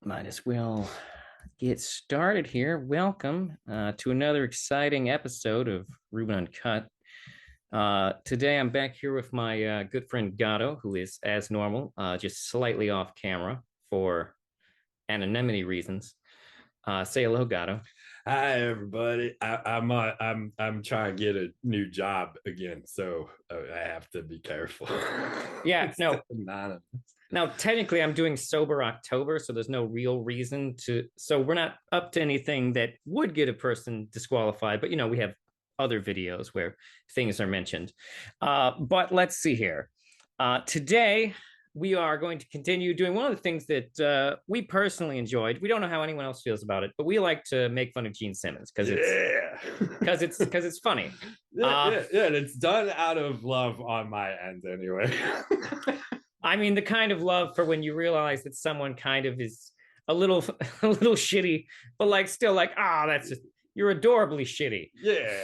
Might as well get started here. Welcome to another exciting episode of Ruben Uncut. Today I'm back here with my good friend Gato, who is as normal, just slightly off camera for anonymity reasons. Say hello, Gato. Hi everybody. I'm trying to get a new job again, so I have to be careful. Yeah, It's no. anonymous. Now, technically, I'm doing sober October, so there's no real reason to. So we're not up to anything that would get a person disqualified. But we have other videos where things are mentioned. But let's see here. Today we are going to continue doing one of the things that we personally enjoyed. We don't know how anyone else feels about it, but we like to make fun of Gene Simmons because it's funny. Yeah, and it's done out of love on my end anyway. I mean, the kind of love for when you realize that someone kind of is a little a little shitty, but like still like, that's just you're adorably shitty. Yeah.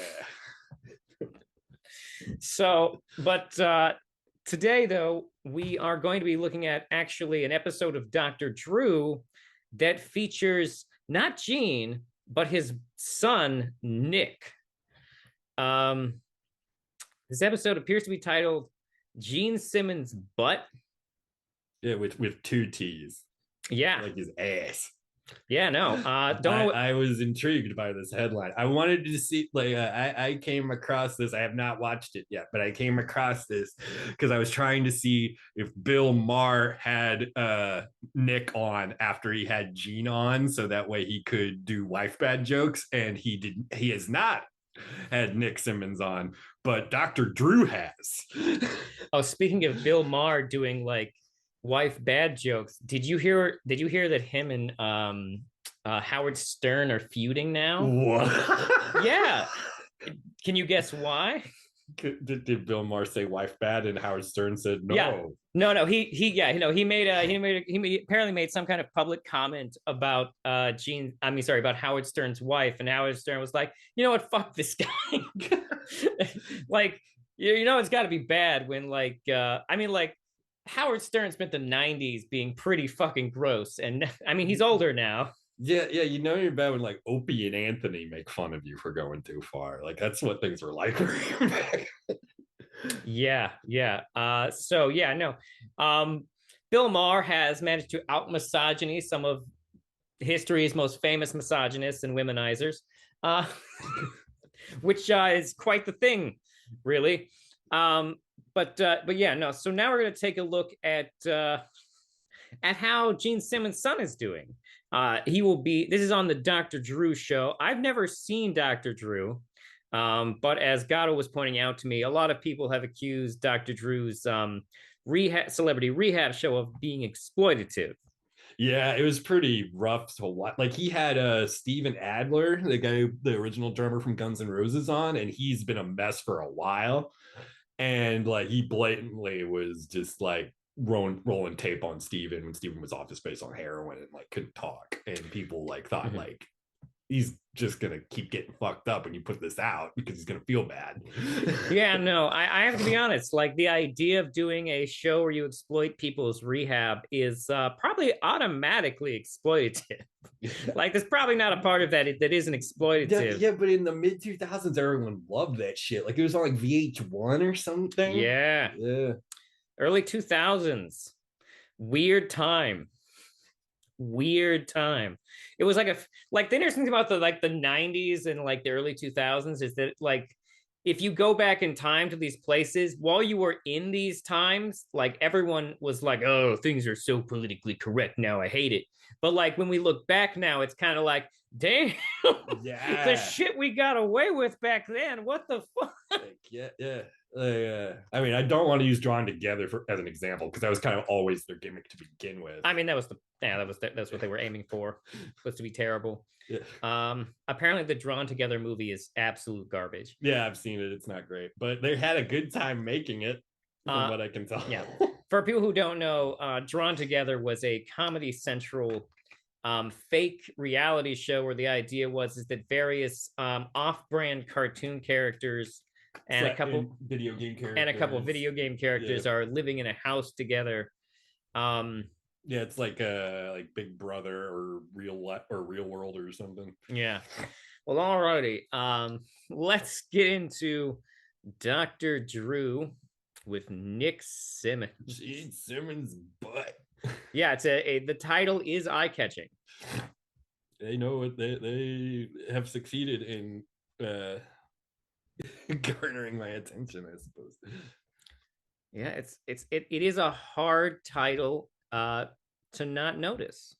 So, but today though, we are going to be looking at actually an episode of Dr. Drew that features not Gene, but his son, Nick. This episode appears to be titled Gene Simmons' Butt. Yeah, with two T's. Yeah. Like his ass. Yeah, no. I was intrigued by this headline. I wanted to see, I came across this. I have not watched it yet, but I came across this because I was trying to see if Bill Maher had Nick on after he had Gene on, so that way he could do wife bad jokes, and he has not had Nick Simmons on, but Dr. Drew has. Oh, speaking of Bill Maher doing like wife bad jokes, did you hear that him and Howard Stern are feuding now? What? Yeah. Can you guess why? Did Bill Maher say wife bad and Howard Stern said no? Yeah. No. He apparently made some kind of public comment about about Howard Stern's wife, and Howard Stern was like, you know what, fuck this guy. Like, it's got to be bad when Howard Stern spent the 90s being pretty fucking gross, and I mean he's older now. Yeah, you're bad when like Opie and Anthony make fun of you for going too far. Like that's what things were like. Yeah. So yeah, no. Bill Maher has managed to out misogyny some of history's most famous misogynists and womenizers, which is quite the thing, really. But yeah, no. So now we're going to take a look at how Gene Simmons' son is doing. This is on the Dr. Drew show. I've never seen Dr. Drew, but as Gato was pointing out to me, a lot of people have accused Dr. Drew's celebrity rehab show of being exploitative. Yeah, it was pretty rough to watch. Like he had Steven Adler, the guy, the original drummer from Guns N' Roses, on, and he's been a mess for a while. And like he blatantly was just like rolling tape on Steven when Steven was off his face on heroin and like couldn't talk. And people like thought like he's just gonna keep getting fucked up when you put this out because he's gonna feel bad. Yeah, no, I have to be honest. Like the idea of doing a show where you exploit people's rehab is probably automatically exploitative. Like there's probably not a part of that that isn't exploitative. Yeah, but in the mid 2000s, everyone loved that shit. Like it was on like VH1 or something. Yeah. Early 2000s. Weird time. It was like the interesting thing about the 90s and like the early 2000s is that like if you go back in time to these places while you were in these times, like everyone was like, oh, things are so politically correct now, I hate it. But like when we look back now, it's kind of like, damn, yeah, the shit we got away with back then, what the fuck. Like, yeah. I mean, I don't want to use Drawn Together as an example because that was kind of always their gimmick to begin with. I mean, that's what they were aiming for, was to be terrible. Yeah. Apparently the Drawn Together movie is absolute garbage. Yeah, I've seen it. It's not great, but they had a good time making it, from what I can tell. Yeah. For people who don't know, Drawn Together was a Comedy Central fake reality show where the idea was is that various off-brand cartoon characters and a couple video game characters are living in a house together, Yeah, it's like Big Brother or Real World or something. Yeah. Well, alrighty. Let's get into Dr. Drew with Nick Simmons. Gene Simmons' butt. Yeah, the title is eye-catching. They know what they have succeeded in garnering my attention, I suppose. Yeah, it is a hard title to not notice.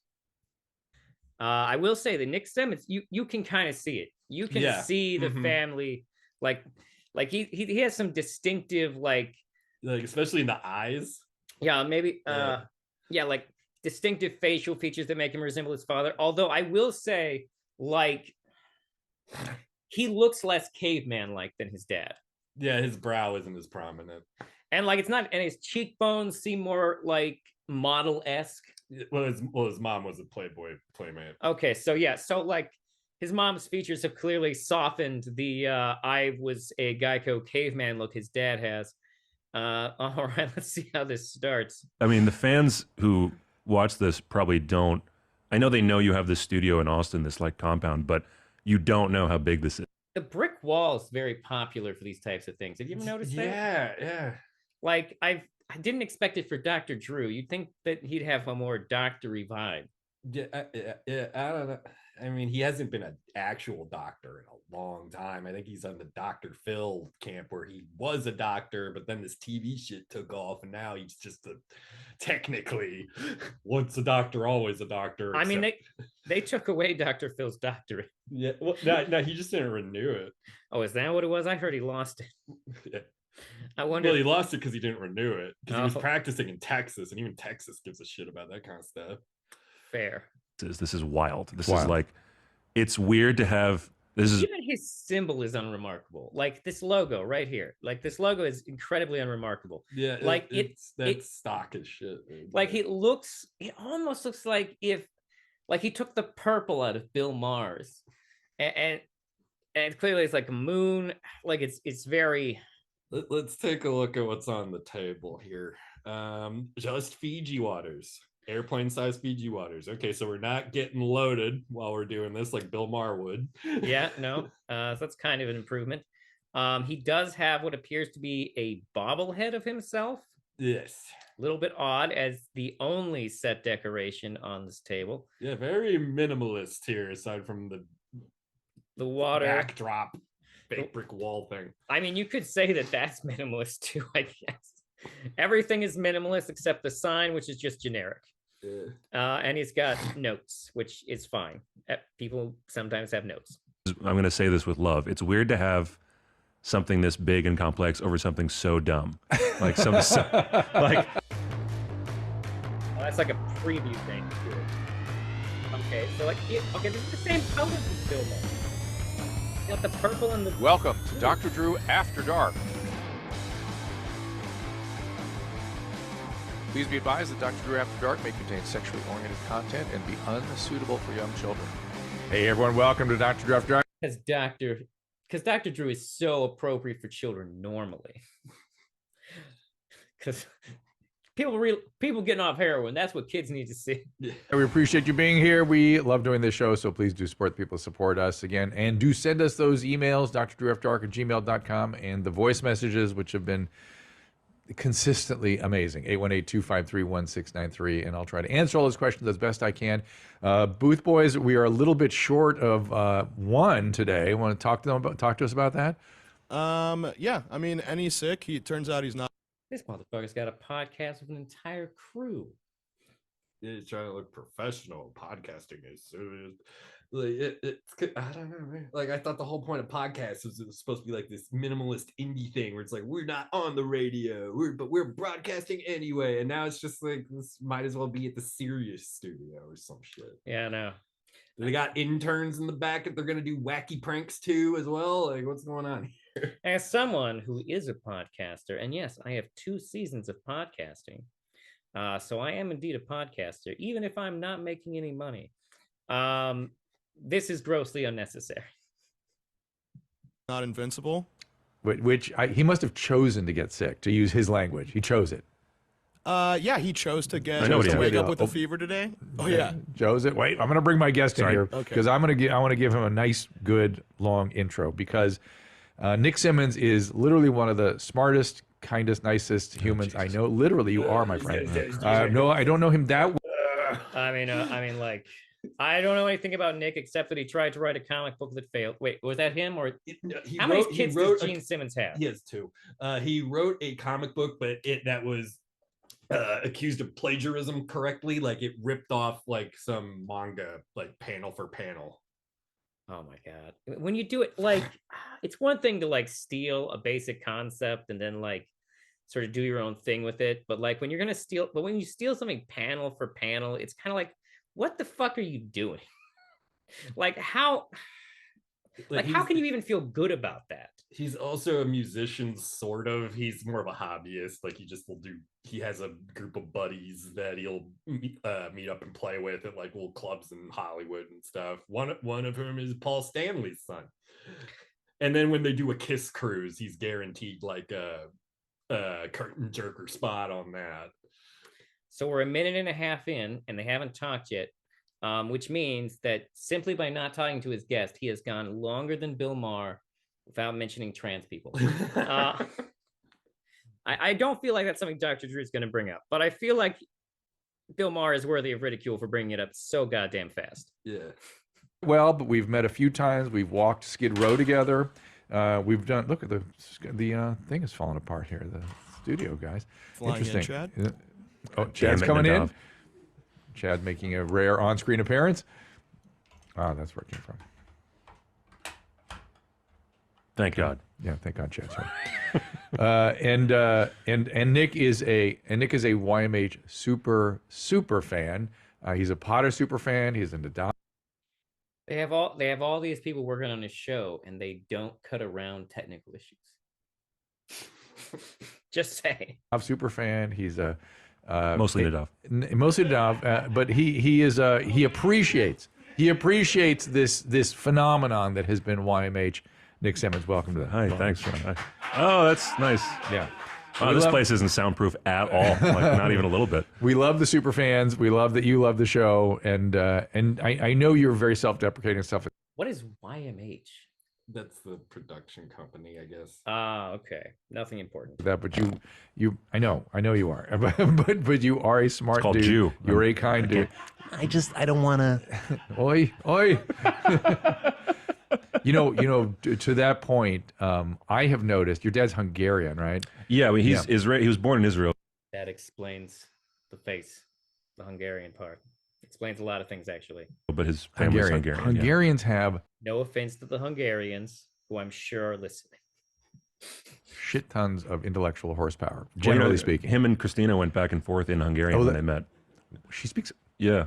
I will say that Nick Simmons, you can kind of see it. You can see the family, like he has some distinctive like especially in the eyes. Yeah, maybe like distinctive facial features that make him resemble his father. Although I will say, like, he looks less caveman-like than his dad. Yeah, his brow isn't as prominent. And like and his cheekbones seem more like model-esque. Well, his mom was a Playboy playmate. Okay, so like his mom's features have clearly softened the I was a Geico caveman look his dad has. All right, let's see how this starts. I mean, the fans who watch this probably don't. I know they know you have this studio in Austin, this like compound, but you don't know how big this is. The brick wall is very popular for these types of things. Have you ever noticed that? Yeah. Like I didn't expect it for Dr. Drew. You'd think that he'd have a more doctory vibe. Yeah. I don't know. I mean, he hasn't been an actual doctor in a long time. I think he's on the Dr. Phil camp where he was a doctor, but then this TV shit took off, and now he's just technically once a doctor, always a doctor. I mean, they took away Dr. Phil's doctorate. Yeah, well, no, he just didn't renew it. Oh, is that what it was? I heard he lost it. Yeah. I wonder. Well, he lost it because he didn't renew it because he was practicing in Texas, and even Texas gives a shit about that kind of stuff. Fair. This is wild. This is like, it's weird to have. This is even his symbol is unremarkable. Like this logo right here. Like this logo is incredibly unremarkable. Yeah, like it's stock as shit. Dude. Like it almost looks like if he took the purple out of Bill Maher's, and clearly it's like a moon. Like it's very. Let's take a look at what's on the table here. Just Fiji waters. Airplane-sized Fiji waters. Okay, so we're not getting loaded while we're doing this like Bill Maher would. Yeah, no. So that's kind of an improvement. He does have what appears to be a bobblehead of himself. Yes. A little bit odd as the only set decoration on this table. Yeah, very minimalist here, aside from the water backdrop, fake brick wall thing. I mean, you could say that that's minimalist too, I guess. Everything is minimalist except the sign, which is just generic. And he's got notes, which is fine. People sometimes have notes. I'm going to say this with love. It's weird to have something this big and complex over something so dumb. Like that's like a preview thing. Okay, so this is the same color as Bill Maher. You got the purple and the. Welcome to Dr. Drew After Dark. Please be advised that Dr. Drew After Dark may contain sexually oriented content and be unsuitable for young children. Hey everyone, welcome to Dr. Drew After Dark. Because Dr. Drew is so appropriate for children normally. Because people getting off heroin, that's what kids need to see. We appreciate you being here. We love doing this show, so please do support the people who support us again. And do send us those emails, drdrewafterdark@gmail.com, and the voice messages, which have been consistently amazing. 818-253-1693, and I'll try to answer all those questions as best I can. Booth Boys, we are a little bit short of one today. Want to talk to us about that? Yeah. I mean, and he's sick. Turns out he's not. This motherfucker's got a podcast with an entire crew. He's trying to look professional. Podcasting is serious. Like I don't know, man. Like I thought the whole point of podcasts was it was supposed to be like this minimalist indie thing where it's like we're not on the radio, but we're broadcasting anyway. And now it's just like this might as well be at the Sirius studio or some shit. Yeah, no. They got interns in the back if they're gonna do wacky pranks too as well. Like what's going on here? As someone who is a podcaster, and yes, I have 2 seasons of podcasting. So I am indeed a podcaster, even if I'm not making any money. This is grossly unnecessary. Not invincible. He must have chosen to get sick, to use his language. He chose it. Yeah, he chose to I know what he wake has. up with a fever today. Oh yeah. Joe's it. Wait, I'm going to bring my guest in here Okay. because I want to give him a nice, good, long intro because Nick Simmons is literally one of the smartest, kindest, nicest humans I know. Literally, you are, my friend. No, I don't know him that well. I mean, like, I don't know anything about Nick except that he tried to write a comic book that failed. Wait, was that him or how many kids does Gene Simmons have? He has 2. He wrote a comic book, but that was accused of plagiarism correctly. Like it ripped off like some manga, like panel for panel. Oh my god! When you do it, like, it's one thing to like steal a basic concept and then like sort of do your own thing with it, but like when you're gonna steal, but when you steal something panel for panel, it's kind of like, what the fuck are you doing? Like how can you even feel good about that? He's also a musician, sort of. He's more of a hobbyist. Like he has a group of buddies that he'll meet up and play with at like little clubs in Hollywood and stuff. One of whom is Paul Stanley's son. And then when they do a KISS cruise, he's guaranteed like a curtain jerker spot on that. So we're a minute and a half in and they haven't talked yet. Which means that simply by not talking to his guest, he has gone longer than Bill Maher without mentioning trans people. I don't feel like that's something Dr. Drew is going to bring up, but I feel like Bill Maher is worthy of ridicule for bringing it up so goddamn fast. Yeah. Well, but we've met a few times. We've walked Skid Row together. We've done. Look at the thing is falling apart here. The studio, guys. Flying in, Interesting. Chad. Oh, Chad's coming in. Chad making a rare on-screen appearance. Oh, that's where it came from. Thank God. Yeah, thank God, Chad's home. And Nick is a YMH super fan. He's a Potter super fan. He's into Don. They have all these people working on his show, and they don't cut around technical issues. Just saying. I'm super fan. He's a Mostly Nadav. Mostly Nadav, but he appreciates this phenomenon that has been YMH. Nick Simmons, welcome to the Hi, thanks. Hi. Oh, that's nice. Yeah. Oh, this place isn't soundproof at all. Like not even a little bit. We love the super fans. We love that you love the show, and I know you're very self-deprecating stuff. What is YMH? That's the production company, I guess. Okay. Nothing important. That, but I know you are, but you are a smart called dude. Jew. You're a kind dude. I don't want to. Oi. You know, to that point, I have noticed your dad's Hungarian, right? Yeah, he's Israel. He was born in Israel. That explains the face, the Hungarian part. Explains a lot of things, actually. But his family's Hungarian. Hungarians have no offense to the Hungarians, who I'm sure are listening. Shit tons of intellectual horsepower, generally speaking. Him and Christina went back and forth in Hungarian when they met. She speaks. Yeah.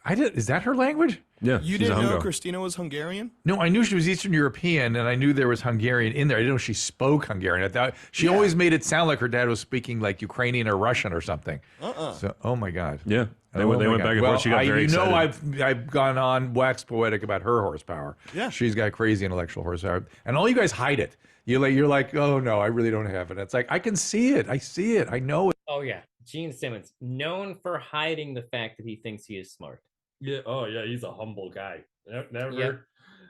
Is that her language? Yeah. You didn't know Christina was Hungarian? No, I knew she was Eastern European, and I knew there was Hungarian in there. I didn't know she spoke Hungarian. I thought she always made it sound like her dad was speaking like Ukrainian or Russian or something. So, oh my God. Yeah. They went back and forth. She got very excited. I've gone on wax poetic about her horsepower. Yeah. She's got crazy intellectual horsepower, and all you guys hide it. You're like, oh no, I really don't have it. It's like I can see it. I see it. I know it. Oh yeah, Gene Simmons, known for hiding the fact that he thinks he is smart. Yeah. Oh yeah, he's a humble guy. Never.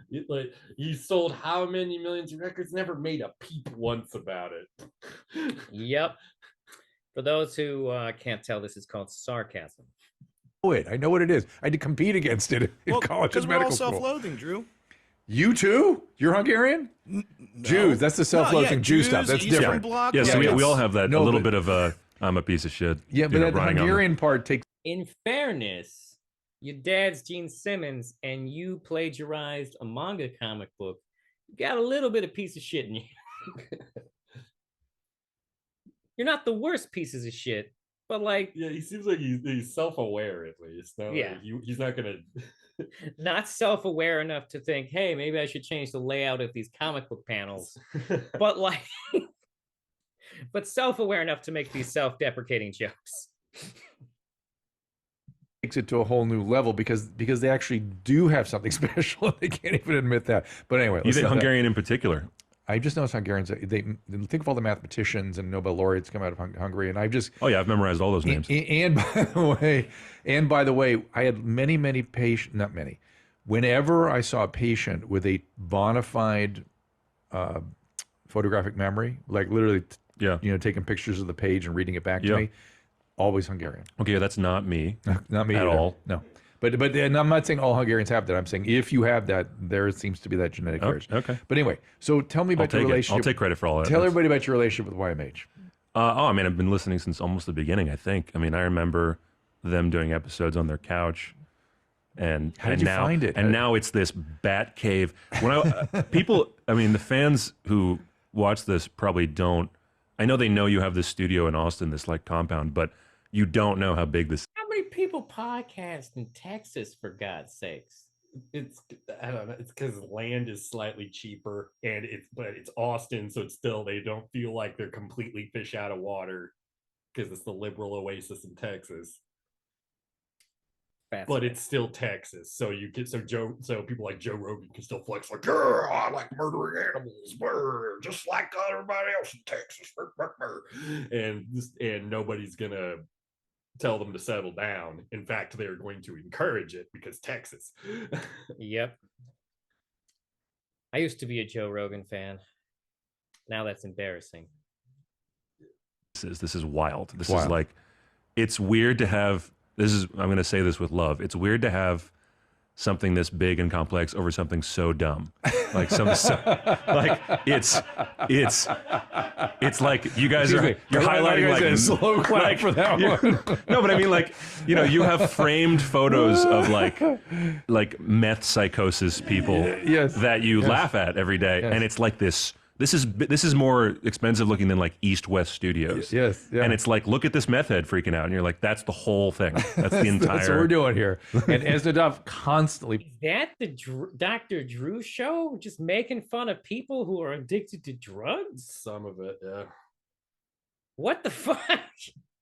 Yep. Like he sold how many millions of records? Never made a peep once about it. Yep. For those who can't tell, this is called sarcasm. I know what it is. I had to compete against it in college and medical school. We're all self-loathing, Drew. You too? You're Hungarian? No. Jews. That's the self-loathing Jew stuff. That's Eastern different. Bloc, Yeah, so we all have that. No, a little but- bit of I'm a piece of shit. Yeah, but that Hungarian part takes. In fairness, your dad's Gene Simmons and you plagiarized a manga comic book. You got a little bit of piece of shit in you. You're not the worst pieces of shit, but like, Yeah, he seems like he's self-aware at least. No, Yeah. like, he's not gonna. not self-aware enough to think, hey, maybe I should change the layout of these comic book panels. But like, but self-aware enough to make these self-deprecating jokes. Takes it to a whole new level because they actually do have something special. They can't even admit that. But anyway, You think Hungarian in particular? I just noticed Hungarians. They think of all the mathematicians and Nobel laureates come out of Hungary, and I've just Oh yeah, I've memorized all those names. and by the way, I had many patients. Not many. Whenever I saw a patient with a bona fide photographic memory, like literally, Yeah. taking pictures of the page and reading it back to me, always Hungarian. Okay, that's not me. Not me at either. all. No. But and I'm not saying all Hungarians have that. I'm saying if you have that, there seems to be that genetic heritage. Okay. But anyway, so tell me about your relationship. I'll take credit for all that. Tell everybody about your relationship with YMH. I mean, I've been listening since almost the beginning, I think. I mean, I remember them doing episodes on their couch. And How did you now, find it? And now it's this bat cave. When people, I mean, the fans who watch this probably don't. I know they know you have this studio in Austin, this like compound, but you don't know how big this. How many people podcast in Texas, for God's sakes? I don't know. It's because land is slightly cheaper, and it's Austin, so it's still they don't feel like they're completely fish out of water because it's the liberal oasis in Texas. But it's still Texas, so people like Joe Rogan can still flex like, yeah, I like murdering animals, just like everybody else in Texas, and nobody's gonna tell them to settle down. In fact, they're going to encourage it because Texas. Yep. I used to be a Joe Rogan fan. Now that's embarrassing. This is wild. This is like, it's weird to have. I'm going to say this with love. It's weird to have something this big and complex over something so dumb. Like like it's like you guys you're highlighting like a slow clap for that one. No, but I mean like, you have framed photos of like meth psychosis people that you laugh at every day. And it's like this is more expensive looking than like East West Studios. Yes. Yeah. And it's like, look at this meth head freaking out. And you're like, that's the whole thing. That's the entire. That's what we're doing here. And Esnadov constantly. Is that the Dr. Drew show? Just making fun of people who are addicted to drugs? Some of it, yeah. What the fuck?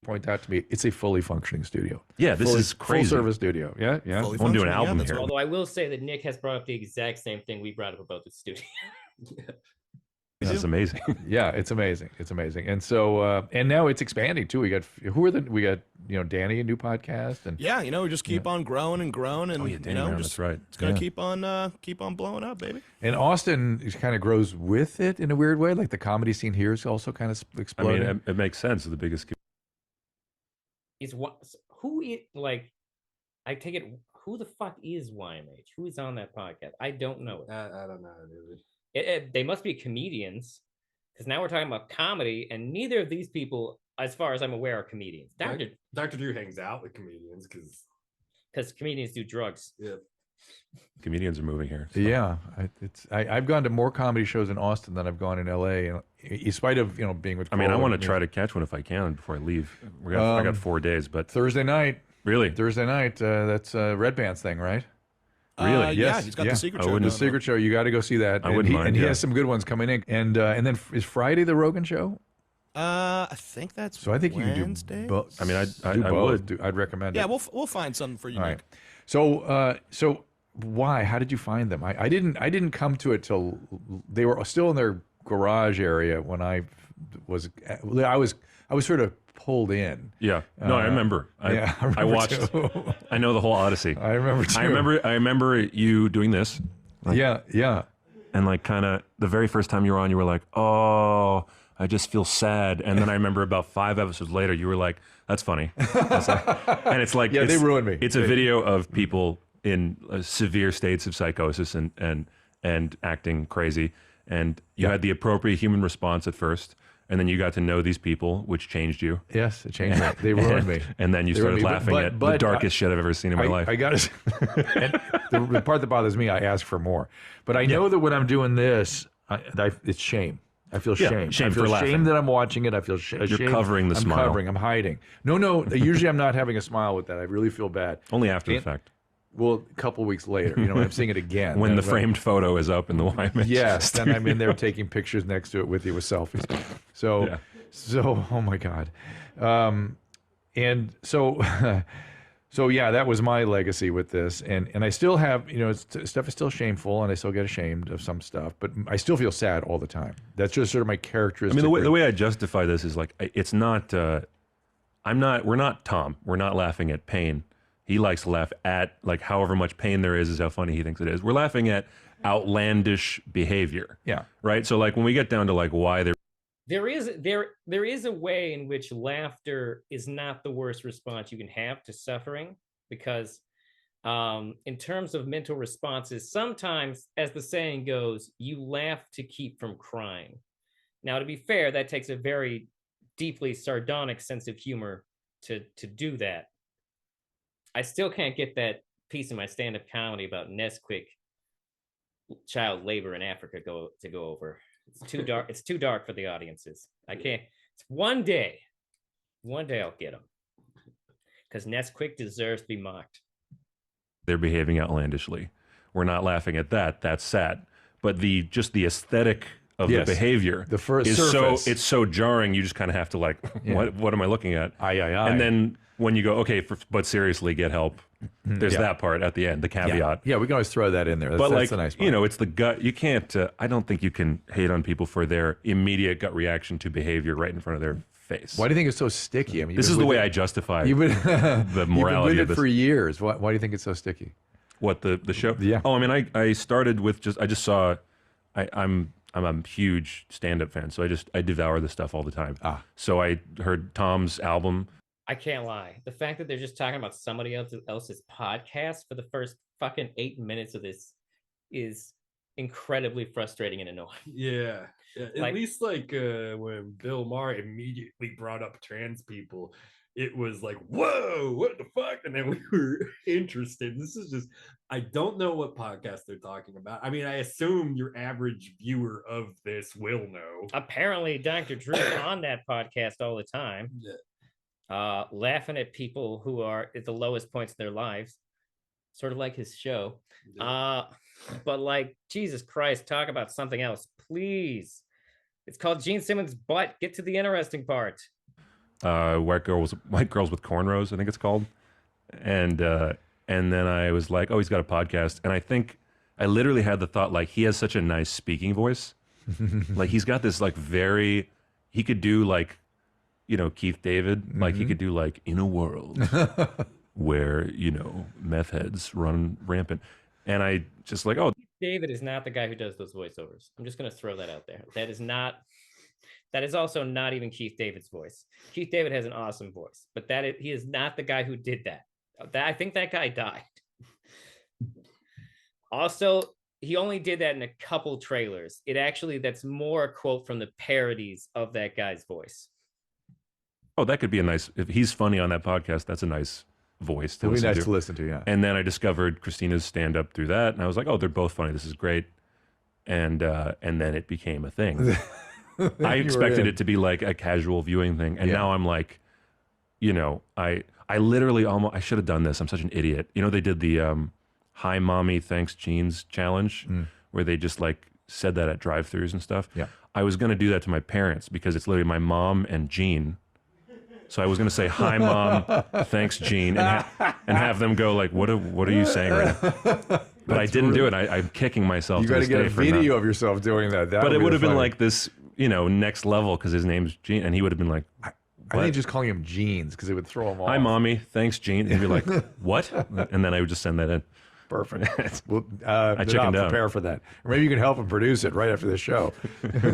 Point out to me, it's a fully functioning studio. Yeah, this is crazy. Full service studio. Yeah. Fully I'm doing an functioning, album that's here. right. Although I will say that Nick has brought up the exact same thing we brought up about the studio. This is amazing. Yeah, it's amazing. It's amazing. And so, and now it's expanding too. We got Danny, a new podcast, and Yeah, we just keep on growing and growing, and Danny Brown, just that's right. it's gonna keep on blowing up, baby. and Austin kind of grows with it in a weird way. Like the comedy scene here is also kind of I exploding. mean, it makes sense. The biggest. I take it, who the fuck is YMH? Who is on that podcast? I don't know. I don't know, dude. They must be comedians, because now we're talking about comedy, and neither of these people, as far as I'm aware, are comedians. Dr. Drew hangs out with comedians Because comedians do drugs. Yeah. Comedians are moving here. So. Yeah, I've gone to more comedy shows in Austin than I've gone in LA, and in spite of being with. I mean, I Cole want to and try to catch one if I can before I leave. I got 4 days, but Thursday night. really, That's Red Band's thing, right? Really? Yeah, Yes, he's got yeah. the secret I show. wouldn't- The Secret Show. You got to go see that. I wouldn't mind, And he yeah. has some good ones coming in. And then is Friday the Rogan show? I think that's So I think you can Wednesday. do both. I mean, I both. would. I'd recommend it. Yeah, we'll find something for you, All Nick. right. So why? How did you find them? I didn't come to it till they were still in their garage area when I was sort of pulled in. Yeah. No, I remember. I I watched. too. I know the whole Odyssey. I remember too. I remember you doing this. Yeah. And like kind of the very first time you were on, you were like, oh, I just feel sad. And then I remember about 5 episodes later, you were like, that's funny. And it's like, Yeah, they ruined me. It's a video of people in severe states of psychosis and acting crazy. And you had the appropriate human response at first. And then you got to know these people, which changed you. Yes, it changed me. They ruined me. And then you They started ruined me. laughing at the darkest shit I've ever seen in my life. I got to. The part that bothers me, I ask for more. But I know that when I'm doing this, it's shame. I feel shame. shame I feel for laughing. shame that I'm watching it. I feel shame. You're covering the smile. I'm hiding. No. Usually I'm not having a smile with that. I really feel bad. Only after the fact. Well, a couple weeks later, when I'm seeing it again. When the framed photo is up in the YMH. Yes, then I'm in there taking pictures next to it with you with selfies. So, oh my God. And so So yeah, that was my legacy with this, and I still have, stuff is still shameful, and I still get ashamed of some stuff, but I still feel sad all the time. That's just sort of my characteristic. I mean, the way I justify this is like, it's not. We're not Tom. We're not laughing at pain. He likes to laugh at, like, however much pain there is how funny he thinks it is. We're laughing at outlandish behavior. Yeah. Right. So like when we get down to like why there is a way in which laughter is not the worst response you can have to suffering, because in terms of mental responses, sometimes, as the saying goes, you laugh to keep from crying. Now, to be fair, that takes a very deeply sardonic sense of humor to do that. I still can't get that piece of my stand-up comedy about Nesquik child labor in Africa go over. It's too dark. It's too dark for the audiences. I can't. It's one day I'll get them, because Nesquik deserves to be mocked. they're behaving outlandishly. We're not laughing at that. That's sad. But the aesthetic of the behavior the first is surface. it's so jarring. You just kind of have to like, what am I looking at? Aye. And then when you go, okay, but seriously, get help. There's that part at the end, the caveat. Yeah, we can always throw that in there. That's the nice part. It's the gut. You can't, I don't think you can hate on people for their immediate gut reaction to behavior right in front of their face. Why do you think it's so sticky? I mean, this is the way I justify the morality of this. For years. Why do you think it's so sticky? What, the show? Yeah. Oh, I mean, I started with I just saw, I'm a huge stand-up fan, so I devour this stuff all the time. So I heard Tom's album. I can't lie. The fact that they're just talking about somebody else's podcast for the first fucking 8 minutes of this is incredibly frustrating and annoying. Yeah. At least when Bill Maher immediately brought up trans people, it was like, whoa, what the fuck? And then we were interested. This is just, I don't know what podcast they're talking about. I mean, I assume your average viewer of this will know. Apparently, Dr. Drew's on that podcast all the time. Yeah. Laughing at people who are at the lowest points in their lives, sort of like his show. But like, Jesus Christ, talk about something else, please. It's called Gene Simmons' Butt. Get to the interesting part. White girls with cornrows, I think it's called. And then I was like, oh, he's got a podcast. And I think I literally had the thought, like, he has such a nice speaking voice. Like, he's got this like he could do like, Keith David, like he could do like In a World where, meth heads run rampant. And I just like, oh. David is not the guy who does those voiceovers. I'm just going to throw that out there. That is also not even Keith David's voice. Keith David has an awesome voice, but he is not the guy who did that. I think that guy died. Also, he only did that in a couple trailers. That's more a quote from the parodies of that guy's voice. Oh, that could be if he's funny on that podcast, that's a nice voice to listen to. To listen to, yeah. And then I discovered Christina's stand-up through that, and I was like, oh, they're both funny. This is great. And then it became a thing. I expected it to be like a casual viewing thing, and now I'm like, I literally I should have done this. I'm such an idiot. They did the Hi Mommy Thanks Jeans challenge, where they just like said that at drive-thrus and stuff. Yeah. I was going to do that to my parents because it's literally my mom and Jean. So I was going to say, hi, Mom, thanks, Gene, and have them go like, what are you saying right now? But I didn't do it. I'm kicking myself. You got to get a video of yourself doing that. But it would have been like this, next level, because his name's Gene, and he would have been like, I think just calling him Jeans because it would throw him off. Hi, Mommy, thanks, Gene. And he'd be like, what? And then I would just send that in. Perfect. Well, I chickened out. Prepare for that. Or maybe you can help him produce it right after the show.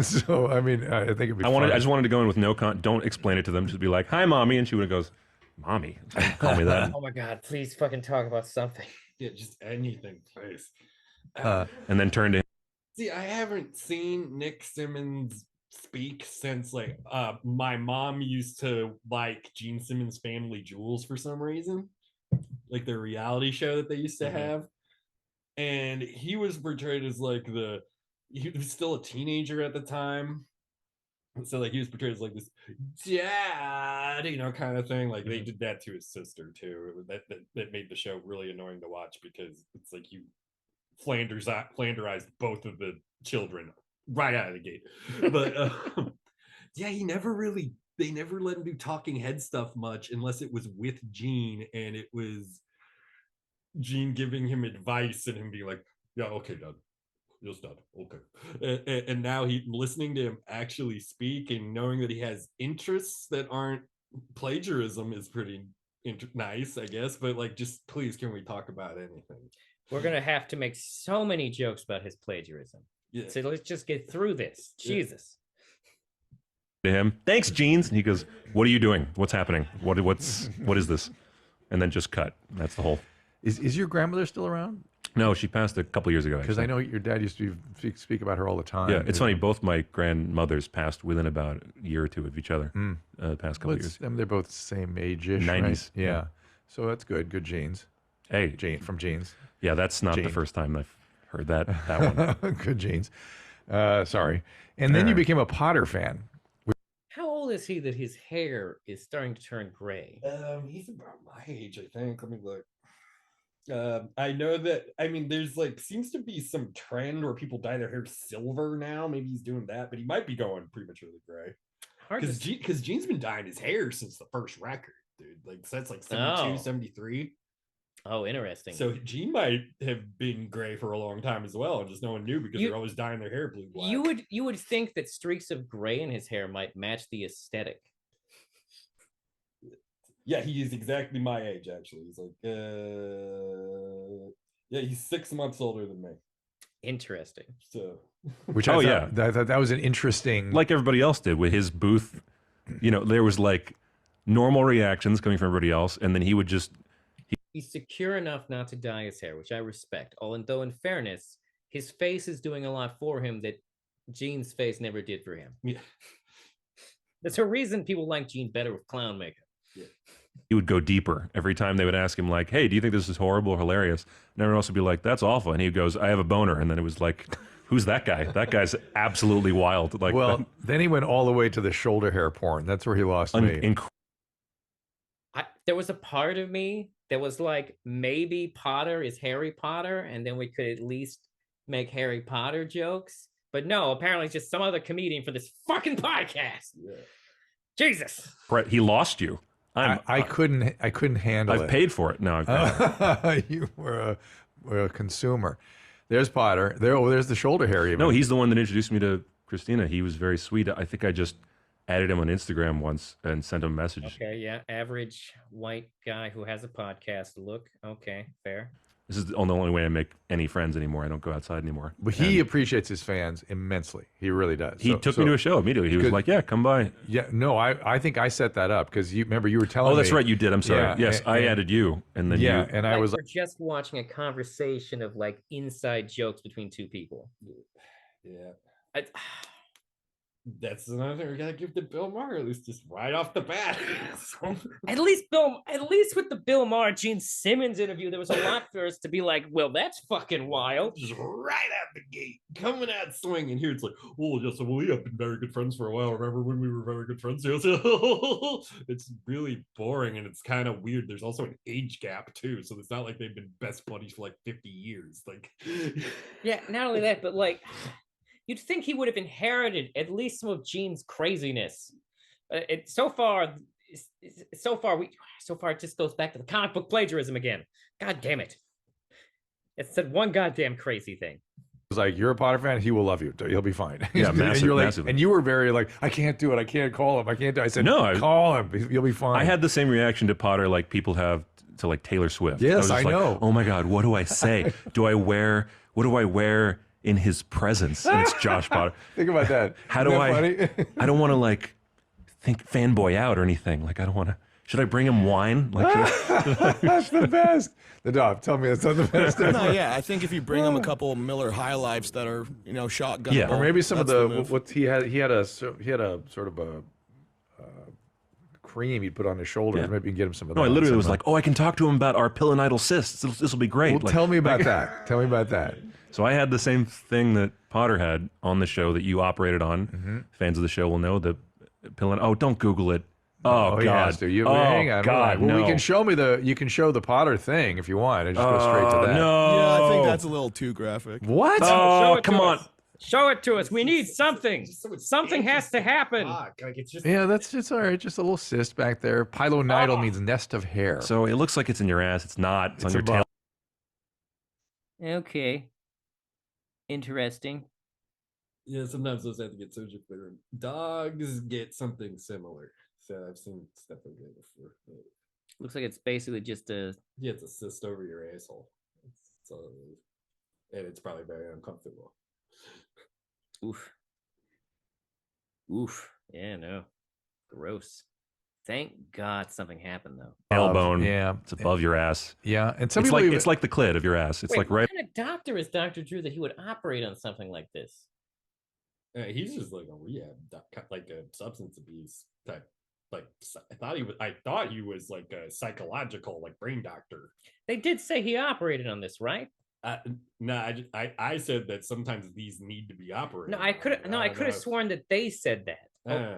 So, I mean, I think it'd be fun. I just wanted to go in with don't explain it to them. Just be like, hi, Mommy. And she would have goes, Mommy. Call me that. Oh, my God. Please fucking talk about something. Yeah, just anything, please. And then turn to him. See, I haven't seen Nick Simmons speak since, my mom used to like Gene Simmons' Family Jewels for some reason. Like the reality show that they used to have. And he was portrayed as he was still a teenager at the time. So like he was portrayed as like this dad, kind of thing. Like they did that to his sister too. That made the show really annoying to watch because it's like you Flanderized both of the children right out of the gate. But yeah, he never really they never let him do talking head stuff much unless it was with Gene, and it was Gene giving him advice and him being like, yeah, okay, Dad. Just done. Okay. And now listening to him actually speak and knowing that he has interests that aren't plagiarism is pretty nice, I guess. But like, just please, can we talk about anything? We're going to have to make so many jokes about his plagiarism. Yeah. So let's just get through this. Yeah. Jesus. To him, thanks, Jeans. And he goes, what are you doing? What's happening? What is this? And then just cut. That's the whole. Is your grandmother still around? No, she passed a couple years ago. Because I know your dad used to speak about her all the time. Yeah, it's funny. Both my grandmothers passed within about a year or two of each other. The past couple years. I mean, they're both the same age-ish, 90s. Right? Yeah. So that's good. Good genes. Hey, from Genes. Yeah, that's not the first time I've heard that one. Good genes. Sorry. And then you became a Potter fan. How old is he that his hair is starting to turn gray? He's about my age, I think. Let me look. I know that, I mean, there's like seems to be some trend where people dye their hair silver now. Maybe he's doing that, but he might be going prematurely gray. Because Gene's been dyeing his hair since the first record, dude. Like, so that's like 72, 73. Oh, interesting. So Gene might have been gray for a long time as well, and just no one knew because they're always dyeing their hair blue black. You would think that streaks of gray in his hair might match the aesthetic. Yeah, he is exactly my age, actually. He's like, yeah, he's 6 months older than me. Interesting. So, which that was an interesting, like everybody else did with his booth. You know, there was like normal reactions coming from everybody else, and then he would just. He's secure enough not to dye his hair, which I respect. Although, in fairness, his face is doing a lot for him that Gene's face never did for him. Yeah. There's a reason people like Gene better with clown makeup. Yeah. He would go deeper every time they would ask him, like, hey, do you think this is horrible or hilarious? And everyone else would be like, that's awful. And he goes, I have a boner. And then it was like, who's that guy? That guy's absolutely wild. Like, well, then he went all the way to the shoulder hair porn. That's where he lost me. There was a part of me that was like, maybe Potter is Harry Potter, and then we could at least make Harry Potter jokes. But no, apparently it's just some other comedian for this fucking podcast. Yeah. Jesus. Brett, he lost you. I couldn't handle it. I've paid for it. No, you were a consumer. There's Potter. There's the shoulder hair. Even. No, he's the one that introduced me to Christina. He was very sweet. I think I just added him on Instagram once and sent him a message. Okay, yeah, average white guy who has a podcast. Look, okay, fair. This is the only way I make any friends anymore. I don't go outside anymore. But he appreciates his fans immensely. He really does. He took me to a show immediately. He was like, yeah, come by. Yeah, no, I think I set that up because you remember you were telling me. Oh, that's right, you did. I'm sorry. Yes, I added you. And then and I was like, we're just watching a conversation of like inside jokes between two people. Yeah. That's another thing we gotta give to Bill Maher, at least just right off the bat. At least with the Bill Maher Gene Simmons interview, there was a lot for us to be like, well, that's fucking wild. Just right out the gate, coming out swinging. Here it's like, well, we have been very good friends for a while. Remember when we were very good friends? It's really boring and it's kind of weird. There's also an age gap too, so it's not like they've been best buddies for like 50 years. Like, yeah, not only that, but like. You'd think he would have inherited at least some of Gene's craziness. So far, it just goes back to the comic book plagiarism again. God damn it! It said one goddamn crazy thing. It's like, you're a Potter fan, he will love you. He'll be fine. Yeah, massive. And you were very like, I can't do it. I can't call him. I can't do it. I said, no, call him. You'll be fine. I had the same reaction to Potter like people have to like Taylor Swift. Yes, I know. Oh my God, what do I say? What do I wear in his presence? And it's Josh Potter. Think about that. How do I don't want to like think fanboy out or anything. Like, I don't want to. Should I bring him wine? Like, that's the best. The dog, tell me that's not the best. No, yeah, I think if you bring him a couple Miller High Lifes that are, shotgun. Yeah, or maybe some of what he had a sort of a cream he'd put on his shoulders. Yeah. Maybe you can get him some of that. No, I literally was like, I can talk to him about our pilonidal cysts. This will be great. Well, tell me about that. Tell me about that. So I had the same thing that Potter had on the show that you operated on. Mm-hmm. Fans of the show will know the pilon. Oh, don't Google it. Oh God! Hang on. God, well, no. You can show the Potter thing if you want, and just go straight to that. No, yeah, I think that's a little too graphic. What? Oh, come on! Show it to us. We need something. Something has to happen. Like it's just that's just all right. Just a little cyst back there. Pilonidal means nest of hair. So it looks like it's in your ass. It's not. It's on your tail. Okay. Interesting. Yeah, sometimes those have to get surgery cleared. Dogs get something similar. So I've seen stuff like that before. But Looks like it's basically just a. yeah, it's a cyst over your asshole. And it's probably very uncomfortable. Oof. Oof. Yeah, no. Gross. Thank God something happened though. Tailbone. Yeah. It's above your ass. Yeah. And some It's people like even, it's like the clit of your ass. It's Wait, like what right. kind of doctor is Dr. Drew that he would operate on something like this? He's just like a rehab, like a substance abuse type. Like I thought he was like a psychological, like brain doctor. They did say he operated on this, right? No, I said that sometimes these need to be operated. No, I could have sworn that they said that.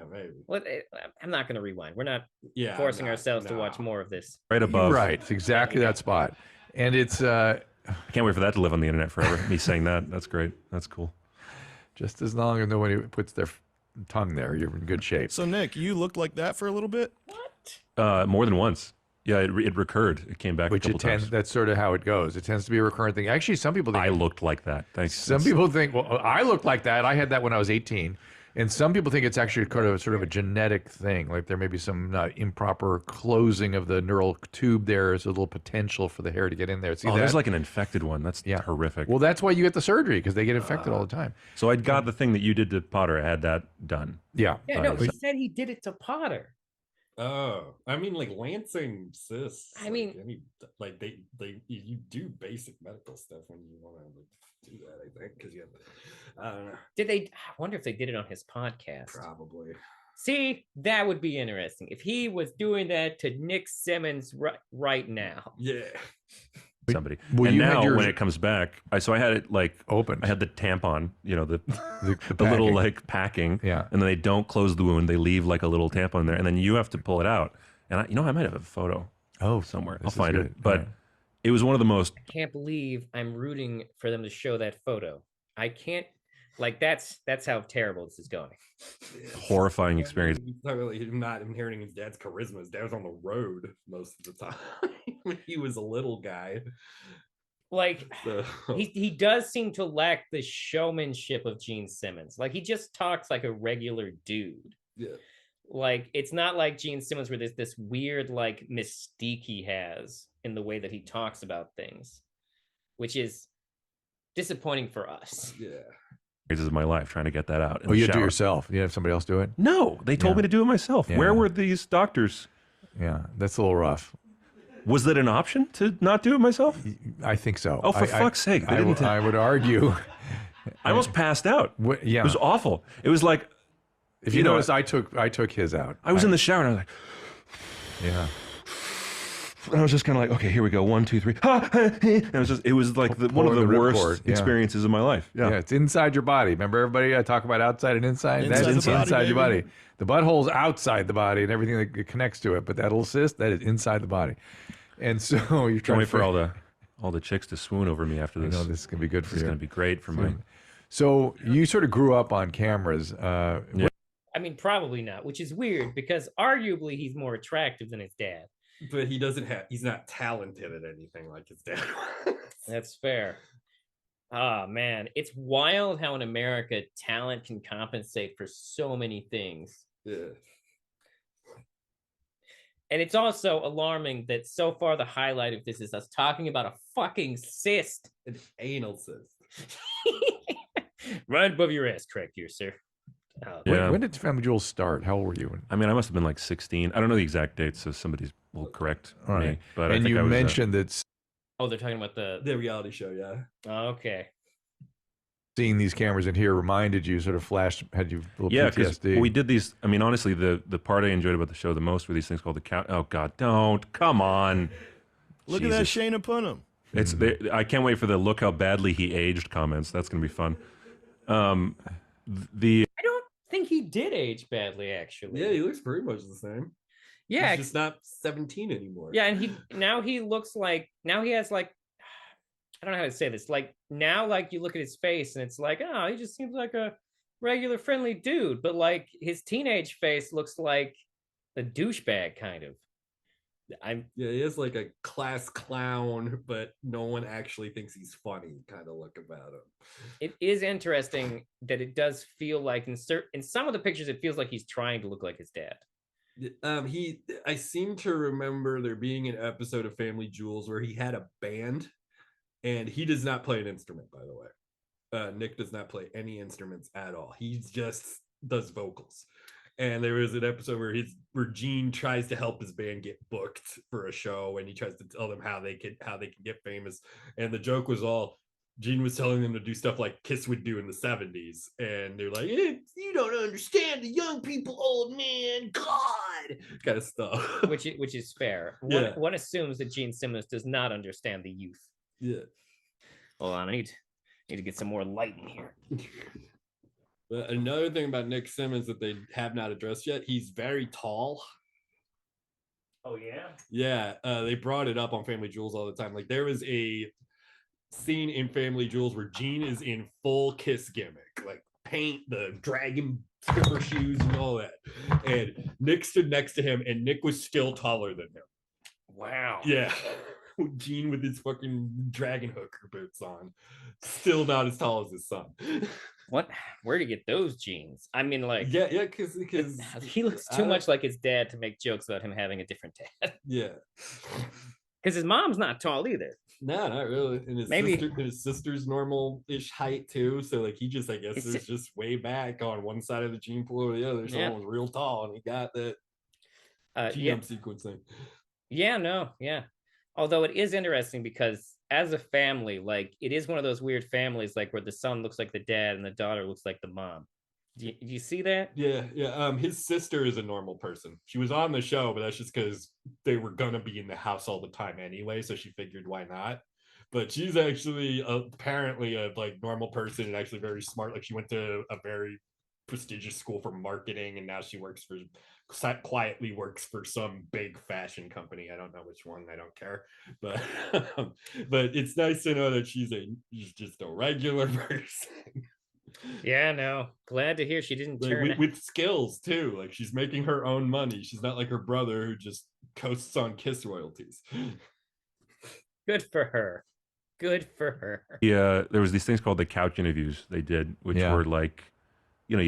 Maybe. Well, I'm not going to rewind. We're not Yeah, forcing ourselves to watch more of this. Right above. right. It's exactly that spot. And it's I can't wait for that to live on the internet forever. Me saying that. That's great. That's cool. just as long as nobody puts their tongue there, you're in good shape. So Nick, you looked like that for a little bit. What? More than once. Yeah, it recurred. It came back Which a couple times. that's sort of how it goes. It tends to be a recurrent thing. Actually, some people think I looked like that. Thanks. some people think, well, I looked like that. I had that when I was 18. And some people think it's actually sort of a genetic thing. Like there may be some improper closing of the neural tube there. There's a little potential for the hair to get in there. See that? There's like an infected one. That's horrific. Well, that's why you get the surgery, because they get infected all the time. So I got the thing that you did to Potter. I had that done. Yeah. Yeah, no, he said he did it to Potter. Oh, I mean, like lancing cysts. I mean, like you do basic medical stuff when you want to do that. I think because I don't know. Did they? I wonder if they did it on his podcast. Probably. See, that would be interesting if he was doing that to Nick Simmons right now. Yeah. Somebody. Well, and you had now yours when it comes back, I had it like open. I had the tampon, the the little like packing. Yeah. And then they don't close the wound. They leave like a little tampon there, and then you have to pull it out. And I might have a photo. Somewhere. I'll find it. But it was one of the most. I can't believe I'm rooting for them to show that photo. I can't. Like that's how terrible this is going. Horrifying experience. He's not really not inheriting his dad's charisma. His dad was on the road most of the time when he was a little guy. Like he does seem to lack the showmanship of Gene Simmons. Like he just talks like a regular dude. Yeah. Like it's not like Gene Simmons where there's this weird like mystique he has in the way that he talks about things, which is disappointing for us. Yeah. Of my life trying to get that out. You do it yourself. You have somebody else do it? No, they told me to do it myself. Yeah. Where were these doctors? Yeah, that's a little rough. Was that an option to not do it myself? I think so. Oh, for fuck's sake. I would argue. I almost passed out. Yeah. It was awful. It was like, if you notice, I took his out. I was in the shower and I was like, yeah. And I was just kind of like, okay, here we go. 1, 2, 3. And it was like one of the worst experiences of my life. Yeah. It's inside your body. Remember everybody I talk about outside and inside? That's inside your body. The butthole's outside the body and everything that connects to it, but that little cyst, that is inside the body. And so you're trying to wait for all the chicks to swoon over me after this. I know this is gonna be good for you. It's gonna be great for me. So you sort of grew up on cameras. Yeah. I mean, probably not, which is weird because arguably he's more attractive than his dad. But he's not talented at anything like his dad was. That's fair. Oh man, it's wild how in America talent can compensate for so many things. Yeah. And it's also alarming that so far the highlight of this is us talking about a fucking cyst. An anal cyst. Right above your ass crack here, sir. When did Family Jewels start? How old were you? I mean, I must have been like 16. I don't know the exact date, so somebody will correct me. But and I think you I was, mentioned that Oh, they're talking about the reality show, yeah. Okay. Seeing these cameras in here reminded you, sort of had you a little PTSD. We did these. I mean, honestly, the part I enjoyed about the show the most were these things called the count. Oh God, don't come on. Look at that Shayna Punnam. It's I can't wait for the look how badly he aged comments. That's gonna be fun. I don't think he did age badly, actually. Yeah, he looks pretty much the same. Yeah, he's just not 17 anymore. Yeah, and he looks like now he has like I don't know how to say this. Like now, like you look at his face and it's like, oh, he just seems like a regular friendly dude. But like his teenage face looks like a douchebag kind of. Yeah, he has like a class clown, but no one actually thinks he's funny kind of look about him. It is interesting that it does feel like in some of the pictures, it feels like he's trying to look like his dad. I seem to remember there being an episode of Family Jewels where he had a band, and he does not play an instrument, by the way. Nick does not play any instruments at all. He just does vocals. And there was an episode where Gene tries to help his band get booked for a show, and he tries to tell them how they can get famous. And the joke was all Gene was telling them to do stuff like Kiss would do in the 70s, and they're like, "You don't understand the young people, old man, God," kind of stuff. Which is fair. One assumes that Gene Simmons does not understand the youth. Yeah. Hold on, I need to get some more light in here. But another thing about Nick Simmons that they have not addressed yet, he's very tall. Oh yeah? Yeah, they brought it up on Family Jewels all the time. Like there was a scene in Family Jewels where Gene is in full Kiss gimmick, like paint, the dragon skipper shoes and all that. And Nick stood next to him, and Nick was still taller than him. Wow. Yeah. Gene with his fucking dragon hooker boots on. Still not as tall as his son. What? Where do you get those jeans? I mean, like, yeah, because he looks too much like his dad to make jokes about him having a different dad. Yeah, because his mom's not tall either. No, not really. And his sister's normal-ish height too. So like he just, I guess, is just way back on one side of the gene pool or the other. Someone was real tall, and he got that genome sequencing. Yeah, no, yeah. Although it is interesting because as a family, like it is one of those weird families, like where the son looks like the dad and the daughter looks like the mom. Do you see that? Yeah. His sister is a normal person. She was on the show, but that's just because they were gonna be in the house all the time anyway, so she figured why not. But she's actually apparently a like normal person and actually very smart. Like she went to a very prestigious school for marketing, and now she quietly works for some big fashion company. I don't know which one. I don't care. But but it's nice to know that she's just a regular person. Yeah, no. Glad to hear she didn't turn with skills too. Like she's making her own money. She's not like her brother who just coasts on Kiss royalties. Good for her. Good for her. Yeah, there was these things called the couch interviews they did, which were like, you know,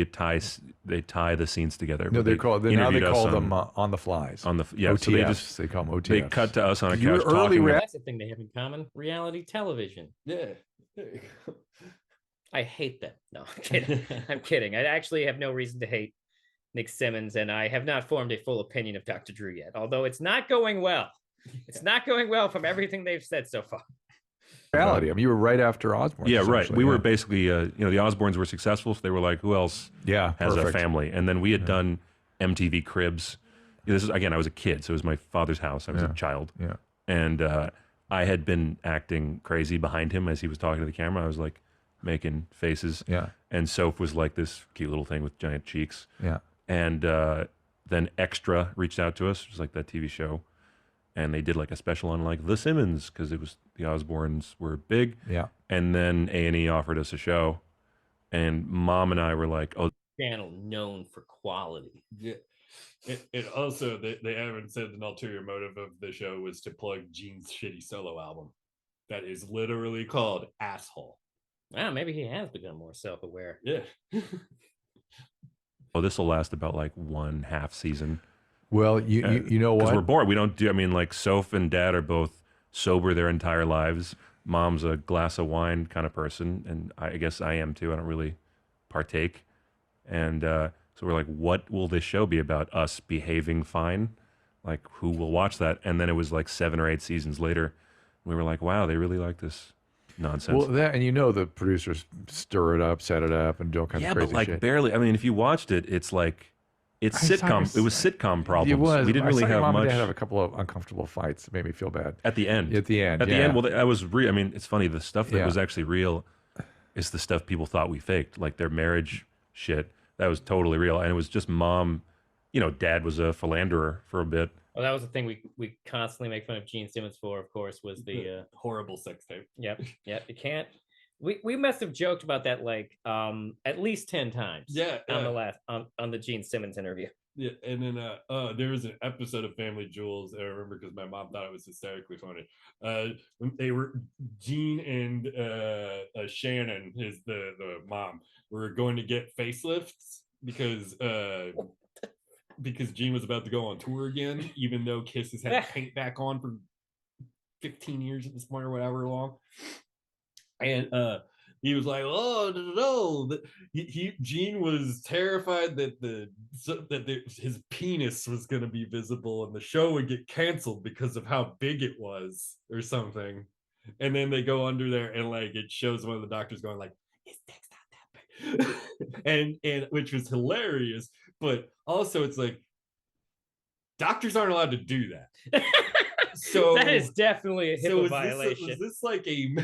they tie the scenes together. No, they call them on the flies. On the OTFs, so they call them OTFs. They cut to us on a couch talking. That's the thing they have in common. Reality television. Yeah. I hate them. No, I'm kidding. I'm kidding. I actually have no reason to hate Nick Simmons, and I have not formed a full opinion of Dr. Drew yet, although it's not going well. It's not going well from everything they've said so far. Reality. I mean, you were right after Osborne. Yeah, right. We were basically, you know, the Osbournes were successful, so they were like, who else has a family? And then we had done MTV Cribs. You know, this is, again, I was a kid, so it was my father's house. I was a child. Yeah. And I had been acting crazy behind him as he was talking to the camera. I was like making faces. Yeah. And Soph was like this cute little thing with giant cheeks. Yeah. And then Extra reached out to us, which was like that TV show. And they did like a special on like The Simmons because it was the Osbournes were big. Yeah. And then A&E offered us a show, and Mom and I were like, "Oh, channel known for quality." Yeah. And also, they haven't said an ulterior motive of the show was to plug Gene's shitty solo album that is literally called Asshole. Wow, maybe he has become more self-aware. Yeah. oh, this will last about like 1/2 season." Well, you know what? Because we're bored. We don't do. I mean, like Soph and Dad are both sober their entire lives. Mom's a glass of wine kind of person, and I guess I am too. I don't really partake, and so we're like, what will this show be about? Us behaving fine? Like, who will watch that? And then it was like 7 or 8 seasons later, we were like, wow, they really like this nonsense. Well, that, and you know, the producers stir it up, set it up, and do all kinds of crazy shit. Yeah, but like barely. I mean, if you watched it, it's like. It's sitcom. It was sitcom problems. It was. We didn't really have much. I had a couple of uncomfortable fights that made me feel bad. At the end. At the end. Well, I was real. I mean, it's funny. The stuff that was actually real is the stuff people thought we faked, like their marriage shit. That was totally real, and it was just Mom. You know, Dad was a philanderer for a bit, Well, that was the thing we constantly make fun of Gene Simmons for, of course, was the horrible sex tape. Yep. You can't. We must have joked about that like at least 10 times. Yeah. On the last on the Gene Simmons interview. Yeah, and then there was an episode of Family Jewels I remember because my mom thought it was hysterically funny. When they were Gene and Shannon, is the mom, were going to get facelifts because Gene was about to go on tour again, even though Kiss has had paint back on for 15 years at this point or whatever long. And he was like, "Oh no!" Gene was terrified that his penis was going to be visible and the show would get canceled because of how big it was, or something. And then they go under there, and like it shows one of the doctors going like, "His dick's not that big," and which was hilarious. But also, it's like doctors aren't allowed to do that. So that is definitely a HIPAA violation. Was this like a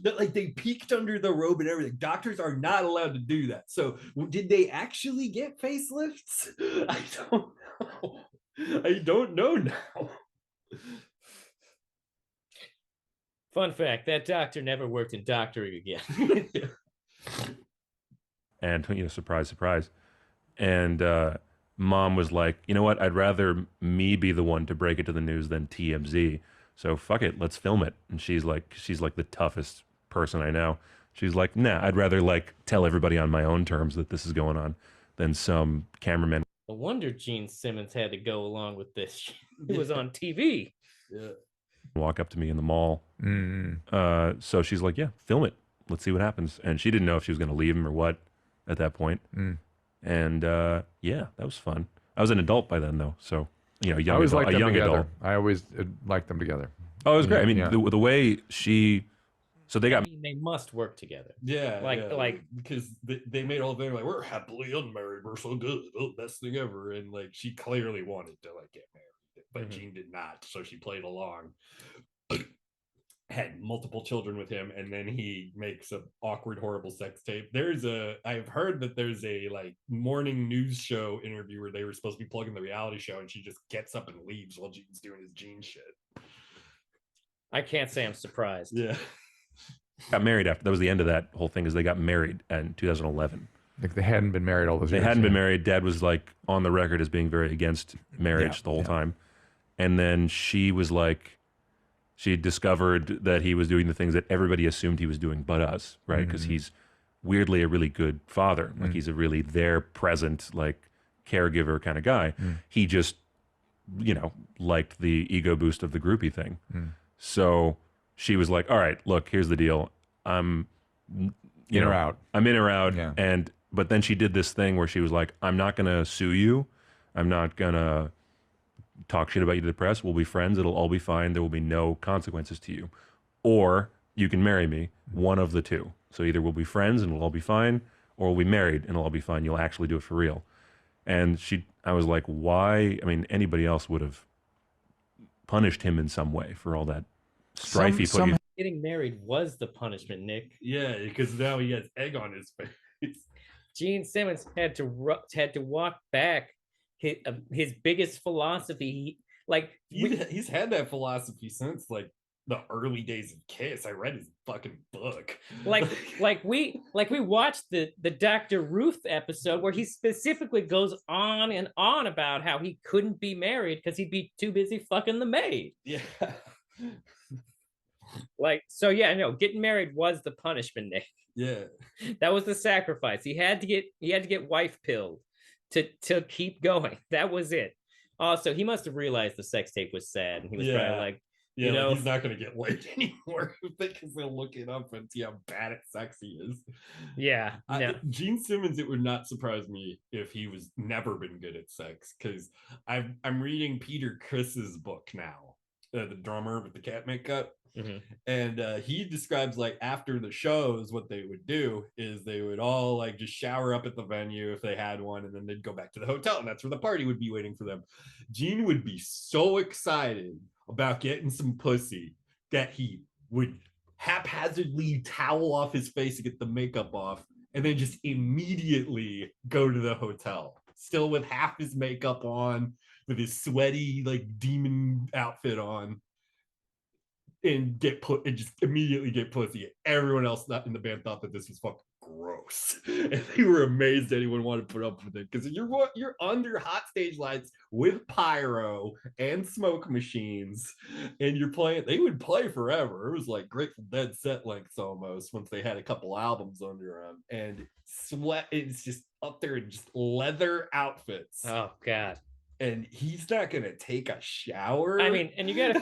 that like they peeked under the robe and everything? Doctors are not allowed to do that. So did they actually get facelifts? I don't know now. Fun fact, that doctor never worked in doctoring again. And surprise, surprise. And mom was like, you know what, I'd rather me be the one to break it to the news than TMZ. So fuck it, let's film it. And she's like the toughest person I know. She's like, nah, I'd rather like tell everybody on my own terms that this is going on than some cameraman. No wonder Gene Simmons had to go along with this. It was on TV. Yeah. Walk up to me in the mall. So she's like, yeah, film it. Let's see what happens. And she didn't know if she was going to leave him or what at that point. And yeah, that was fun. I was an adult by then though, so young I always adult, liked them together. Adult. I always liked them together. Oh, it was great. I mean, the way so they got. I mean, they must work together. Yeah, like because they made all thing like, we're happily unmarried, we're so good, best thing ever, and like she clearly wanted to like get married, but Gene did not, so she played along. Had multiple children with him, and then he makes a awkward, horrible sex tape. I've heard that there's a like morning news show interview where they were supposed to be plugging the reality show, and she just gets up and leaves while Gene's doing his Gene shit. I can't say I'm surprised. Yeah. Got married after. That was the end of that whole thing, is they got married in 2011. Like they hadn't been married all those years. They hadn't been married. Dad was like on the record as being very against marriage the whole time. And then she was like, she discovered that he was doing the things that everybody assumed he was doing but us, right? Because he's weirdly a really good father. Like he's a really there, present, like caregiver kind of guy. He just, liked the ego boost of the groupie thing. So she was like, all right, look, here's the deal. I'm in or out. I'm in or out. Yeah. But then she did this thing where she was like, I'm not going to sue you. I'm not going to talk shit about you to the press. We'll be friends. It'll all be fine. There will be no consequences to you. Or you can marry me, one of the two. So either we'll be friends and it'll all be fine, or we'll be married and it'll all be fine. You'll actually do it for real. And I was like, why? I mean, anybody else would have punished him in some way for all that strife he put you. Getting married was the punishment, Nick. Yeah, because now he has egg on his face. Gene Simmons had to walk back his biggest philosophy. He's had that philosophy since like the early days of KISS. I read his fucking book. Like we watched the Dr. Ruth episode where he specifically goes on and on about how he couldn't be married because he'd be too busy fucking the maid. Yeah. Getting married was the punishment, Nick. Yeah. That was the sacrifice. He had to get wife pilled to keep going. That was it. Also, he must have realized the sex tape was sad, and he was probably like, he's not going to get laid anymore because they'll look it up and see how bad at sex he is. Yeah. Gene Simmons, it would not surprise me if he was never been good at sex, because I'm reading Peter Criss's book now, the drummer with the cat makeup. And he describes like after the shows, what they would do is they would all like just shower up at the venue if they had one, and then they'd go back to the hotel, and that's where the party would be waiting for them. Gene would be so excited about getting some pussy that he would haphazardly towel off his face to get the makeup off, and then just immediately go to the hotel, still with half his makeup on, with his sweaty like demon outfit on and just immediately get pussy. Everyone else not in the band thought that this was fucking gross, and they were amazed anyone wanted to put up with it, because you're under hot stage lights with pyro and smoke machines, and you're playing. They would play forever. It was like Grateful Dead set lengths almost once they had a couple albums under them, and sweat. It's just up there in just leather outfits. Oh God. And he's not gonna take a shower. I mean, and you gotta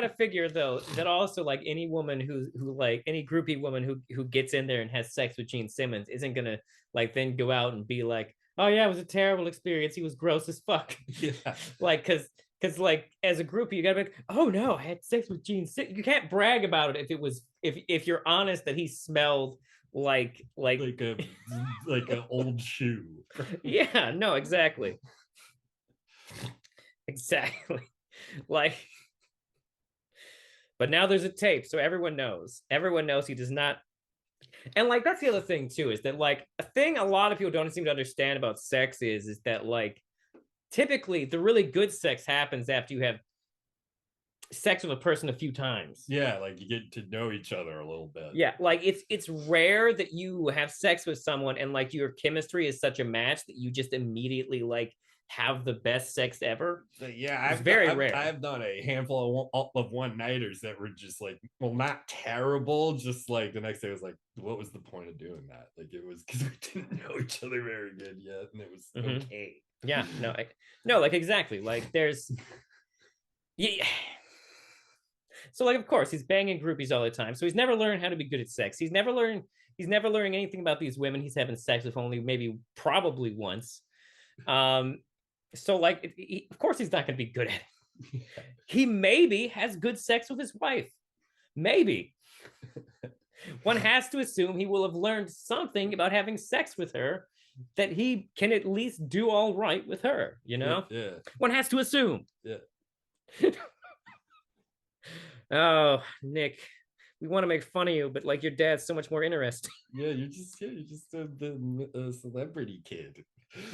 figure though that also like any woman who like any groupie woman who gets in there and has sex with Gene Simmons isn't gonna like then go out and be like, oh yeah, it was a terrible experience. He was gross as fuck. Yeah. Like because like as a groupie, you gotta be like, oh no, I had sex with Gene Simmons. You can't brag about it if you're honest that he smelled like an old shoe. Yeah, no, exactly. Exactly. Like, but now there's a tape, so everyone knows he does not. And like that's the other thing too, is that like a thing a lot of people don't seem to understand about sex is that like typically the really good sex happens after you have sex with a person a few times. Yeah, like you get to know each other a little bit. Yeah, like it's rare that you have sex with someone and like your chemistry is such a match that you just immediately like have the best sex ever. Yeah, it's very rare. I've done a handful of one-nighters that were just like, well, not terrible, just like the next day was like, what was the point of doing that? Like it was because we didn't know each other very good yet, and it was okay. Yeah, no, like exactly. Like there's yeah. So like of course he's banging groupies all the time. So he's never learned how to be good at sex. He's never learning anything about these women he's having sex with only probably once. So like of course he's not going to be good at it. He maybe has good sex with his wife. Maybe. One has to assume he will have learned something about having sex with her that he can at least do all right with her, you know? Yeah. One has to assume. Yeah. Oh, Nick, we want to make fun of you, but like your dad's so much more interesting. Yeah, you're just a celebrity kid.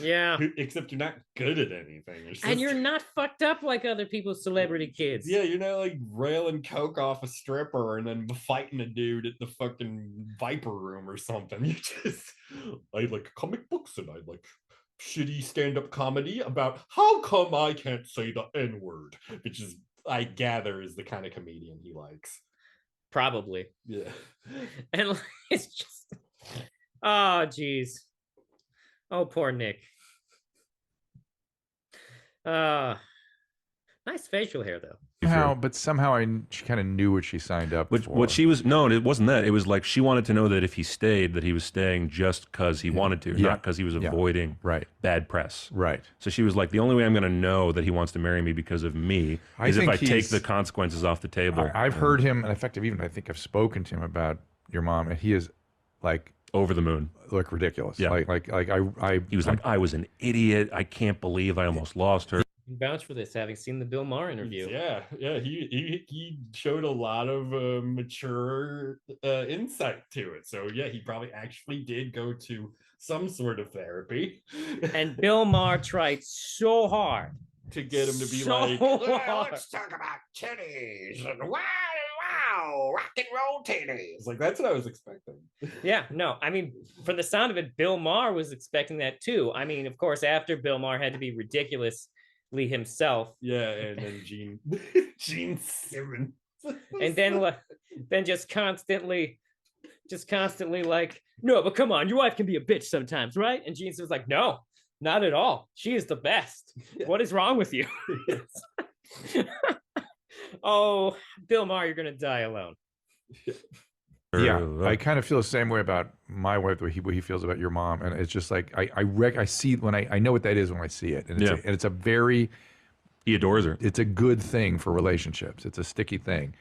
Yeah. Except you're not good at anything. And you're not fucked up like other people's celebrity kids. Yeah, you're not like railing coke off a stripper and then fighting a dude at the fucking Viper Room or something. You just, I like comic books and I like shitty stand-up comedy about how come I can't say the N-word, which is, I gather, is the kind of comedian he likes. Probably. Yeah. And it's just, oh, geez. Oh, poor Nick. Nice facial hair, though. Somehow she kind of knew what she signed up for. What she was, no, it wasn't that. It was like she wanted to know that if he stayed, that he was staying just because he wanted to, not because he was avoiding bad press. Right. So she was like, the only way I'm going to know that he wants to marry me because of me is if I take the consequences off the table. I've heard him, and in fact, I think I've spoken to him about your mom, and he is like over the moon, like ridiculous. Yeah. He was like, I was an idiot. I can't believe I almost lost her. You can vouch for this, having seen the Bill Maher interview. Yeah. He showed a lot of mature insight to it. So yeah, he probably actually did go to some sort of therapy. And Bill Maher tried so hard to get him to be let's talk about titties and wow, rock and roll titties. Like that's what I was expecting. Yeah, no, I mean, from the sound of it, Bill Maher was expecting that too. I mean, of course, after Bill Maher had to be ridiculously himself. Yeah, and then Gene Simmons. And then just constantly like, no, but come on, your wife can be a bitch sometimes, right? And Gene was like, no, not at all. She is the best. What is wrong with you? Oh, Bill Maher, you're gonna die alone. Yeah, I kind of feel the same way about my wife, what he feels about your mom, and it's just like I see when I know what that is when I see it, and it's a very, he adores her. It's a good thing for relationships. It's a sticky thing,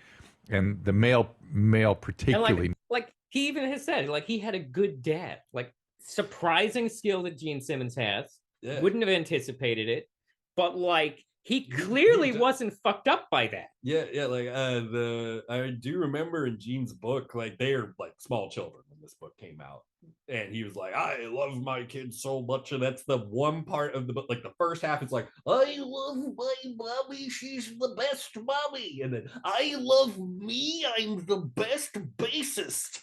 and the male particularly, and like he even has said, like he had a good dad, like surprising skill that Gene Simmons has. Yeah. Wouldn't have anticipated it, but like. He clearly wasn't fucked up by that. Yeah, like I do remember in Gene's book, like they are like small children when this book came out, and he was like, I love my kids so much. And that's the one part of the book. Like the first half, it's like, I love my mommy, she's the best mommy. And then I love me, I'm the best bassist.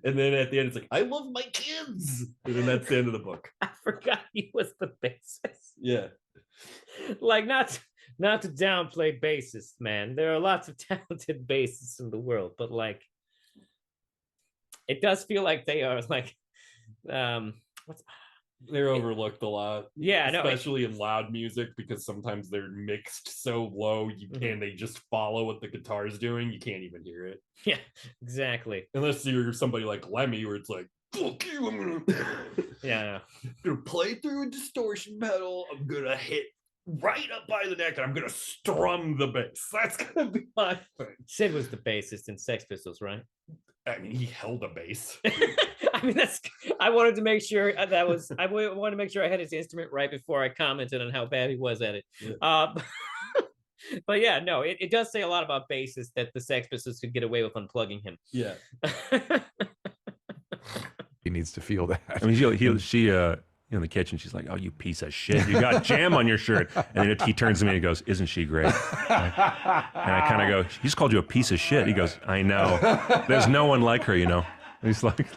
And then at the end, it's like, I love my kids. And then that's the end of the book. I forgot he was the bassist. Yeah. Like, not to downplay bassists, man. There are lots of talented bassists in the world, but like, it does feel like they are like, they're overlooked a lot. Yeah, especially in loud music, because sometimes they're mixed so low and they just follow what the guitar's doing. You can't even hear it. Yeah, exactly. Unless you're somebody like Lemmy, where it's like, fuck you, I'm gonna play through a distortion pedal. I'm gonna hit right up by the neck, and I'm gonna strum the bass. That's gonna be my thing. Sid was the bassist in Sex Pistols, right? I mean, he held a bass. I mean, I wanted to make sure I wanted to make sure I had his instrument right before I commented on how bad he was at it. Yeah. But yeah, no, it does say a lot about bassists that the Sex Pistols could get away with unplugging him. Yeah. He needs to feel that. I mean, she in the kitchen, she's like, "Oh, you piece of shit! You got jam on your shirt." And then he turns to me and goes, "Isn't she great?" And I kind of go, "He just called you a piece of shit." He goes, "I know. There's no one like her, you know." And he's like,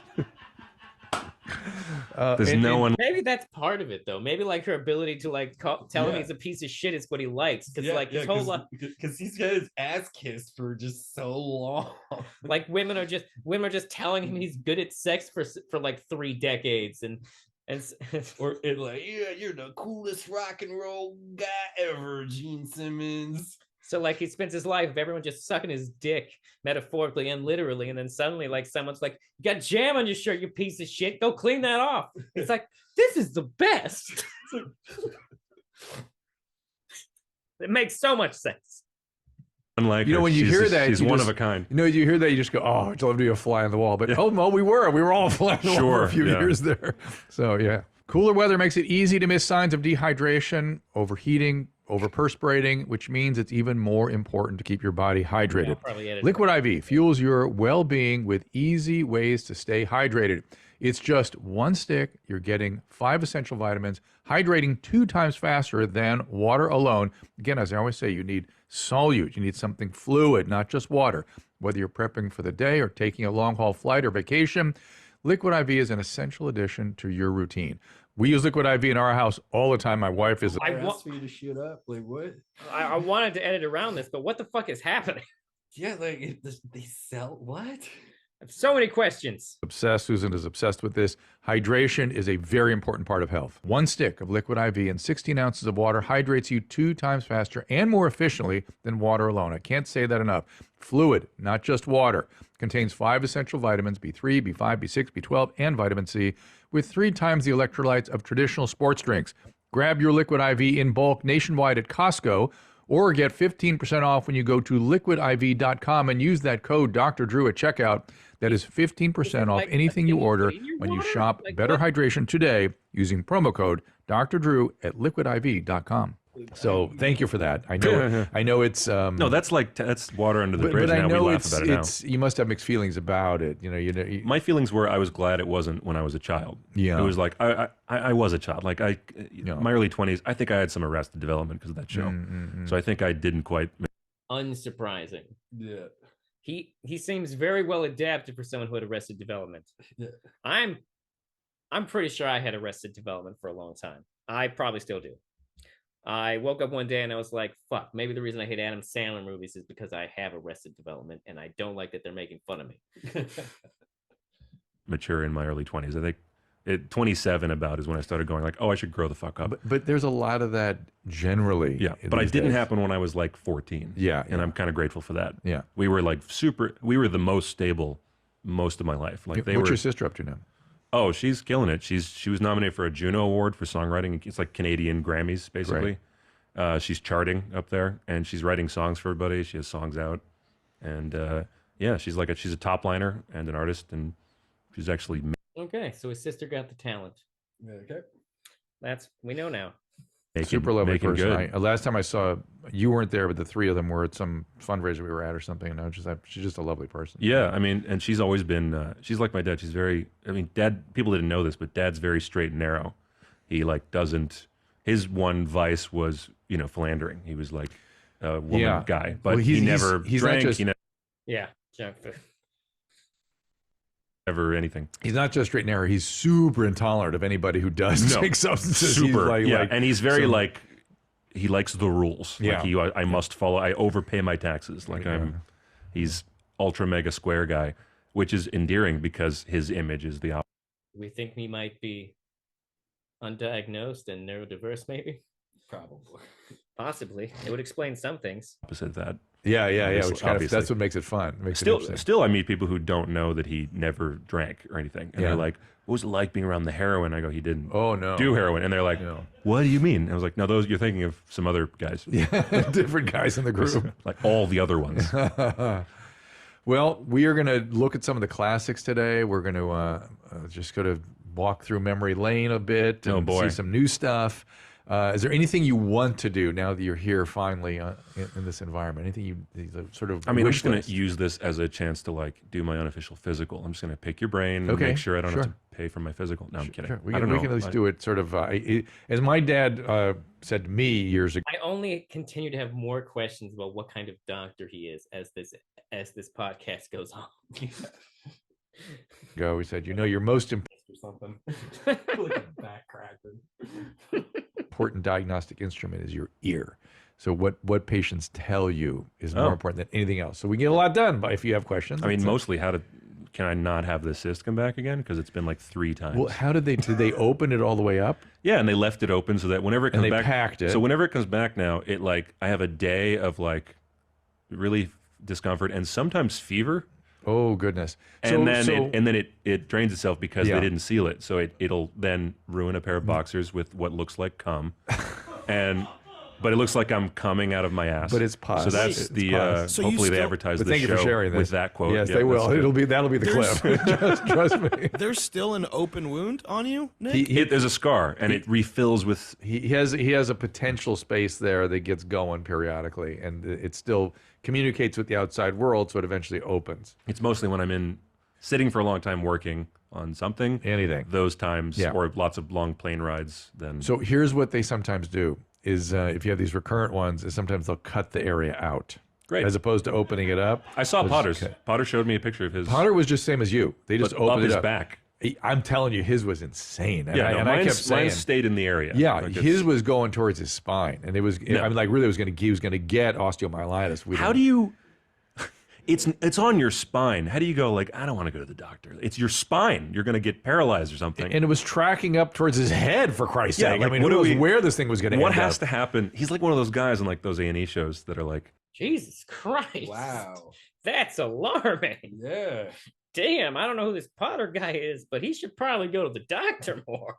"There's no one." Maybe that's part of it, though. Maybe like her ability to like tell him he's a piece of shit is what he likes, because like his whole life, because he's got his ass kissed for just so long. Like women are just telling him he's good at sex for like 3 decades, and or it like, yeah, you're the coolest rock and roll guy ever, Gene Simmons. So like he spends his life of everyone just sucking his dick, metaphorically and literally, and then suddenly like someone's like, "You got jam on your shirt, you piece of shit. Go clean that off." It's like, this is the best. It makes so much sense. Unlike you know, when you hear that, she's one of a kind. You know, you hear that, you just go, "Oh, I'd love to be a fly on the wall." But we were all a fly on the wall for a few years there. So yeah, cooler weather makes it easy to miss signs of dehydration, overheating, overperspirating, which means it's even more important to keep your body hydrated. Liquid IV fuels your well-being with easy ways to stay hydrated. It's just one stick. You're getting 5 essential vitamins, hydrating 2 times faster than water alone. Again, as I always say, you need solute. You need something fluid, not just water. Whether you're prepping for the day or taking a long-haul flight or vacation, Liquid IV is an essential addition to your routine. We use Liquid IV in our house all the time. My wife is... I asked for you to shoot up. Like, what? I wanted to edit around this, but what the fuck is happening? Yeah, like, they sell... What? I have so many questions. Obsessed. Susan is obsessed with this. Hydration is a very important part of health. 1 stick of Liquid IV and 16 ounces of water hydrates you 2 times faster and more efficiently than water alone. I can't say that enough. Fluid, not just water. Contains 5 essential vitamins, B3, B5, B6, B12, and vitamin C, with 3 times the electrolytes of traditional sports drinks. Grab your Liquid IV in bulk nationwide at Costco, or get 15% off when you go to liquidiv.com and use that code Dr. Drew at checkout. That is 15% off anything you order when you shop Better Hydration today using promo code Dr. Drew at liquidiv.com. So thank you for that. I know it's no, that's water under the bridge. But I now know we laugh about it now. You must have mixed feelings about it. My feelings were I was glad it wasn't when I was a child. Yeah, it was like I was a child. Like my early 20s. I think I had some Arrested Development because of that show. Mm-hmm. So I think I didn't quite. Unsurprising. Yeah. He seems very well adapted for someone who had Arrested Development. Yeah. I'm pretty sure I had Arrested Development for a long time. I probably still do. I woke up one day and I was like, fuck, maybe the reason I hate Adam Sandler movies is because I have Arrested Development and I don't like that they're making fun of me. Mature in my early 20s. I think at 27 about is when I started going like, oh, I should grow the fuck up. But there's a lot of that generally. Yeah, but it didn't happen when I was like 14. Yeah. And I'm kind of grateful for that. Yeah. We were like we were the most stable most of my life. Like What's your sister up to now? Oh, she's killing it. She was nominated for a Juno Award for songwriting. It's like Canadian Grammys, basically. Right. She's charting up there, and she's writing songs for everybody. She has songs out, and yeah, she's a top liner and an artist, and she's actually okay. So his sister got the talent. Okay, we know now. Super lovely making person. good. Last time I saw, you weren't there, but the three of them were at some fundraiser we were at or something. And she's just a lovely person. Yeah, I mean, and she's always been. She's like my dad. She's very. I mean, Dad. People didn't know this, but Dad's very straight and narrow. He like doesn't. His one vice was philandering. He was like a woman guy, but he never drank. He junk food. Never anything. He's not just straight and narrow. He's super intolerant of anybody who does take substances. Super, and he's very like he likes the rules. Yeah, like I must follow. I overpay my taxes. Like he's ultra mega square guy, which is endearing because his image is the opposite. We think we might be undiagnosed and neurodiverse, maybe. Probably, possibly. It would explain some things. Opposite of that. Yeah. Which that's what makes it fun. Still, I meet people who don't know that he never drank or anything, and they're like, "What was it like being around the heroin?" I go, "He didn't. Do heroin." And they're like, "What do you mean?" And I was like, "No, those you're thinking of some other guys. Different guys in the group, like all the other ones." Well, we are going to look at some of the classics today. We're going to just go to walk through memory lane a bit and see some new stuff. Is there anything you want to do now that you're here finally in this environment? Anything you sort of? I mean, I'm just going to use this as a chance to like do my unofficial physical. I'm just going to pick your brain and make sure I don't have to pay for my physical. No, I'm kidding. Sure. We can at least do it sort of as my dad said to me years ago. I only continue to have more questions about what kind of doctor he is as this podcast goes on. He said, your most or something like a back cracker. important diagnostic instrument is your ear. So what patients tell you is more important than anything else. So we get a lot done if you have questions. I mean, mostly can I not have the cyst come back again? Because it's been like 3 times. Well, how did they open it all the way up? Yeah, and they left it open so that whenever it comes back, packed it. So whenever it comes back now, it like I have a day of like really discomfort and sometimes fever. Oh goodness! And then it drains itself because they didn't seal it. So it'll then ruin a pair of boxers with what looks like cum, but it looks like I'm coming out of my ass. But it's pus. So that's hopefully they advertise the show with that quote. Yes, they will. That'll be the clip. Trust me. There's still an open wound on you, Nick? There's a scar, and it refills with. He has a potential space there that gets going periodically, and it still communicates with the outside world, so it eventually opens. It's mostly when I'm sitting for a long time working on something. Anything. Those times, or lots of long plane rides. Then. So here's what they sometimes do. Is if you have these recurrent ones, is sometimes they'll cut the area out. Great. As opposed to opening it up. I saw Potter's. Potter showed me a picture of his. Potter was just same as you. They just opened it up. His back. I'm telling you, his was insane. And I kept saying, mine stayed in the area. Yeah, like his was going towards his spine, and it was. I mean, like really, he was going to get osteomyelitis. How do you? It's on your spine. How do you go like, I don't want to go to the doctor? It's your spine. You're going to get paralyzed or something. And it was tracking up towards his head, for Christ's sake. Like, I mean, who knows where this thing was going to end up? What has to happen? He's like one of those guys in like those A&E shows that are like, Jesus Christ. Wow. That's alarming. Yeah. Damn, I don't know who this Potter guy is, but he should probably go to the doctor more.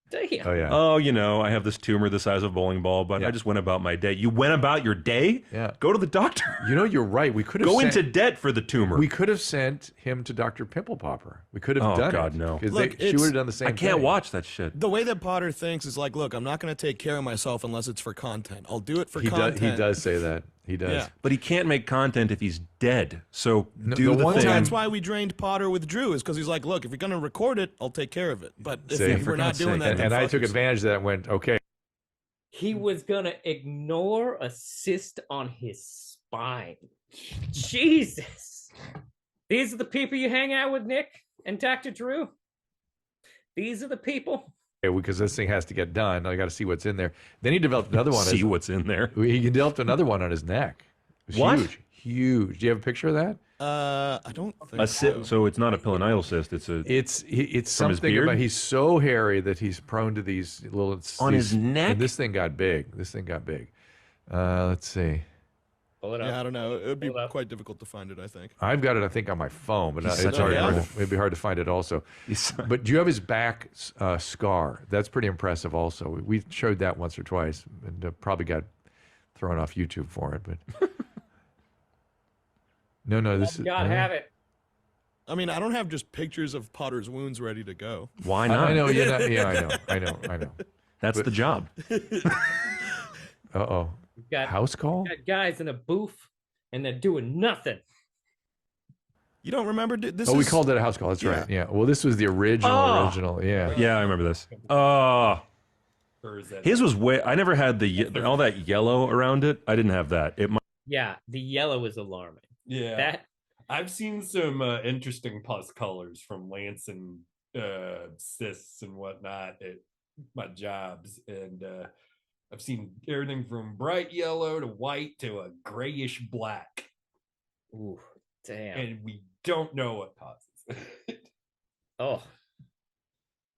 Damn. Oh, yeah. Oh, I have this tumor the size of a bowling ball, but I just went about my day. You went about your day? Yeah. Go to the doctor. You're right. We could have go into debt for the tumor. We could have sent him to Dr. Pimple Popper. We could have done it. Oh, God, no. Because she would have done the same thing. I can't watch that shit. The way that Potter thinks is like, look, I'm not going to take care of myself unless it's for content. I'll do it for content. He does say that. He does. Yeah. But he can't make content if he's dead. So do the thing. That's why we drained Potter with Drew, is because he's like, look, if you're going to record it, I'll take care of it. But if we're not doing that, and I took advantage of that and went, okay. He was going to ignore a cyst on his spine. Jesus. These are the people you hang out with, Nick and Dr. Drew? These are the people? Because this thing has to get done. I got to see what's in there. Then he developed another one. See what's in there. He developed another one on his neck. What? Huge. Do you have a picture of that? I don't think so. So it's not a pilonidal cyst. It's something about he's so hairy that he's prone to these little on his neck. And this thing got big. Let's see. Pull it up. Yeah, I don't know. It would be quite difficult to find it, I think. I've got it, I think, on my phone, but it'd be hard to find it also. But do you have his back scar? That's pretty impressive also. We showed that once or twice and probably got thrown off YouTube for it. But no, this is... God have it. I mean, I don't have just pictures of Potter's wounds ready to go. Why not? I know. I know. That's the job. Uh-oh. House call? We've got guys in a booth, and they're doing nothing. You don't remember this? We called it a house call. That's right. Yeah. Well, this was the original. Yeah. Yeah, I remember this. His was way. I never had all that yellow around it. I didn't have that. Yeah, the yellow is alarming. Yeah. I've seen some interesting pus colors from Lance and cis and whatnot at my jobs, and I've seen everything from bright yellow to white to a grayish black. Ooh, damn. And we don't know what causes it. Oh.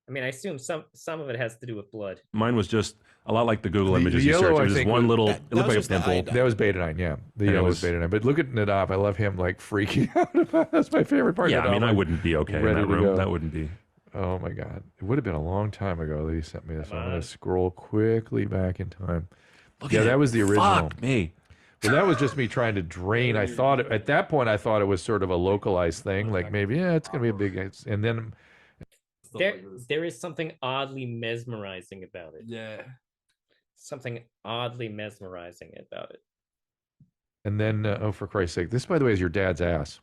I mean, I assume some of it has to do with blood. Mine was just a lot like the Google images the you yellow, search. It was just one little, it looked like a pimple. That was betadine, yeah. The yellow was betadine. But look at Nadav. I love him like freaking out about it. That's my favorite part. Yeah, Nadav, I mean, I wouldn't be okay in that room. That wouldn't be. Oh my God. It would have been a long time ago that he sent me this. I'm going to scroll quickly back in time. Yeah, that was the original. Fuck me. Well, that was just me trying to drain. I thought at that point I thought it was sort of a localized thing, like maybe it's going to be a big. And then there is something oddly mesmerizing about it. Yeah, something oddly mesmerizing about it. And then, oh, for Christ's sake, this, by the way, is your dad's ass.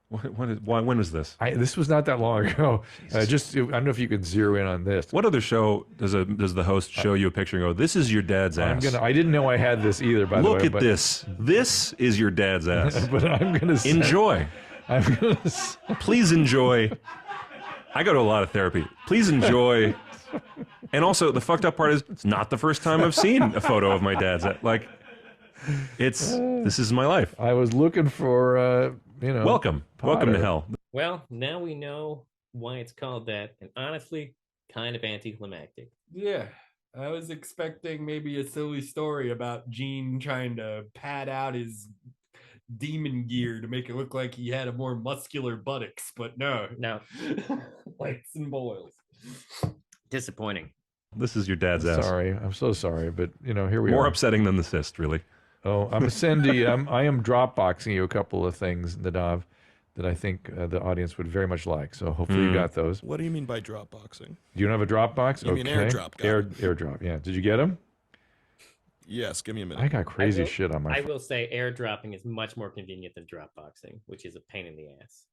When was this? This was not that long ago. I don't know if you can zero in on this. What other show does the host show you a picture and go, "This is your dad's ass"? I didn't know I had this either. By the way, look at this. This is your dad's ass. But I'm gonna enjoy. Please enjoy. I go to a lot of therapy. Please enjoy. And also, the fucked up part is, it's not the first time I've seen a photo of my dad's ass. Like, this is my life. I was looking for. Welcome to hell. Well, now we know why it's called that, and honestly, kind of anticlimactic. Yeah, I was expecting maybe a silly story about Gene trying to pad out his demon gear to make it look like he had a more muscular buttocks, but no. Lights and boils. Disappointing. This is your dad's ass. Sorry, I'm so sorry, but here we are. More upsetting than the cyst, really. Oh, I am Dropboxing you a couple of things, Nadav, that I think the audience would very much like. So hopefully you got those. What do you mean by Dropboxing? Do you don't have a Dropbox? You mean AirDrop? AirDrop, yeah. Did you get them? Yes, give me a minute. I got crazy shit on my phone. I will say airdropping is much more convenient than Dropboxing, which is a pain in the ass.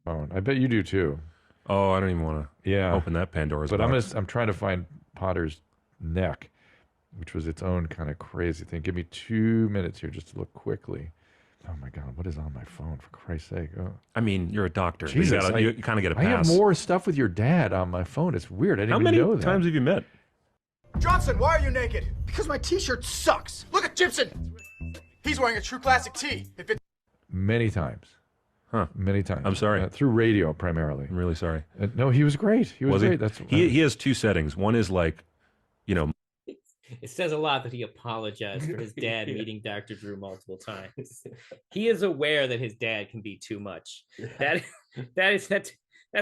I bet you do too. Oh, I don't even want to open that Pandora's box. I'm trying to find Potter's neck, which was its own kind of crazy thing. Give me 2 minutes here just to look quickly. Oh my God, what is on my phone, for Christ's sake? Oh. I mean, you're a doctor. Jesus, you kind of get a pass. I have more stuff with your dad on my phone. It's weird. I didn't even know that. How many times have you met? Johnson, why are you naked? Because my t-shirt sucks. Look at Gibson. He's wearing a true classic tee. Many times. Huh. Many times. I'm sorry. Through radio, primarily. I'm really sorry. No, he was great. He was great. He has two settings. One is like, It says a lot that he apologized for his dad meeting Dr. Drew multiple times. He is aware that his dad can be too much. That's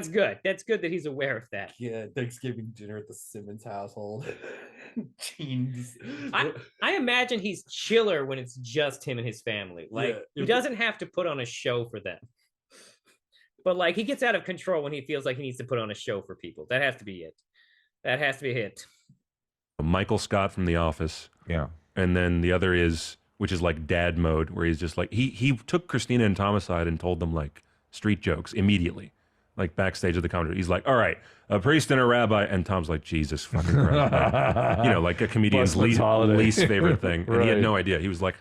good. That's good that he's aware of that. Yeah, Thanksgiving dinner at the Simmons household. Jeans. I imagine he's chiller when it's just him and his family. Like, he doesn't have to put on a show for them. But like, he gets out of control when he feels like he needs to put on a show for people. That has to be it. That has to be it. Michael Scott from The Office. Yeah. And then the other is, which is like dad mode, where he's just like, he took Christina and Tom aside and told them like street jokes immediately. Like backstage of the comedy. He's like, all right, a priest and a rabbi. And Tom's like, Jesus fucking Christ. Like a comedian's least favorite thing. And he had no idea. He was like,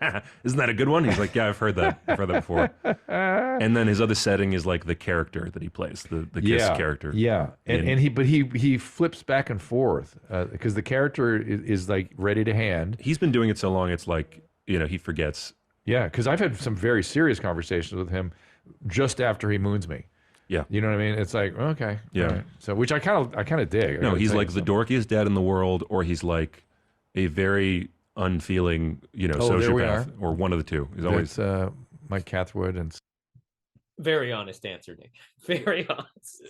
isn't that a good one? He's like, yeah, I've heard that before. And then his other setting is like the character that he plays, the KISS character. Yeah. And he flips back and forth because the character is like ready to hand. He's been doing it so long, it's like, he forgets. Yeah, because I've had some very serious conversations with him just after he moons me. Yeah, you know what I mean. It's like, okay, yeah. Right. So, which I kind of dig. No, he's like the dorkiest dad in the world, or he's like a very unfeeling, sociopath, or one of the two. He's always Mike Cathwood and very honest answer, Nick. Very honest.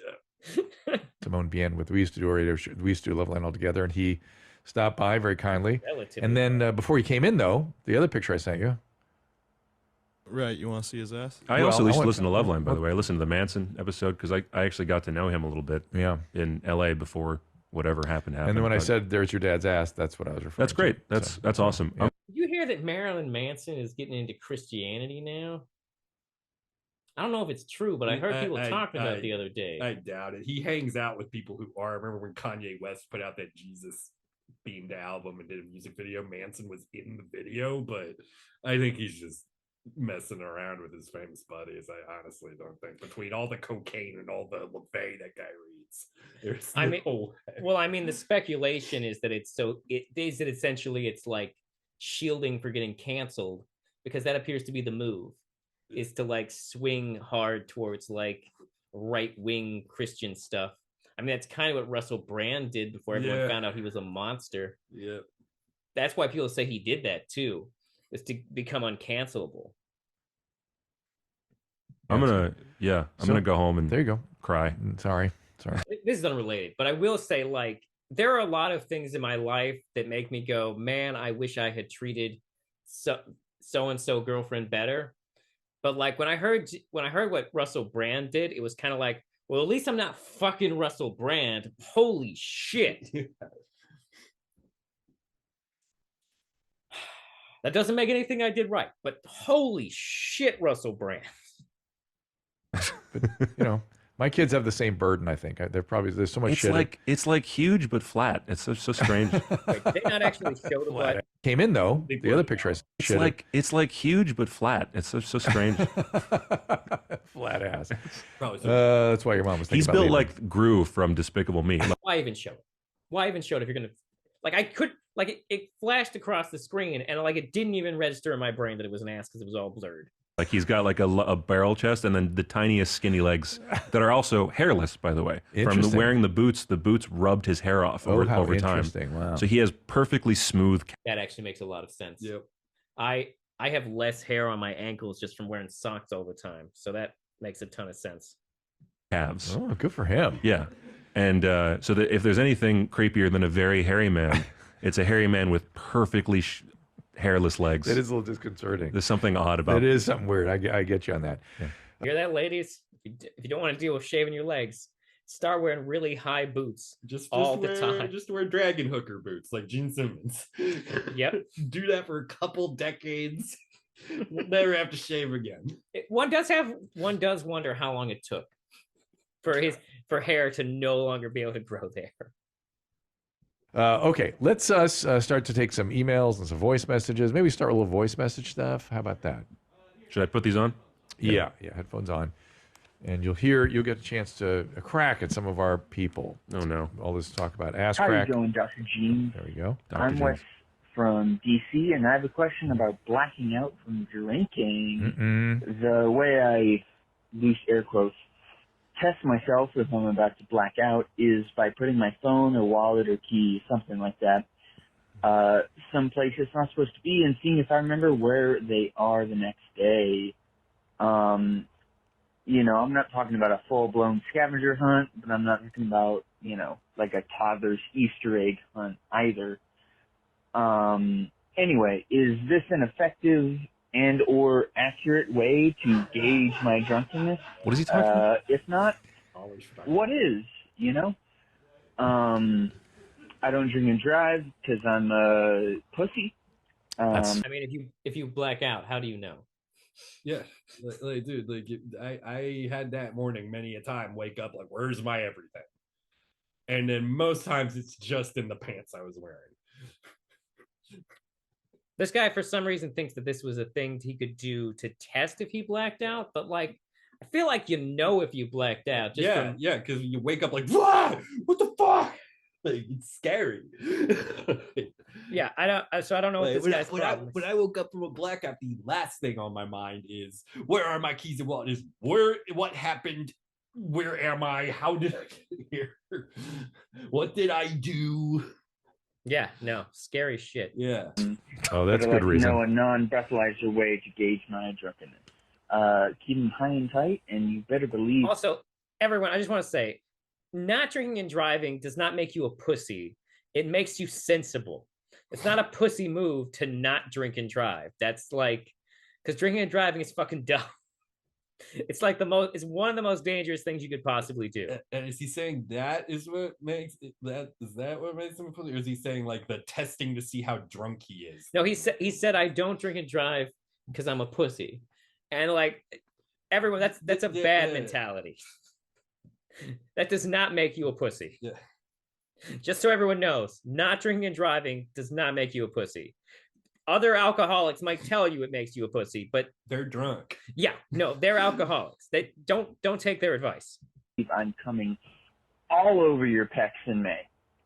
Yeah. Simone Bien we used to do a radio show. We used to do Loveline all together, and he stopped by very kindly. And then before he came in, though, the other picture I sent you. Right, you want to see his ass? I also used to listen to Loveline, by the way. I listened to the Manson episode because I actually got to know him a little bit. Yeah. In L.A. before whatever happened. And then when I said there's your dad's ass, that's what I was referring to. That's great. That's awesome. Yeah. Did you hear that Marilyn Manson is getting into Christianity now? I don't know if it's true, but I heard people talking about it the other day. I doubt it. He hangs out with people who are. I remember when Kanye West put out that Jesus themed album and did a music video. Manson was in the video, but I think he's just messing around with his famous buddies. I honestly don't think between all the cocaine and all the LaVey that guy reads. The speculation is that essentially it's like shielding for getting canceled, because that appears to be the move, is to like swing hard towards like right-wing Christian stuff. I mean, that's kind of what Russell Brand did before everyone found out he was a monster. Yeah. That's why people say he did that too, is to become uncancelable. I'm gonna go home and there you go. Cry. Sorry. This is unrelated, but I will say, like, there are a lot of things in my life that make me go, man, I wish I had treated so-and-so girlfriend better. But like when I heard what Russell Brand did, it was kind of like, well, at least I'm not fucking Russell Brand. Holy shit. That doesn't make anything I did right, but holy shit, Russell Brand. But, my kids have the same burden, I think. There's so much shit. It's like huge but flat. It's so strange. Wait, they not actually show the butt. Came in though. The other picture it's like huge but flat. It's so strange. Flat ass. Probably that's why your mom was thinking He's about built leaving. like Gru from Despicable Me. Why even show it? Why even show it if you're gonna it flashed across the screen and like it didn't even register in my brain that it was an ass because it was all blurred. Like he's got like a barrel chest and then the tiniest skinny legs that are also hairless, by the way. From wearing the boots rubbed his hair off over time. Wow. So he has perfectly smooth. That actually makes a lot of sense. Yep. I have less hair on my ankles just from wearing socks all the time, so that makes a ton of sense. Calves. Oh, good for him. Yeah, and so that if there's anything creepier than a very hairy man, it's a hairy man with perfectly hairless legs. It is a little disconcerting. There's something odd about it. It is something weird. I get you on that. Yeah. Hear that, ladies? If you don't want to deal with shaving your legs, start wearing really high boots all the time. Just wear dragon hooker boots like Gene Simmons. Yep. Do that for a couple decades. We'll never have to shave again. One does wonder how long it took for hair to no longer be able to grow there. Okay, let's start to take some emails and some voice messages. Maybe start with a little voice message stuff. How about that? Should I put these on? Yeah, headphones on. And you'll get a chance to crack at some of our people. Oh, no. All this talk about ass How crack. How you doing, Dr. Gene? There we go. I'm Wes from D.C., and I have a question about blacking out from drinking. The way I, loose air quotes, test myself if I'm about to black out is by putting my phone or wallet or key, something like that, someplace it's not supposed to be, and seeing if I remember where they are the next day. I'm not talking about a full-blown scavenger hunt, but I'm not talking about, like a toddler's Easter egg hunt either. Anyway, is this an effective and or accurate way to gauge my drunkenness? What is he talking about? If not, what is, I don't drink and drive because I'm a pussy. I mean, if you black out, how do you know? Yeah, dude, I had that morning many a time, wake up like, where's my everything? And then most times it's just in the pants I was wearing. This guy, for some reason, thinks that this was a thing he could do to test if he blacked out, but like, I feel like if you blacked out. Just because you wake up like, what the fuck? Like, it's scary. Yeah, I don't know what this guy's problem is. When I woke up from a blackout, the last thing on my mind is, where are my keys and wallet? What happened? Where am I? How did I get here? What did I do? Yeah, no, scary shit. Yeah. Oh, that's good reason. A non-breathalyzer way to gauge my drunkenness. Keep them high and tight, and you better believe. Also, everyone, I just want to say, not drinking and driving does not make you a pussy. It makes you sensible. It's not a pussy move to not drink and drive. That's like, because drinking and driving is fucking dumb. It's like it's one of the most dangerous things you could possibly do. And is he saying that is what makes that? Is that what makes him a pussy? Or is he saying like the testing to see how drunk he is? No, he said I don't drink and drive because I'm a pussy, and like everyone, that's a bad mentality. That does not make you a pussy. Yeah. Just so everyone knows, not drinking and driving does not make you a pussy. Other alcoholics might tell you it makes you a pussy, but they're drunk. Yeah, no, they're alcoholics. They don't take their advice. I'm coming all over your pecs in May.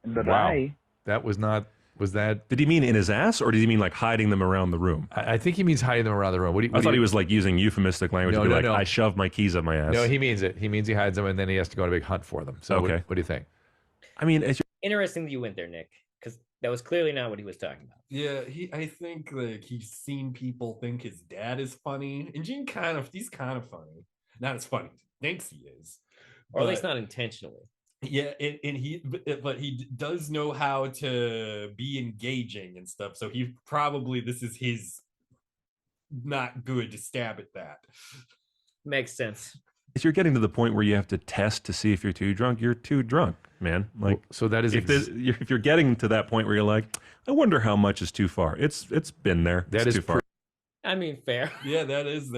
Bye-bye. That was that? Did he mean in his ass, or did he mean like hiding them around the room? I think he means hiding them around the room. I thought he was like using euphemistic language to be like, no. I shoved my keys up my ass. No, he means it. He means he hides them, and then he has to go on a big hunt for them. So okay. What do you think? I mean, it's interesting that you went there, Nick, because that was clearly not what he was talking about. Yeah, I think like he's seen people think his dad is funny, and he's kind of funny. Not as funny as he thinks he is, or at least not intentionally. Yeah, but he does know how to be engaging and stuff. So this is his not good to stab at that. Makes sense. If you're getting to the point where you have to test to see if you're too drunk, you're too drunk, man. Like, so that is if you're getting to that point where you're like, I wonder how much is too far. It's been there. That is too far. I mean, fair. Yeah, that's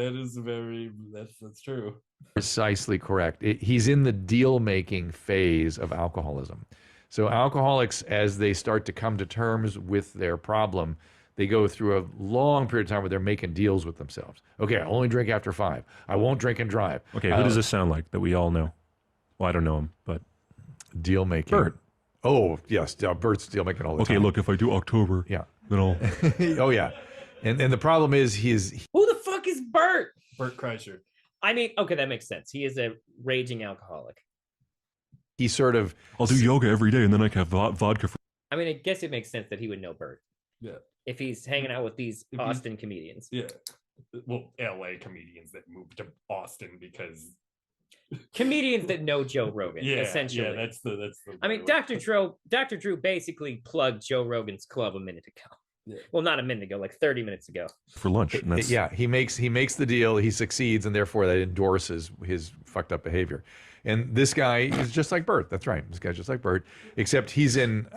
true. Precisely correct. He's in the deal-making phase of alcoholism. So alcoholics, as they start to come to terms with their problem, they go through a long period of time where they're making deals with themselves. Okay, I'll only drink after 5. I won't drink and drive. Okay, who does this sound like that we all know? Well, I don't know him, but... Deal-making. Bert. Oh, yes. Bert's deal-making all the time. Okay, look, if I do October, yeah, then I'll... Oh, yeah. And the problem is Who the fuck is Bert? Bert Kreischer. I mean, okay, that makes sense. He is a raging alcoholic. He sort of... I'll do yoga every day, and then I can have vodka for... I mean, I guess it makes sense that he would know Bert. Yeah. If he's hanging out with these Austin comedians. Yeah. Well, LA comedians that moved to Austin because... Comedians that know Joe Rogan, essentially. Yeah, that's the I mean, Dr. Drew basically plugged Joe Rogan's club a minute ago. Yeah. Well, not a minute ago, like 30 minutes ago. For lunch. Yeah, he makes the deal, he succeeds, and therefore that endorses his fucked up behavior. And this guy is just like Bert. That's right. This guy's just like Bert, except he's in.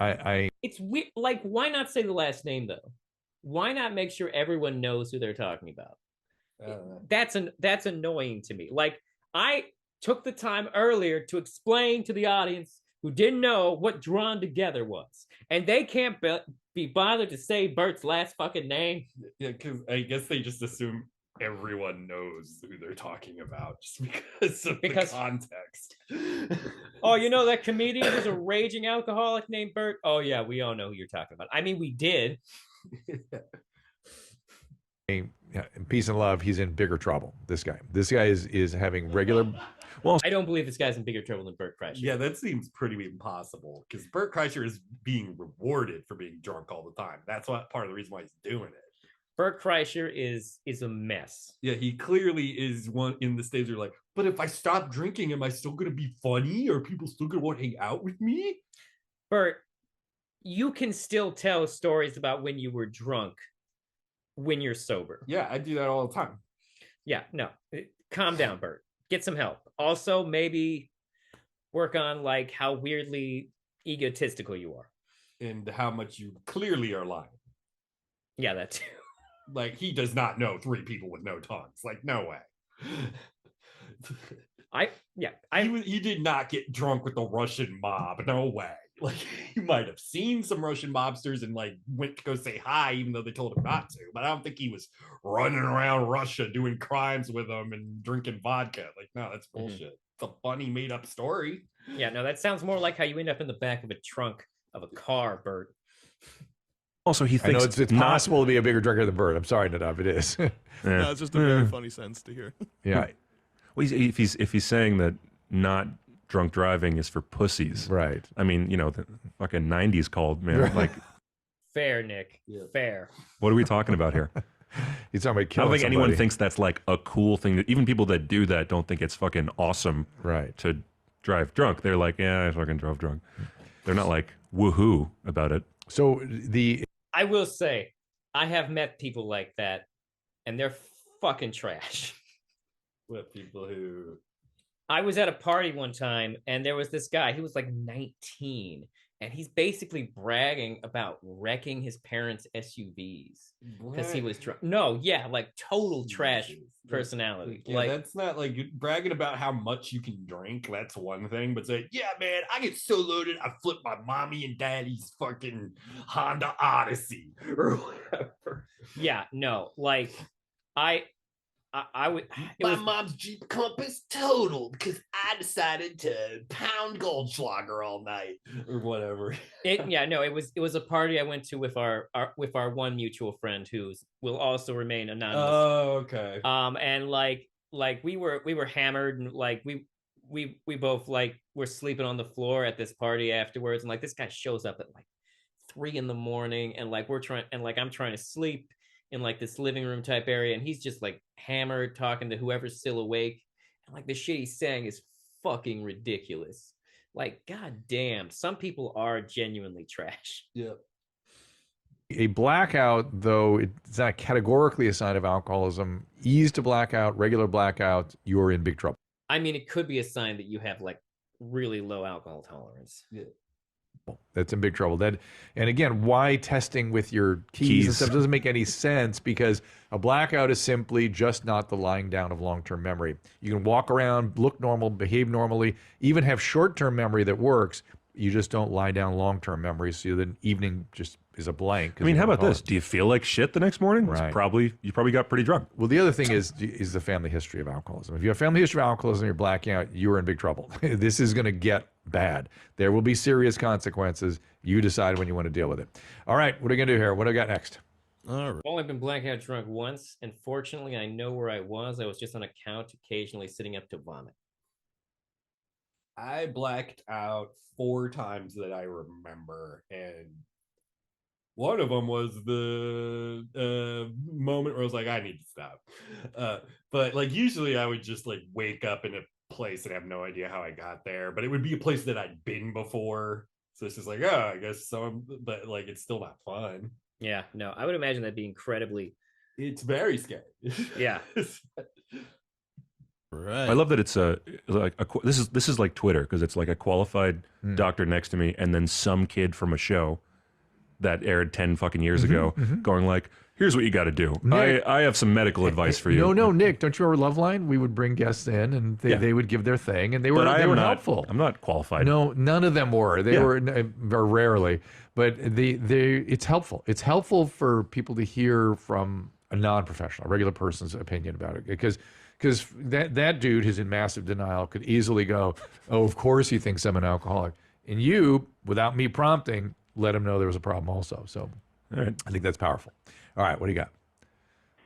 It's weird. Like, why not say the last name though? Why not make sure everyone knows who they're talking about? That's annoying to me. Like, I took the time earlier to explain to the audience who didn't know what Drawn Together was, and they can't be bothered to say Bert's last fucking name. Yeah, because I guess they just assume everyone knows who they're talking about just because of the context. Oh, you know that comedian who's a raging alcoholic named Bert? Oh yeah, we all know who you're talking about. I mean, we did. In peace and love, he's in bigger trouble. This guy is having regular. Well, I don't believe this guy's in bigger trouble than Bert Kreischer. Yeah, that seems pretty impossible because Bert Kreischer is being rewarded for being drunk all the time. That's what part of the reason why he's doing it. Bert Kreischer is a mess. Yeah, he clearly is one in the stage where like, but if I stop drinking, am I still going to be funny? Are people still going to want to hang out with me? Bert, you can still tell stories about when you were drunk when you're sober. Yeah, I do that all the time. Yeah, no. Calm down, Bert. Get some help. Also, maybe work on like how weirdly egotistical you are. And how much you clearly are lying. Yeah, that too. Like, he does not know 3 people with no tongues. Like, no way. He did not get drunk with the Russian mob. No way. Like, he might have seen some Russian mobsters and like went to go say hi, even though they told him not to. But I don't think he was running around Russia doing crimes with them and drinking vodka. Like, no, that's bullshit. It's a funny made up story. Yeah, no, that sounds more like how you end up in the back of a trunk of a car, Bert. Also, he thinks I know it's possible to be a bigger drinker than Bert. I'm sorry, Nadav, it is. No, it's just a very funny sense to hear. Yeah. Well, if he's saying that not drunk driving is for pussies, right? I mean, you know, the fucking 90s called, man. Right. Like, fair, Nick. Yeah. Fair. What are we talking about here? He's talking about killing I don't think somebody. anyone thinks that's like a cool thing. Even people that do that don't think it's fucking awesome, right? To drive drunk. They're like, yeah, I fucking drove drunk. They're not like woohoo about it. So I will say, I have met people like that, and they're fucking trash. What people who I was at a party one time and there was this guy, he was like 19, and he's basically bragging about wrecking his parents' SUVs because he was drunk. No, yeah, like total trash personality. Yeah, like that's not like bragging about how much you can drink. That's one thing, but say, yeah, man, I get so loaded, I flip my mommy and daddy's fucking Honda Odyssey or whatever. Yeah, no, like I would. My mom's Jeep Compass totaled because I decided to pound Goldschlager all night or whatever. It was a party I went to with our one mutual friend who will also remain anonymous. Oh, okay. And like we were hammered, and like we both like were sleeping on the floor at this party afterwards, and like this guy shows up at like 3 a.m, and like I'm trying to sleep in like this living room type area, and he's just like hammered talking to whoever's still awake, and like the shit he's saying is fucking ridiculous. Like, god damn, some people are genuinely trash. Yep. A blackout, though it's not categorically a sign of alcoholism, ease to blackout, regular blackout, you're in big trouble. I mean, it could be a sign that you have like really low alcohol tolerance. Yeah. That's in big trouble. And again, why testing with your keys and stuff doesn't make any sense, because a blackout is simply just not the lying down of long-term memory. You can walk around, look normal, behave normally, even have short-term memory that works. You just don't lie down long-term memory, so the evening just is a blank. I mean, how about this? Do you feel like shit the next morning? Right. You probably got pretty drunk. Well, the other thing is the family history of alcoholism. If you have family history of alcoholism, you're blacking out, you're in big trouble. This is going to get bad. There will be serious consequences. You decide when you want to deal with it. All right, what are we going to do here? What do I got next? All right. I've only been blackout drunk once, and fortunately, I know where I was. I was just on a couch, occasionally sitting up to vomit. I blacked out 4 times that I remember, and one of them was the moment where I was like, I need to stop. But like usually I would just like wake up in a place and have no idea how I got there, but it would be a place that I'd been before. So it's just like, oh, I guess so. But like, it's still not fun. Yeah, no, I would imagine that'd be incredibly. It's very scary. Yeah. Right. I love that it's this is like Twitter, because it's like a qualified doctor next to me, and then some kid from a show that aired 10 fucking years ago going like, here's what you got to do. I have some medical advice for you. No, Nick, don't you remember Loveline? We would bring guests in, and they would give their thing, and they were helpful. I'm not qualified. No, none of them were. They were rarely, but it's helpful. It's helpful for people to hear from a non-professional, a regular person's opinion about it, because that dude who's in massive denial could easily go, oh, of course he thinks I'm an alcoholic. And you, without me prompting, let him know there was a problem also. So all right. I think that's powerful. All right, what do you got?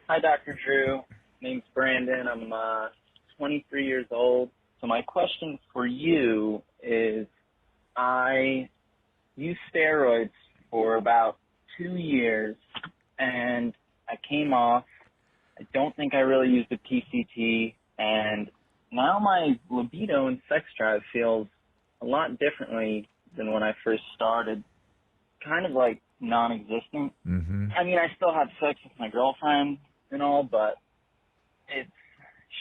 Hi, Dr. Drew. Name's Brandon. I'm 23 years old. So my question for you is, I used steroids for about 2 years, and I came off. I don't think I really used the PCT, and now my libido and sex drive feels a lot differently than when I first started. Kind of like non-existent. I mean, I still have sex with my girlfriend and all, but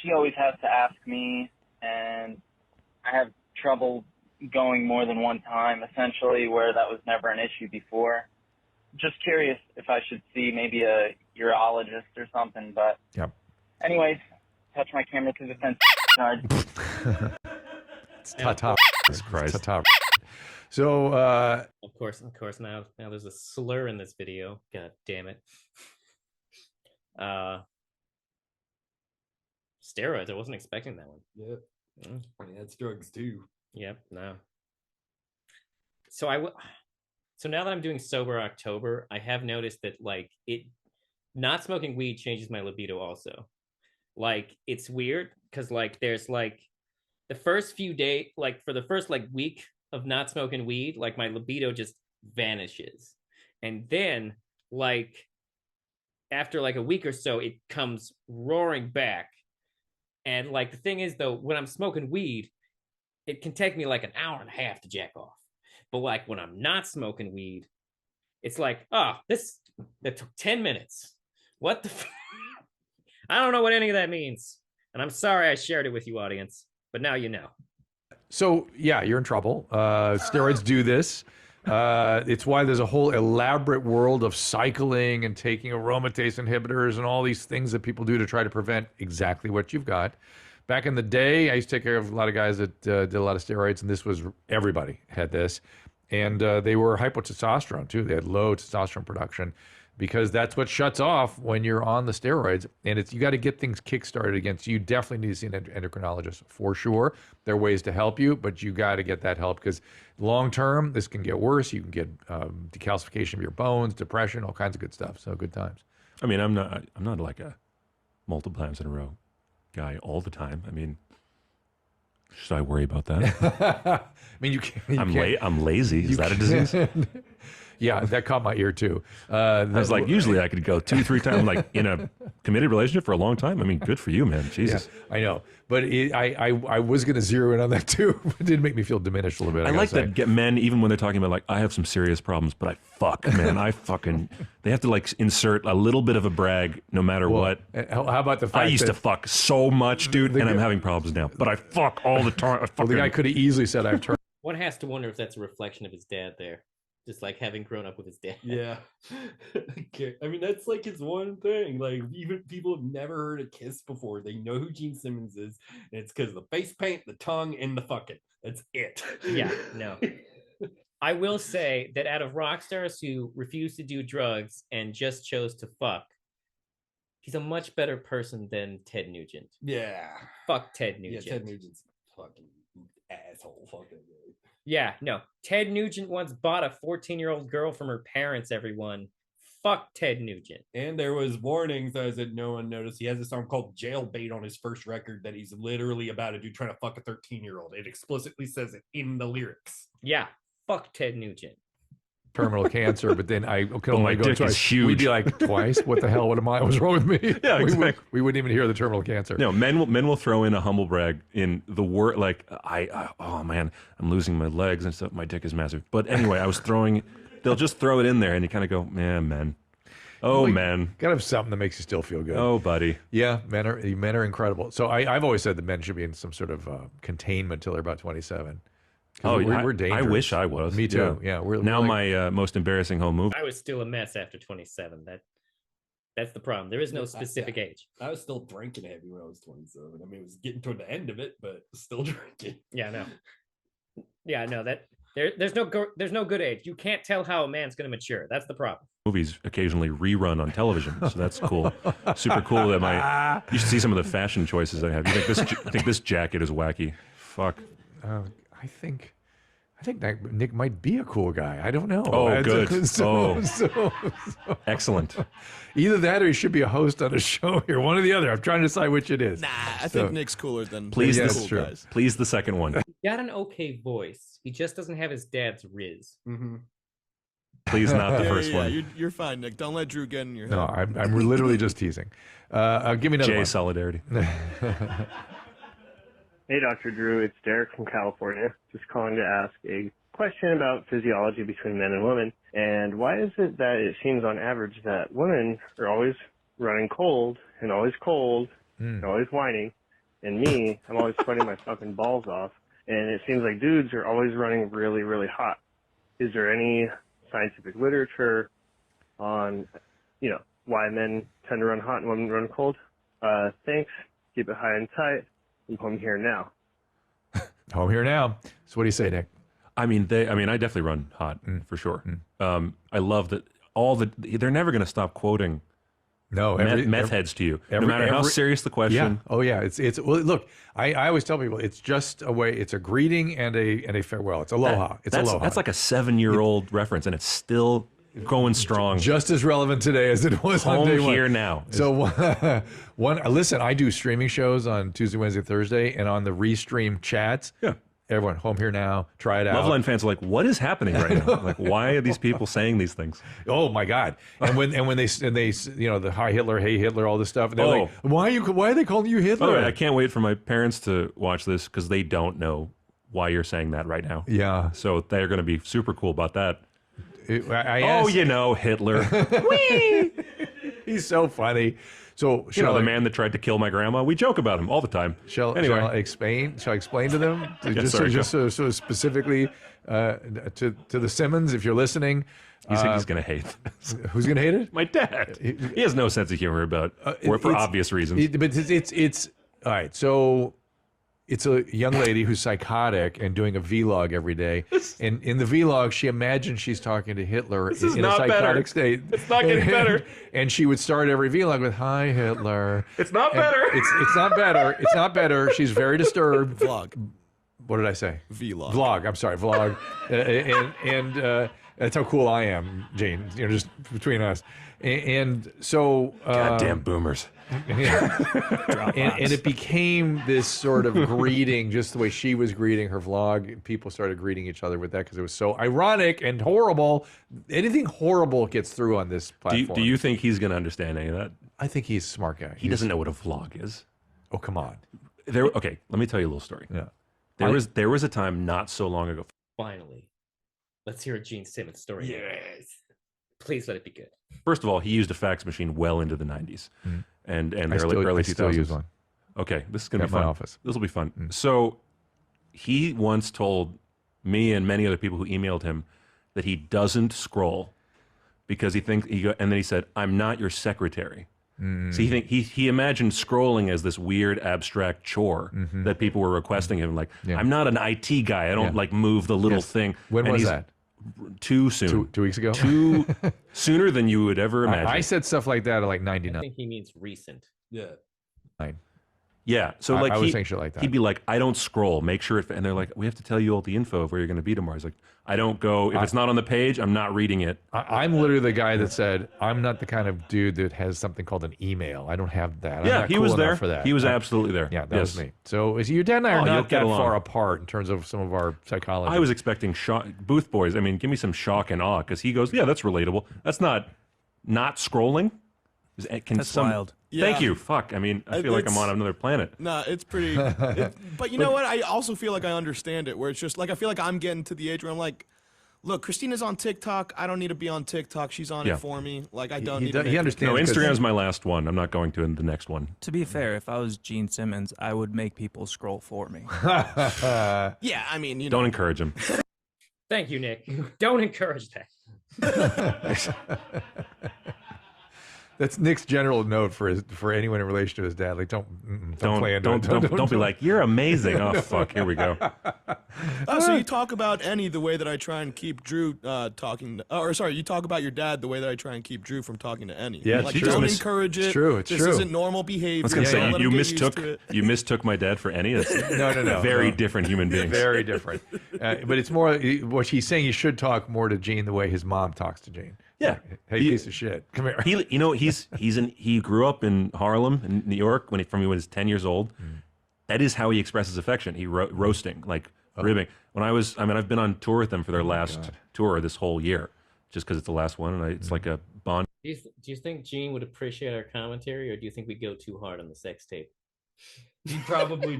she always has to ask me, and I have trouble going more than one time, essentially, where that was never an issue before. Just curious if I should see maybe a urologist or something, but anyways, touch my camera to the fence card. It's ta-ta. Christ. Ta-ta. So, Of course, now there's a slur in this video. God damn it. Steroids, I wasn't expecting that one. Yep. I mean, that's drugs too. Yep, no. So now that I'm doing sober October, I have noticed that like not smoking weed changes my libido also. Like, it's weird because like there's like the first few days, like for the first like week of not smoking weed, like my libido just vanishes. And then like after like a week or so, it comes roaring back. And like the thing is though, when I'm smoking weed, it can take me like an hour and a half to jack off. But like when I'm not smoking weed, it's like, that took 10 minutes. What the I don't know what any of that means. And I'm sorry I shared it with you, audience, but now you know. So, yeah, you're in trouble. Steroids do this. It's why there's a whole elaborate world of cycling and taking aromatase inhibitors and all these things that people do to try to prevent exactly what you've got. Back in the day, I used to take care of a lot of guys that did a lot of steroids, and this was everybody had this. And they were hypotestosterone, too. They had low testosterone production because that's what shuts off when you're on the steroids. And it's you got to get things kick-started again. So you definitely need to see an endocrinologist for sure. There are ways to help you, but you got to get that help because long-term, this can get worse. You can get decalcification of your bones, depression, all kinds of good stuff. So good times. I mean, I'm not like a multiple times in a row guy all the time. I mean, should I worry about that? I mean, you can't. I'm lazy. Is that a disease? Yeah, that caught my ear too. I was like, usually I could go 2-3 times, like in a committed relationship for a long time. I mean, good for you, man. Jesus. Yeah, I know, but I was going to zero in on that too. It did make me feel diminished a little bit. I like that get men, even when they're talking about like, I have some serious problems, but I fuck, man. They have to like insert a little bit of a brag no matter what. How about the fact I used to fuck so much, dude, and I'm having problems now, but I fuck all the time. The guy could have easily said, I've turned. One has to wonder if that's a reflection of his dad there. Just like having grown up with his dad. Yeah. I mean, that's like his one thing. Like, even people have never heard of KISS before. They know who Gene Simmons is. And it's because of the face paint, the tongue, and the fucking. That's it. Yeah, no. I will say that out of rock stars who refuse to do drugs and just chose to fuck, he's a much better person than Ted Nugent. Yeah. Fuck Ted Nugent. Yeah, Ted Nugent's fucking asshole. Fucking. Yeah, no. Ted Nugent once bought a 14-year-old girl from her parents, everyone. Fuck Ted Nugent. And there was warnings that no one noticed. He has a song called Jailbait on his first record that he's literally about a dude trying to fuck a 13-year-old. It explicitly says it in the lyrics. Yeah, fuck Ted Nugent. Terminal cancer, but then I can my only go dick twice. is huge. We'd be like, twice? What the hell? What am I? What's wrong with me? Yeah, exactly. We wouldn't even hear the terminal cancer. No, men will throw in a humble brag in the word like oh man, I'm losing my legs and stuff. My dick is massive. But anyway, they'll just throw it in there, and you kind of go, man, men. Oh, well, man. Gotta have something that makes you still feel good. Oh, buddy. Yeah, men are incredible. So I've always said that men should be in some sort of containment till they're about 27. Oh, we're dangerous. I wish I was. Me too. Yeah, we're now like, my most embarrassing home movie. I was still a mess after 27. That's the problem. There is no specific age. I was still drinking heavy when I was 27. I mean, it was getting toward the end of it, but still drinking. Yeah, no. Yeah, no. There's no good age. You can't tell how a man's going to mature. That's the problem. Movies occasionally rerun on television, so that's cool. Super cool that you should see some of the fashion choices I have. You think this jacket is wacky? Fuck. I think Nick might be a cool guy. I don't know. Oh, good. So, excellent. Either that or he should be a host on a show here. One or the other. I'm trying to decide which it is. Nah, I think Nick's cooler than please. the cool guys. Please, the second one. He got an okay voice. He just doesn't have his dad's riz. Mm-hmm. Please, not the first one. You're fine, Nick. Don't let Drew get in your head. No, I'm literally just teasing. Give me another Jay one. Solidarity. Hey, Dr. Drew, it's Derek from California. Just calling to ask a question about physiology between men and women. And why is it that it seems on average that women are always running cold and always whining, and me, I'm always sweating my fucking balls off, and it seems like dudes are always running really, really hot. Is there any scientific literature on, why men tend to run hot and women run cold? Thanks. Keep it high and tight. I'm home here now. Home here now. So what do you say, Nick? I definitely run hot for sure. I love that they're never going to stop quoting meth heads to you, no matter how serious the question. Yeah. Oh yeah. It's well, look, I always tell people it's just a way. It's a greeting and a farewell. It's aloha. Aloha. That's like a 7-year-old reference, and it's still going strong. Just as relevant today as it was home on day one. here now. So listen, I do streaming shows on Tuesday, Wednesday, Thursday, and on the restream chats. Yeah. Everyone, home here now. Try it out. Loveline fans are like, what is happening right now? Like, why are these people saying these things? Oh my God! And when they the hi Hitler, hey Hitler, all this stuff. And they're like, why are they calling you Hitler? I can't wait for my parents to watch this because they don't know why you're saying that right now. Yeah. So they're going to be super cool about that. I asked, Hitler. He's so funny. So you know, the man that tried to kill my grandma. We joke about him all the time. Shall I explain to them? Just so specifically to the Simmons, if you're listening. He's going to hate this. Who's going to hate it? My dad. He has no sense of humor about for obvious reasons. But it's all right. So it's a young lady who's psychotic and doing a vlog every day. And in the vlog, she imagines she's talking to Hitler in a psychotic state. It's not getting better. And she would start every vlog with, "Hi, Hitler." It's not better. It's not better. It's not better. She's very disturbed. Vlog. What did I say? Vlog. Vlog. I'm sorry. Vlog. and that's how cool I am, Gene. You know, just between us. And so goddamn boomers. and it became this sort of greeting, just the way she was greeting her vlog. People started greeting each other with that because it was so ironic and horrible. Anything horrible gets through on this platform. Do you think he's going to understand any of that? I think he's a smart guy. He doesn't know what a vlog is. Oh, come on. Okay, let me tell you a little story. Yeah. There was a time not so long ago. Finally, let's hear a Gene Simmons story. Yes. Please let it be good. First of all, he used a fax machine well into the 90s and I early 2000s. still use one. Okay, this is going to be At my fun. office. This will be fun. So he once told me and many other people who emailed him that he doesn't scroll because and then he said, "I'm not your secretary." So he imagined scrolling as this weird abstract chore that people were requesting him. Like, I'm not an IT guy. I don't like move the little thing. When was that? Too soon. 2 weeks ago? Sooner than you would ever imagine. I said stuff like that at like I 99. think he means recent. Yeah. Yeah, so I like was saying shit like that. He'd be like, "I don't scroll. Make sure and they're like, "We have to tell you all the info of where you're going to be tomorrow." He's like, "I don't go if it's not on the page. I'm not reading it." I'm literally the guy that said, "I'm not the kind of dude that has something called an email. I don't have that." I'm not he cool was enough there for that. He was absolutely there. Yeah, that was me. So your dad and I are you'll not get that along. far apart in terms of some of our psychology. I was expecting shock. Booth Boys. I mean, give me some shock and awe because he goes, "Yeah, that's relatable. That's not scrolling." That's wild. Thank Yeah. you. Fuck. I mean, I feel like I'm on another planet. Nah, it's pretty. But you know what? I also feel like I understand it. Where it's just like I feel like I'm getting to the age where I'm like, look, Christina's on TikTok. I don't need to be on TikTok. She's on it for me. Like I don't need to. He understands. No, Instagram's my last one. I'm not going to the next one. To be fair, if I was Gene Simmons, I would make people scroll for me. Yeah, I mean, you know. Don't encourage him. Thank you, Nick. Don't encourage that. That's Nick's general note for anyone in relation to his dad. Like, don't play into it. Don't be like, "You're amazing." Oh fuck, here we go. So you talk about Annie the way that I try and keep Drew talking. Or sorry, you talk about your dad the way that I try and keep Drew from talking to Annie. Yeah, like it's true. don't encourage it. It's true. It's this true. isn't normal behavior. I was gonna Don't say let you him get used to it. mistook my dad for any. No. Very different human beings. Very different. But it's more what he's saying. He should talk more to Gene the way his mom talks to Gene. Yeah. Hey, piece of shit. Come here. He grew up in Harlem, in New York, when he was 10 years old. That is how he expresses affection. He roasting, like ribbing. I've been on tour with them for their last tour this whole year, just because it's the last one, and it's like a bond. Do you think Gene would appreciate our commentary, or do you think we go too hard on the sex tape? He probably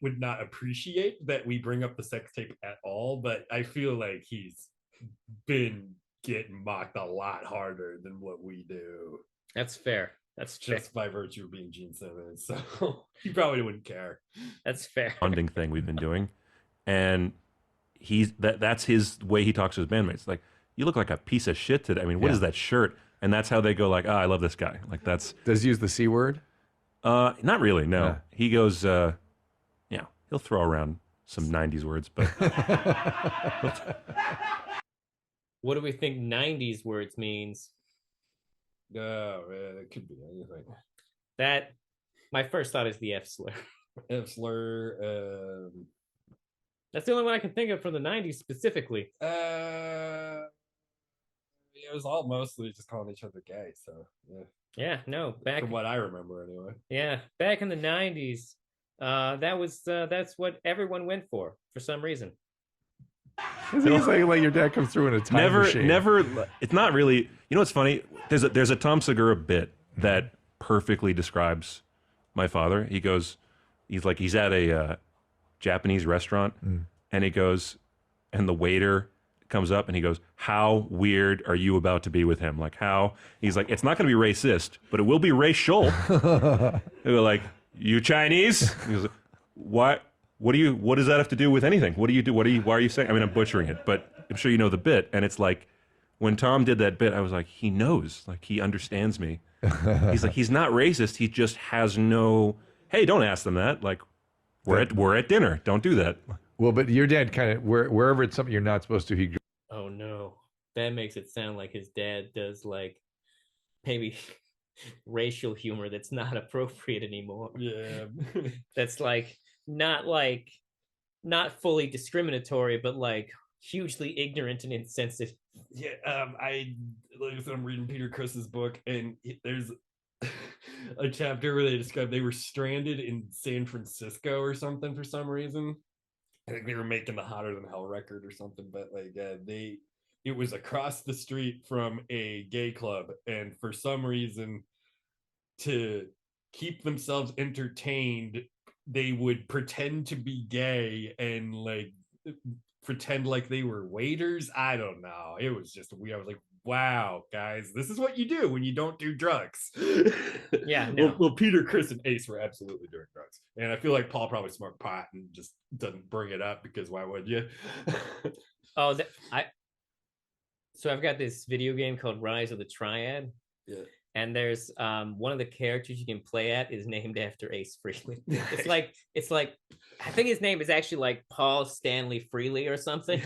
would not appreciate that we bring up the sex tape at all, but I feel like he's been getting mocked a lot harder than what we do. That's fair. That's just by virtue of being Gene Simmons. So he probably wouldn't care. That's fair. Bonding thing we've been doing, and that's his way he talks to his bandmates. Like, "You look like a piece of shit today. I mean, what is that shirt?" And that's how they go. Like, "Oh, I love this guy." Like that's. Does he use the C word? Not really. No, Yeah. he goes. He'll throw around some '90s words, but. What do we think 90s words means? It could be anything. That, my first thought is the F slur. F slur. That's the only one I can think of from the 90s specifically. It was all mostly just calling each other gay. So yeah. Yeah, no. From what I remember, anyway. Yeah, back in the 90s, that's what everyone went for some reason. It's like your dad comes through in a time machine. Never. It's not really. You know what's funny? There's a Tom Segura bit that perfectly describes my father. He's at a Japanese restaurant, and he goes, and the waiter comes up and he goes, "How weird are you about to be with him? Like how?" He's like, "It's not going to be racist, but it will be racial." They were like, "You Chinese?" He goes, "What? What does that have to do with anything? What do you do? Why are you saying?" I mean, I'm butchering it, but I'm sure you know the bit. And it's like, when Tom did that bit, I was like, he knows, like he understands me. He's like, he's not racist. He just has no, hey, don't ask them that. Like, we're at dinner. Don't do that. Well, but your dad kind of, wherever it's something you're not supposed to, he. Oh no, that makes it sound like his dad does like maybe racial humor that's not appropriate anymore. Yeah. That's like not fully discriminatory, but like hugely ignorant and insensitive. Yeah, I'm reading Peter Criss's book, and there's a chapter where they describe they were stranded in San Francisco or something for some reason. I think they were making the Hotter Than Hell record or something, but like it was across the street from a gay club, and for some reason, to keep themselves entertained, they would pretend to be gay and like pretend like they were waiters. I don't know. It was just weird. I was like, wow, guys, this is what you do when you don't do drugs. Yeah. No. Well, Peter, Chris, and Ace were absolutely doing drugs. And I feel like Paul probably smoked pot and just doesn't bring it up because why would you? So I've got this video game called Rise of the Triad. Yeah. And there's one of the characters you can play at is named after Ace Frehley. It's like I think his name is actually like Paul Stanley Frehley or something.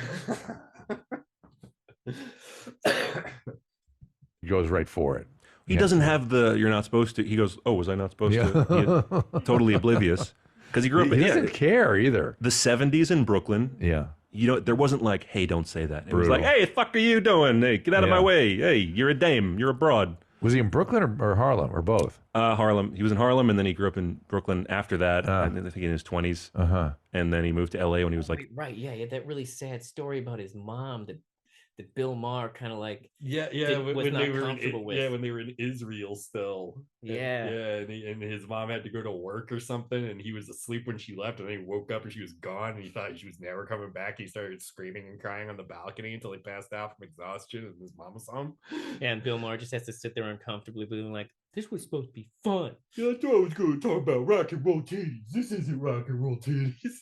He goes right for it. He doesn't have the "you're not supposed to." He goes, "Oh, was I not supposed to?" Totally oblivious because he grew up. He doesn't care either. The '70s in Brooklyn. Yeah. You know, there wasn't like, "Hey, don't say that." It was like, "Hey, the fuck are you doing? Hey, get out of my way. Hey, you're a dame. You're a broad." Was he in Brooklyn or Harlem or both? Harlem. He was in Harlem, and then he grew up in Brooklyn after that. I think in his 20s. And then he moved to LA when he was like, right, yeah, he had that really sad story about his mom that Bill Maher kind of like when they were in Israel still. And his mom had to go to work or something, and he was asleep when she left, and then he woke up and she was gone, and he thought she was never coming back. He started screaming and crying on the balcony until he passed out from exhaustion, and his mom was home. And Bill Maher just has to sit there uncomfortably being like, this was supposed to be fun. Yeah, I thought I was going to talk about rock and roll titties. This isn't rock and roll titties.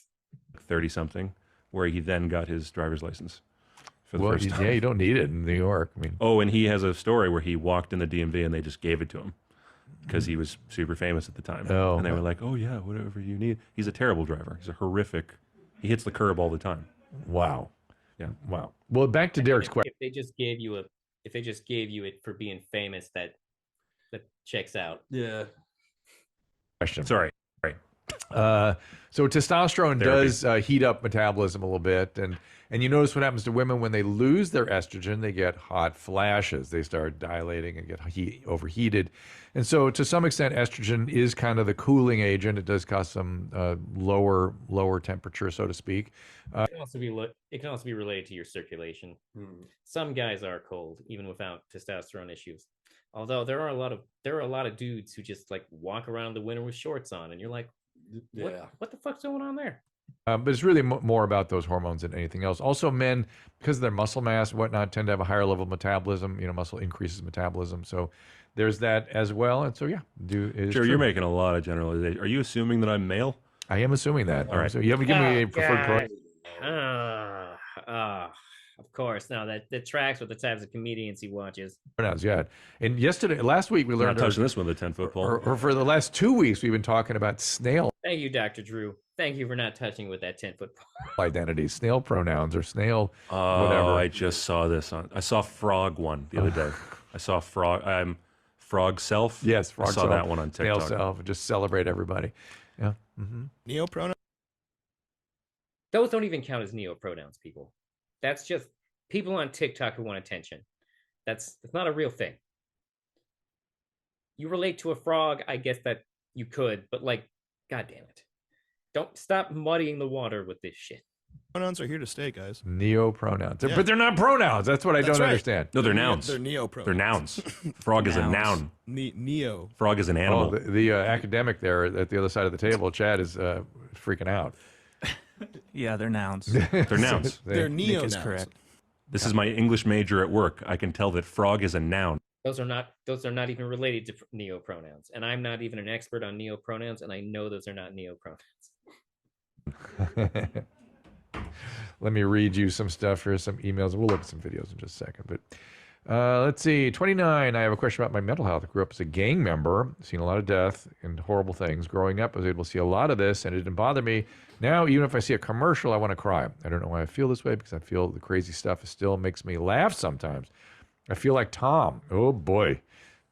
30-something, where he then got his driver's license. Well, yeah, you don't need it in New York. I mean, and he has a story where he walked in the DMV and they just gave it to him because he was super famous at the time. And they were like, "Oh yeah, whatever you need." He's a terrible driver. He's a horrific. He hits the curb all the time. Wow. Yeah. Wow. Well, back to Derek's question. If they just gave you it for being famous, that checks out. Yeah. Question. Sorry. So testosterone does heat up metabolism a little bit, and you notice what happens to women when they lose their estrogen. They get hot flashes. They start dilating and get overheated. And so to some extent, estrogen is kind of the cooling agent. It does cause some lower temperature, so to speak. It can also be related to your circulation. Some guys are cold even without testosterone issues. Although there are a lot of dudes who just like walk around the winter with shorts on, and you're like, what the fuck's going on there? But it's really more about those hormones than anything else. Also, men, because of their muscle mass and whatnot, tend to have a higher level of metabolism. You know, muscle increases metabolism. So there's that as well. And so, yeah. Sure, you're making a lot of generalizations. Are you assuming that I'm male? I am assuming that. All right. So you haven't given me a preferred Of course. No, that tracks with the types of comedians he watches. pronouns. Yeah. And last week we learned. Not touching this one with a 10-foot pole. Or for the last 2 weeks, we've been talking about snail Thank you, Dr. Drew. Thank you for not touching with that 10-foot pole. identities, snail pronouns, or snail whatever. I just saw this I saw frog one the other day. I saw frog. Frog self. Yes, frog I saw self, that one on TikTok. Snail self. Just celebrate everybody. Yeah. Neopronouns. Those don't even count as neopronouns, people. That's just people on TikTok who want attention. That's not a real thing. You relate to a frog, I guess that you could, but like, God damn it. Don't stop muddying the water with this shit. Pronouns are here to stay, guys. Neopronouns. But they're not pronouns. That's what I don't understand. No, they're nouns. They're neopronouns. They're nouns. Frog is a noun. Neo. Frog is an animal. The academic there at the other side of the table, Chad, is freaking out. Yeah, they're nouns. They're nouns. They're Nick neo is nouns. correct. This is my English major at work. I can tell that frog is a noun. Those are not even related to neopronouns. And I'm not even an expert on neopronouns, and I know those are not neopronouns. Let me read you some stuff here, some emails. We'll look at some videos in just a second. But let's see. 29, I have a question about my mental health. I grew up as a gang member, seen a lot of death and horrible things. Growing up, I was able to see a lot of this, and it didn't bother me. Now, even if I see a commercial, I want to cry. I don't know why I feel this way, because I feel the crazy stuff still makes me laugh sometimes. I feel like Tom. Oh, boy.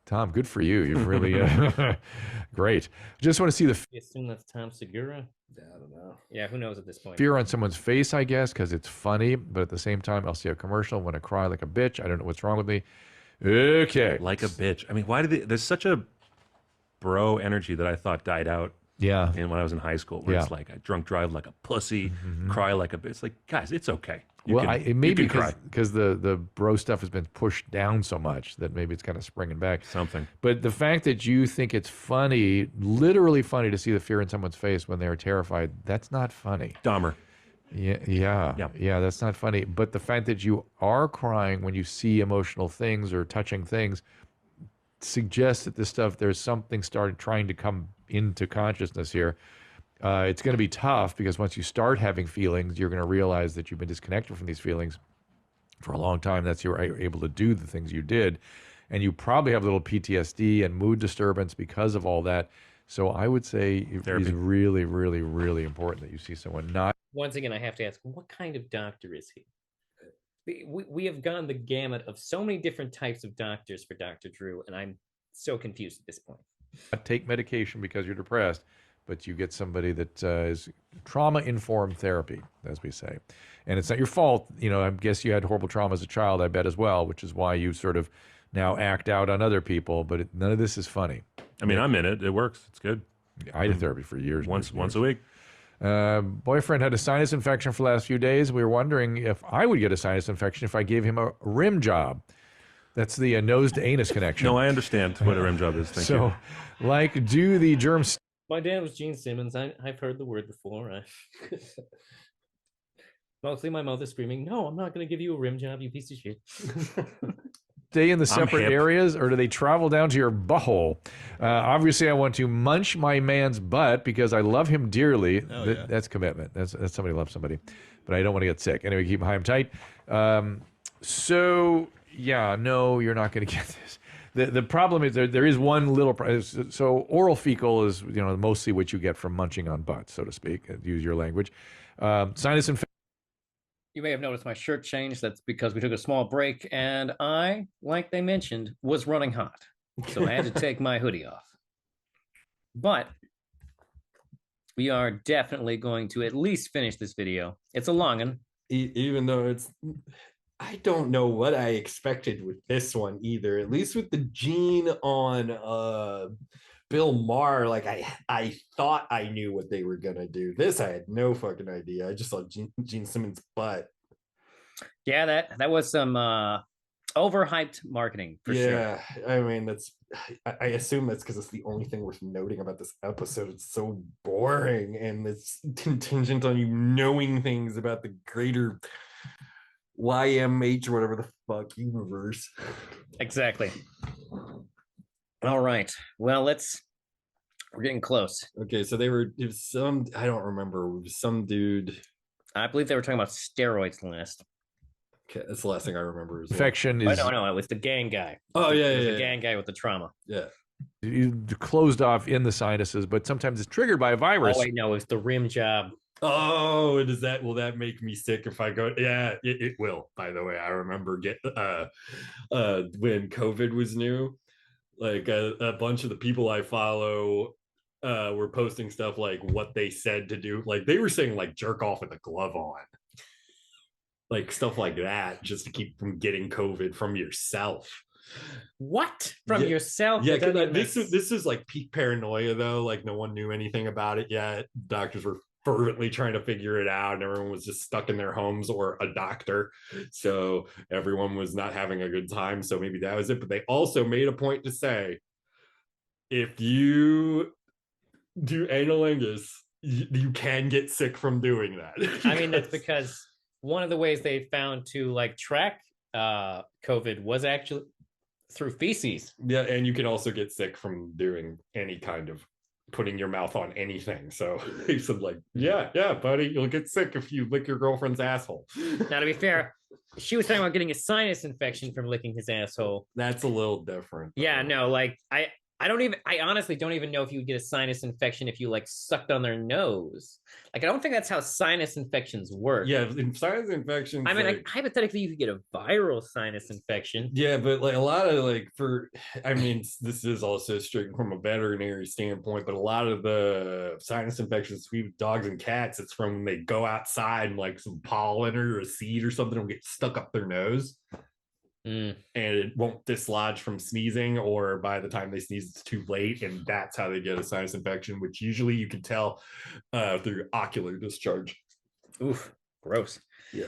Tom, good for you. You've really great. Just want to see the I assume that's Tom Segura. Yeah, I don't know. Yeah, who knows at this point? fear on someone's face, I guess, because it's funny. But at the same time, I'll see a commercial, want to cry like a bitch. I don't know what's wrong with me. Okay. Like a bitch. I mean, why did there's such a bro energy that I thought died out. Yeah. And when I was in high school, where it's like I drunk drive like a pussy, cry like a bitch. It's like, guys, it's okay. It may be because the bro stuff has been pushed down so much that maybe it's kind of springing back. Something. But the fact that you think it's funny, literally funny, to see the fear in someone's face when they're terrified, that's not funny. Dahmer. Yeah, that's not funny. But the fact that you are crying when you see emotional things or touching things suggests that this stuff, there's something trying to come into consciousness here. It's going to be tough because once you start having feelings, you're going to realize that you've been disconnected from these feelings for a long time. That's you're able to do the things you did. And you probably have a little PTSD and mood disturbance because of all that. So I would say it is really, really, really important that you see someone not. Once again, I have to ask, what kind of doctor is he? We have gone the gamut of so many different types of doctors for Dr. Drew, and I'm so confused at this point. Take medication because you're depressed, but you get somebody that is trauma-informed therapy, as we say. And it's not your fault. You know, I guess you had horrible trauma as a child, I bet, as well, which is why you sort of now act out on other people, but none of this is funny. I mean, I'm in it. It works. It's good. I did therapy for years. Once a week. Boyfriend had a sinus infection for the last few days. We were wondering if I would get a sinus infection if I gave him a rim job. That's the nose to anus connection. No, I understand what a rim job is. Thank you. Like, do the germs... My dad was Gene Simmons. I've heard the word before. Mostly my mother screaming, "No, I'm not going to give you a rim job, you piece of shit." Stay in the separate areas, or do they travel down to your butthole? Obviously, I want to munch my man's butt because I love him dearly. That's commitment. That's somebody loves somebody. But I don't want to get sick. Anyway, keep him tight. So, yeah, no, you're not going to get this. The problem is there is one little... So oral fecal is, you know, mostly what you get from munching on butts, so to speak. Use your language. Sinus infection. You may have noticed my shirt changed. That's because we took a small break, and I, like they mentioned, was running hot. So I had to take my hoodie off. But we are definitely going to at least finish this video. It's a long one. Even though it's... I don't know what I expected with this one either. At least with the Gene on Bill Maher, like I thought I knew what they were gonna do. This I had no fucking idea. I just saw Gene Simmons' butt. Yeah, that was some overhyped marketing for sure. Yeah, I mean I assume that's because it's the only thing worth noting about this episode. It's so boring, and it's contingent on you knowing things about the greater YMH or whatever the fuck universe. Exactly. All right. Well, we're getting close. Okay, so it was some, I don't remember, it was some dude. I believe they were talking about steroids last. Okay, that's the last thing I remember. Infection is... No, it was the gang guy. Oh, yeah, the gang guy with the trauma. Yeah. You closed off in the sinuses, but sometimes it's triggered by a virus. Oh, wait, no, it's the rim job. Oh, will that make me sick if I go? Yeah, it will. By the way, I remember when COVID was new, like a bunch of the people I follow were posting stuff like what they said to do. Like they were saying like jerk off with a glove on, like stuff like that, just to keep from getting COVID from yourself. What? From yourself? Yeah, this is like peak paranoia though. Like no one knew anything about it yet. Doctors were fervently trying to figure it out, and everyone was just stuck in their homes or a doctor, so everyone was not having a good time. So maybe that was it. But they also made a point to say, if you do analingus, you can get sick from doing that. I mean, that's because one of the ways they found to like track COVID was actually through feces. Yeah, and you can also get sick from doing any kind of putting your mouth on anything. So he said, like, yeah, buddy, you'll get sick if you lick your girlfriend's asshole. Now, to be fair, she was talking about getting a sinus infection from licking his asshole. That's a little different. Yeah, no, like I honestly don't even know if you would get a sinus infection if you like sucked on their nose. Like, I don't think that's how sinus infections work. Yeah, sinus infections. I mean, like, hypothetically, you could get a viral sinus infection. Yeah, but like a lot of this is also strict from a veterinary standpoint, but a lot of the sinus infections with dogs and cats, it's from when they go outside and like some pollen or a seed or something will get stuck up their nose. And it won't dislodge from sneezing, or by the time they sneeze it's too late, and that's how they get a sinus infection, which usually you can tell through ocular discharge. Oof, gross. Yeah.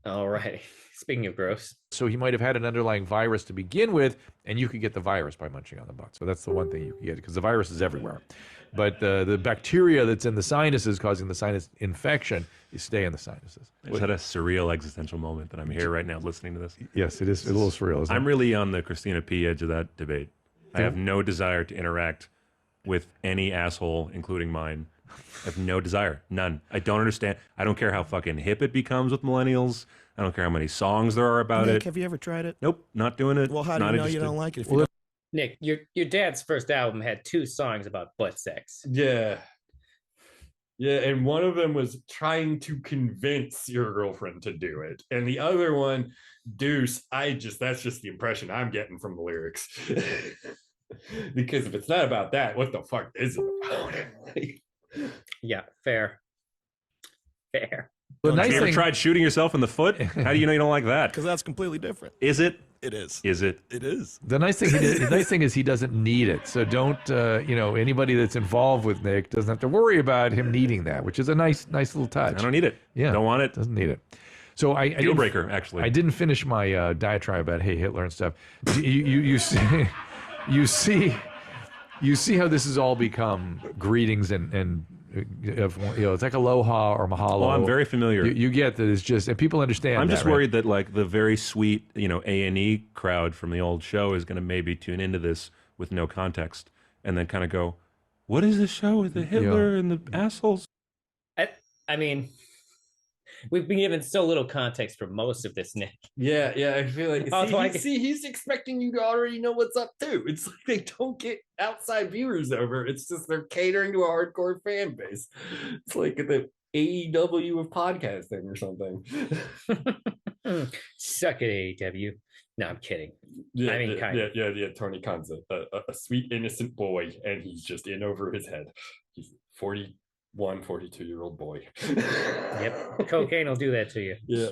All right, speaking of gross, so he might have had an underlying virus to begin with, and you could get the virus by munching on the butt. So that's the one thing you can get, because the virus is everywhere, but the bacteria that's in the sinuses causing the sinus infection, you stay in the sinuses. Is that a surreal existential moment that I'm here right now listening to this? Yes, it is a little surreal, isn't it? I'm really on the Christina P. edge of that debate. I have no desire to interact with any asshole, including mine. I have no desire. None. I don't understand. I don't care how fucking hip it becomes with millennials. I don't care how many songs there are about Nick, it. have you ever tried it? Nope, not doing it. Well, how do you know you don't like it if you don't? Nick, your dad's first album had 2 songs about butt sex. Yeah, and one of them was trying to convince your girlfriend to do it, and the other one, Deuce, that's just the impression I'm getting from the lyrics. Because if it's not about that, what the fuck is it about? Yeah, fair. The nice Have you ever thing, tried shooting yourself in the foot? How do you know you don't like that? Because that's completely different. Is it? It is. Is it? It is. the nice thing is he doesn't need it. So don't anybody that's involved with Nick doesn't have to worry about him needing that, which is a nice little touch. I don't need it. Yeah, Don't want it. Doesn't need it. So I Deal breaker, actually. I didn't finish my diatribe about Hey Hitler and stuff. You see how this has all become greetings and it's like aloha or mahalo. Oh, I'm very familiar. You get that it's just, and people understand. I'm just right? worried that like the very sweet, A&E crowd from the old show is going to maybe tune into this with no context and then kind of go, "What is this show with the Hitler and the assholes?" I mean, we've been given so little context for most of this, Nick. Yeah, I feel like he's expecting you to already know what's up too. It's like they don't get outside viewers over. It's just they're catering to a hardcore fan base. It's like the AEW of podcasting or something. Suck it, AEW. No, I'm kidding. Yeah, I mean, kind of. Yeah. Tony Khan's a sweet, innocent boy, and he's just in over his head. He's 42-year-old boy. Yep, cocaine will do that to you. Yeah.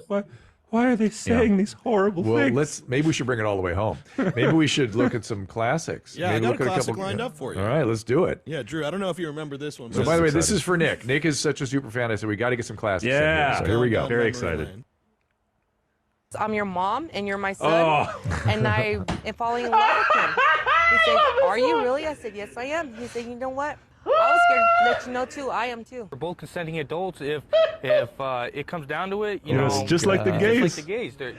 Why are they saying these horrible things? Maybe we should bring it all the way home. Maybe we should look at some classics. Yeah, Maybe I got a classic lined up for you. All right, let's do it. Yeah, Drew, I don't know if you remember this one. So by the way, this is for Nick. Nick is such a super fan. I said we got to get some classics. Yeah. So here we go. Very excited. I'm your mom and you're my son, and I am falling in love with him. He said, "Are you really?" I said, "Yes, I am." He said, "You know what? I was scared to let you know too. I am too." We're both consenting adults. If it comes down to it, it's just like the gays. Just like the gays. They're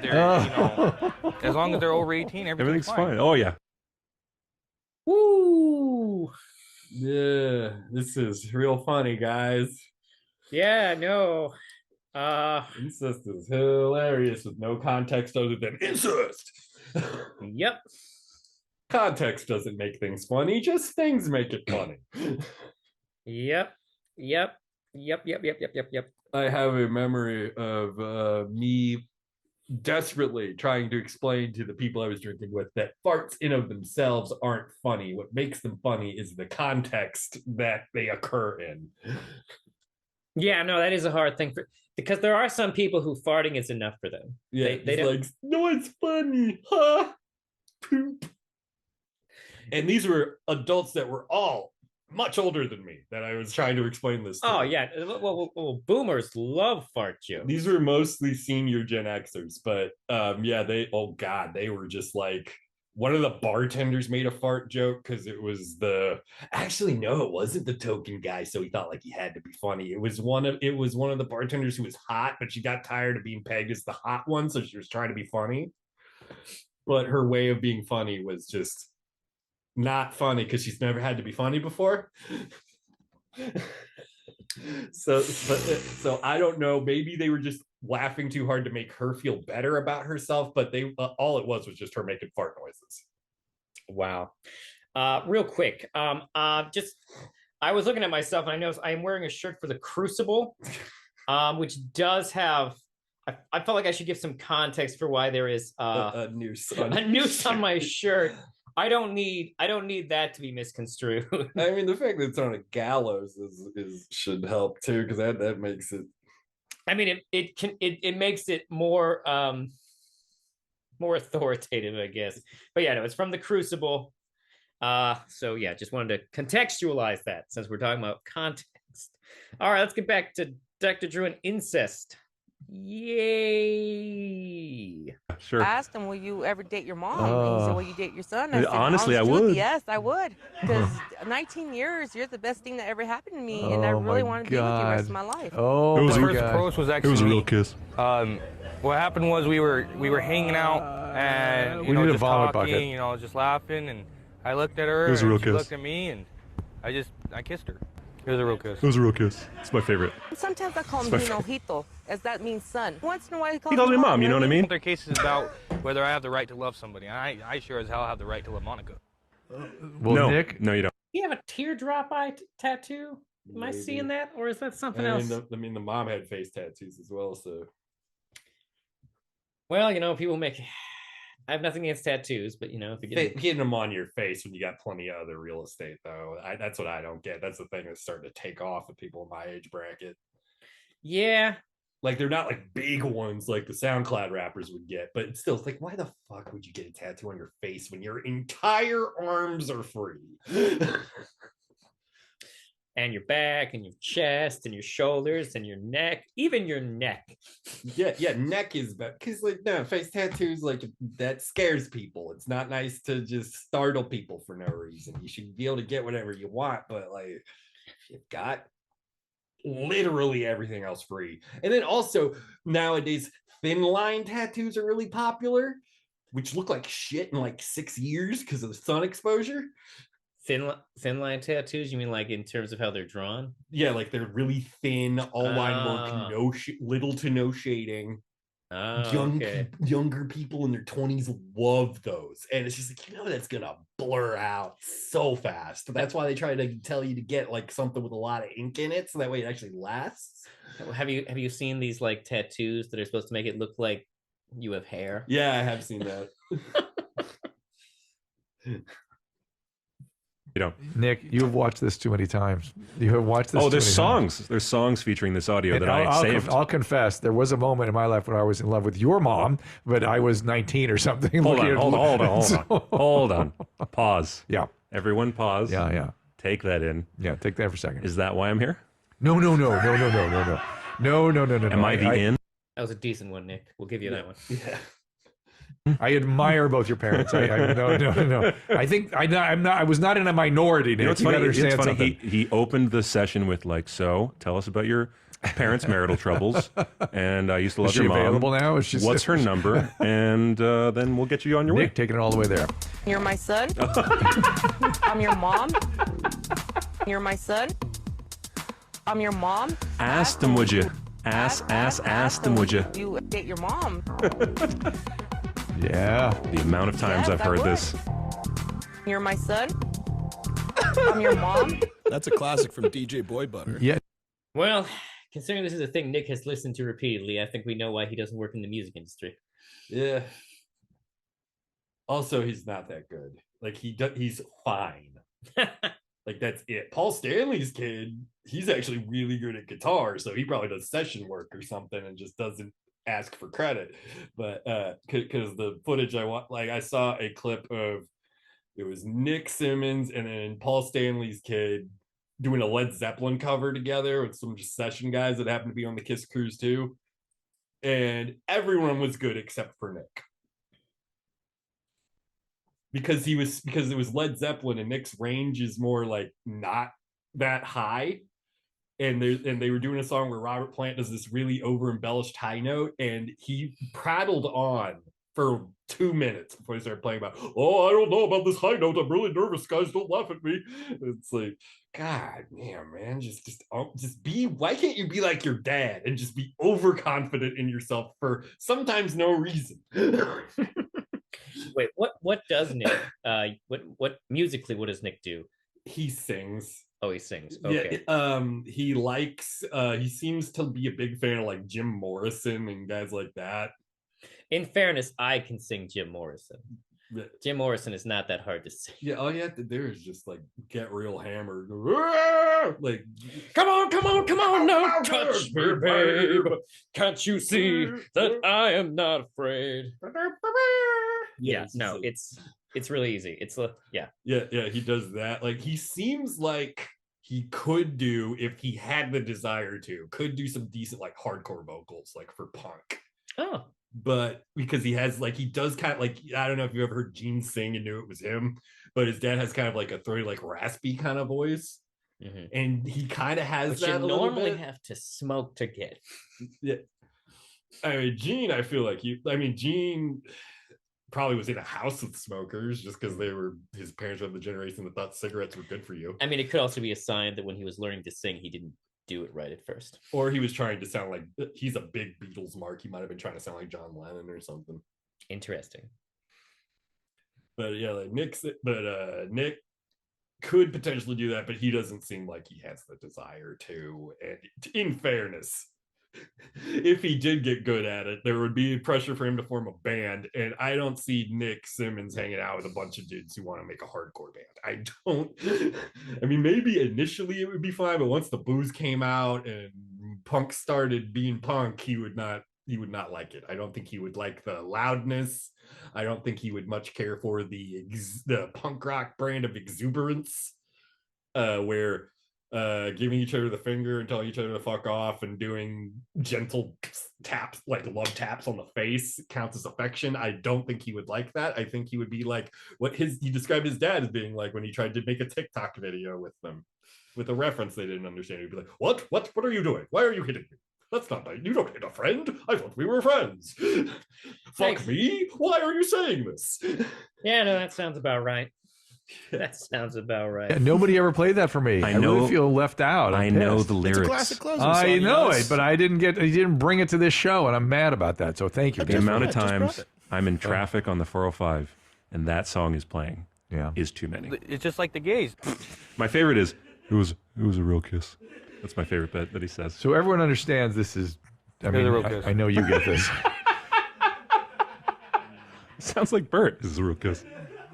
as long as they're over 18, everything's fine. Oh yeah. Woo! Yeah, this is real funny, guys. Yeah, no. Incest is hilarious with no context other than incest. Yep. Context doesn't make things funny, just things make it funny. Yep. I have a memory of me desperately trying to explain to the people I was drinking with that farts in of themselves aren't funny. What makes them funny is the context that they occur in. Yeah, no, that is a hard thing because there are some people who farting is enough for them. Yeah, they don't like, no, it's funny, huh? Poop. And these were adults that were all much older than me that I was trying to explain this to. Oh, yeah. Well, boomers love fart jokes. These were mostly senior Gen Xers, but they were just like one of the bartenders made a fart joke because it was actually no, it wasn't the token guy, so he thought like he had to be funny. It was one of the bartenders who was hot, but she got tired of being pegged as the hot one, so she was trying to be funny. But her way of being funny was just not funny because she's never had to be funny before. So I don't know, maybe they were just laughing too hard to make her feel better about herself, but they all it was just her making fart noises. Wow. Real quick, just I was looking at myself and I noticed I am wearing a shirt for the Crucible, which does have I felt like I should give some context for why there is a noose on my shirt. I don't need that to be misconstrued. I mean, the fact that it's on a gallows is should help too, because that makes it. I mean, it makes it more more authoritative, I guess. But yeah, no, it's from the Crucible. So yeah, just wanted to contextualize that since we're talking about context. All right, let's get back to Dr. Drew and incest. Yay! Sure. I asked him, will you ever date your mom? And he said, will you date your son? I said, honestly, I truth, would. Yes, I would. Because 19 years, you're the best thing that ever happened to me. And I really want to be with you the rest of my life. Oh, the first approach was actually it was a real kiss. What happened was we were hanging out and just talking, just laughing, and I looked at her and she looked at me, and I kissed her. It was a real kiss. It was a real kiss. It's my favorite. Sometimes I call him Hijito, as that means son. Once in a while he calls me mom, you know what I mean? Their case is about whether I have the right to love somebody. I sure as hell have the right to love Monica. Well, Nick? No, you don't. Do you have a teardrop eye tattoo? Am I seeing that? Or is that something else? The mom had face tattoos as well, so. Well, people make... I have nothing against tattoos, but, if you get... Getting them on your face when you got plenty of other real estate, though. That's what I don't get. That's the thing that's starting to take off with people in my age bracket. Yeah. Like, they're not, like, big ones like the SoundCloud rappers would get, but it's still, it's like, why the fuck would you get a tattoo on your face when your entire arms are free? And your back and your chest and your shoulders and your neck, even your neck. Yeah, neck is bad because face tattoos, like, that scares people. It's not nice to just startle people for no reason. You should be able to get whatever you want, but like, you've got literally everything else free. And then also nowadays, thin line tattoos are really popular, which look like shit in like 6 years because of the sun exposure. Thin line tattoos? You mean like in terms of how they're drawn? Yeah, like they're really thin, all line work, little to no shading. Younger people in their 20s love those, and it's just like, that's gonna blur out so fast. That's why they try to tell you to get like something with a lot of ink in it, so that way it actually lasts. Have you seen these like tattoos that are supposed to make it look like you have hair? Yeah, I have seen that. Nick, you have watched this too many times. You have watched this. Oh, there's songs. There's songs featuring this audio that I saved. I'll confess, there was a moment in my life when I was in love with your mom, but I was 19 or something. Hold on. Pause. Yeah. Everyone pause. Yeah. Take that in. Yeah, take that for a second. Is that why I'm here? No. No. Am I the in? That was a decent one, Nick. We'll give you that one. Yeah. I admire both your parents. No. I think I was not in a minority, Nick. It's funny. He opened the session with like, so tell us about your parents' marital troubles. And I used to love your mom. Available now? What's her number? And then we'll get you on your way. Nick, taking it all the way there. You're my son. I'm your mom. You're my son. I'm your mom. Ask them, would you? Ask them, would you? You date your mom. Yeah. The amount of times I've heard this. You're my son. I'm your mom. That's a classic from DJ Boy Butter. Yeah. Well, considering this is a thing Nick has listened to repeatedly, I think we know why he doesn't work in the music industry. Yeah. Also, he's not that good. Like, he's fine. Like, that's it. Paul Stanley's kid, he's actually really good at guitar, so he probably does session work or something and just doesn't ask for credit. But because the footage I saw a clip of, it was Nick Simmons and then Paul Stanley's kid doing a Led Zeppelin cover together with some just session guys that happened to be on the KISS cruise too, and everyone was good except for Nick, because it was Led Zeppelin, and Nick's range is more like not that high. And they were doing a song where Robert Plant does this really over embellished high note, and he prattled on for 2 minutes before he started playing about, oh, I don't know about this high note. I'm really nervous, guys. Don't laugh at me. It's like, God damn, man, just be. Why can't you be like your dad and just be overconfident in yourself for sometimes no reason? Wait, what does Nick? What musically? What does Nick do? He sings. Oh, he sings. Okay. Yeah. He likes. He seems to be a big fan of like Jim Morrison and guys like that. In fairness, I can sing Jim Morrison. Yeah. Jim Morrison is not that hard to sing. Yeah, all you have to do is just like get real hammered. Like, come on, now touch me, babe. Can't you see that I am not afraid? Yeah, no, it's really easy. It's yeah. He does that. Like, he seems like he could do, if he had the desire to, could do some decent like hardcore vocals, like for punk. Oh. But because he does kind of like, I don't know if you ever heard Gene sing and knew it was him, but his dad has kind of like a throaty, like raspy kind of voice. Mm-hmm. And he kind of has that. You normally have to smoke to get. Yeah. I mean, Gene, I feel like Gene probably was in a house with smokers just because his parents were the generation that thought cigarettes were good for you. I mean, it could also be a sign that when he was learning to sing, he didn't do it right at first, or he was trying to sound like, he's a big Beatles mark, he might have been trying to sound like John Lennon or something. Interesting. But yeah, like Nick could potentially do that, but he doesn't seem like he has the desire to. And in fairness, if he did get good at it, there would be pressure for him to form a band, and I don't see Nick Simmons hanging out with a bunch of dudes who want to make a hardcore band. I mean, maybe initially it would be fine, but once the booze came out and punk started being punk, he would not like it. I don't think he would like the loudness. I don't think he would much care for the punk rock brand of exuberance, where giving each other the finger and telling each other to fuck off and doing gentle taps, like love taps on the face, counts as affection. I don't think he would like that. I think he would be like what he described his dad as being like when he tried to make a TikTok video with them, with a reference they didn't understand. He'd be like, what are you doing? Why are you hitting me? That's not nice. You don't hit a friend. I thought we were friends. Fuck me? Why are you saying this? Yeah, no, that sounds about right. That sounds about right. Yeah, nobody ever played that for me. I really feel left out. I know the lyrics. It's a classic closing song. I know it, but he didn't bring it to this show, and I'm mad about that. So thank you. The amount of times I'm in traffic on the 405 and that song is playing is too many. It's just like the gays. My favorite is, it was a real kiss. That's my favorite bit that he says. So everyone understands this is, I know you get this. Sounds like Bert. This is a real kiss.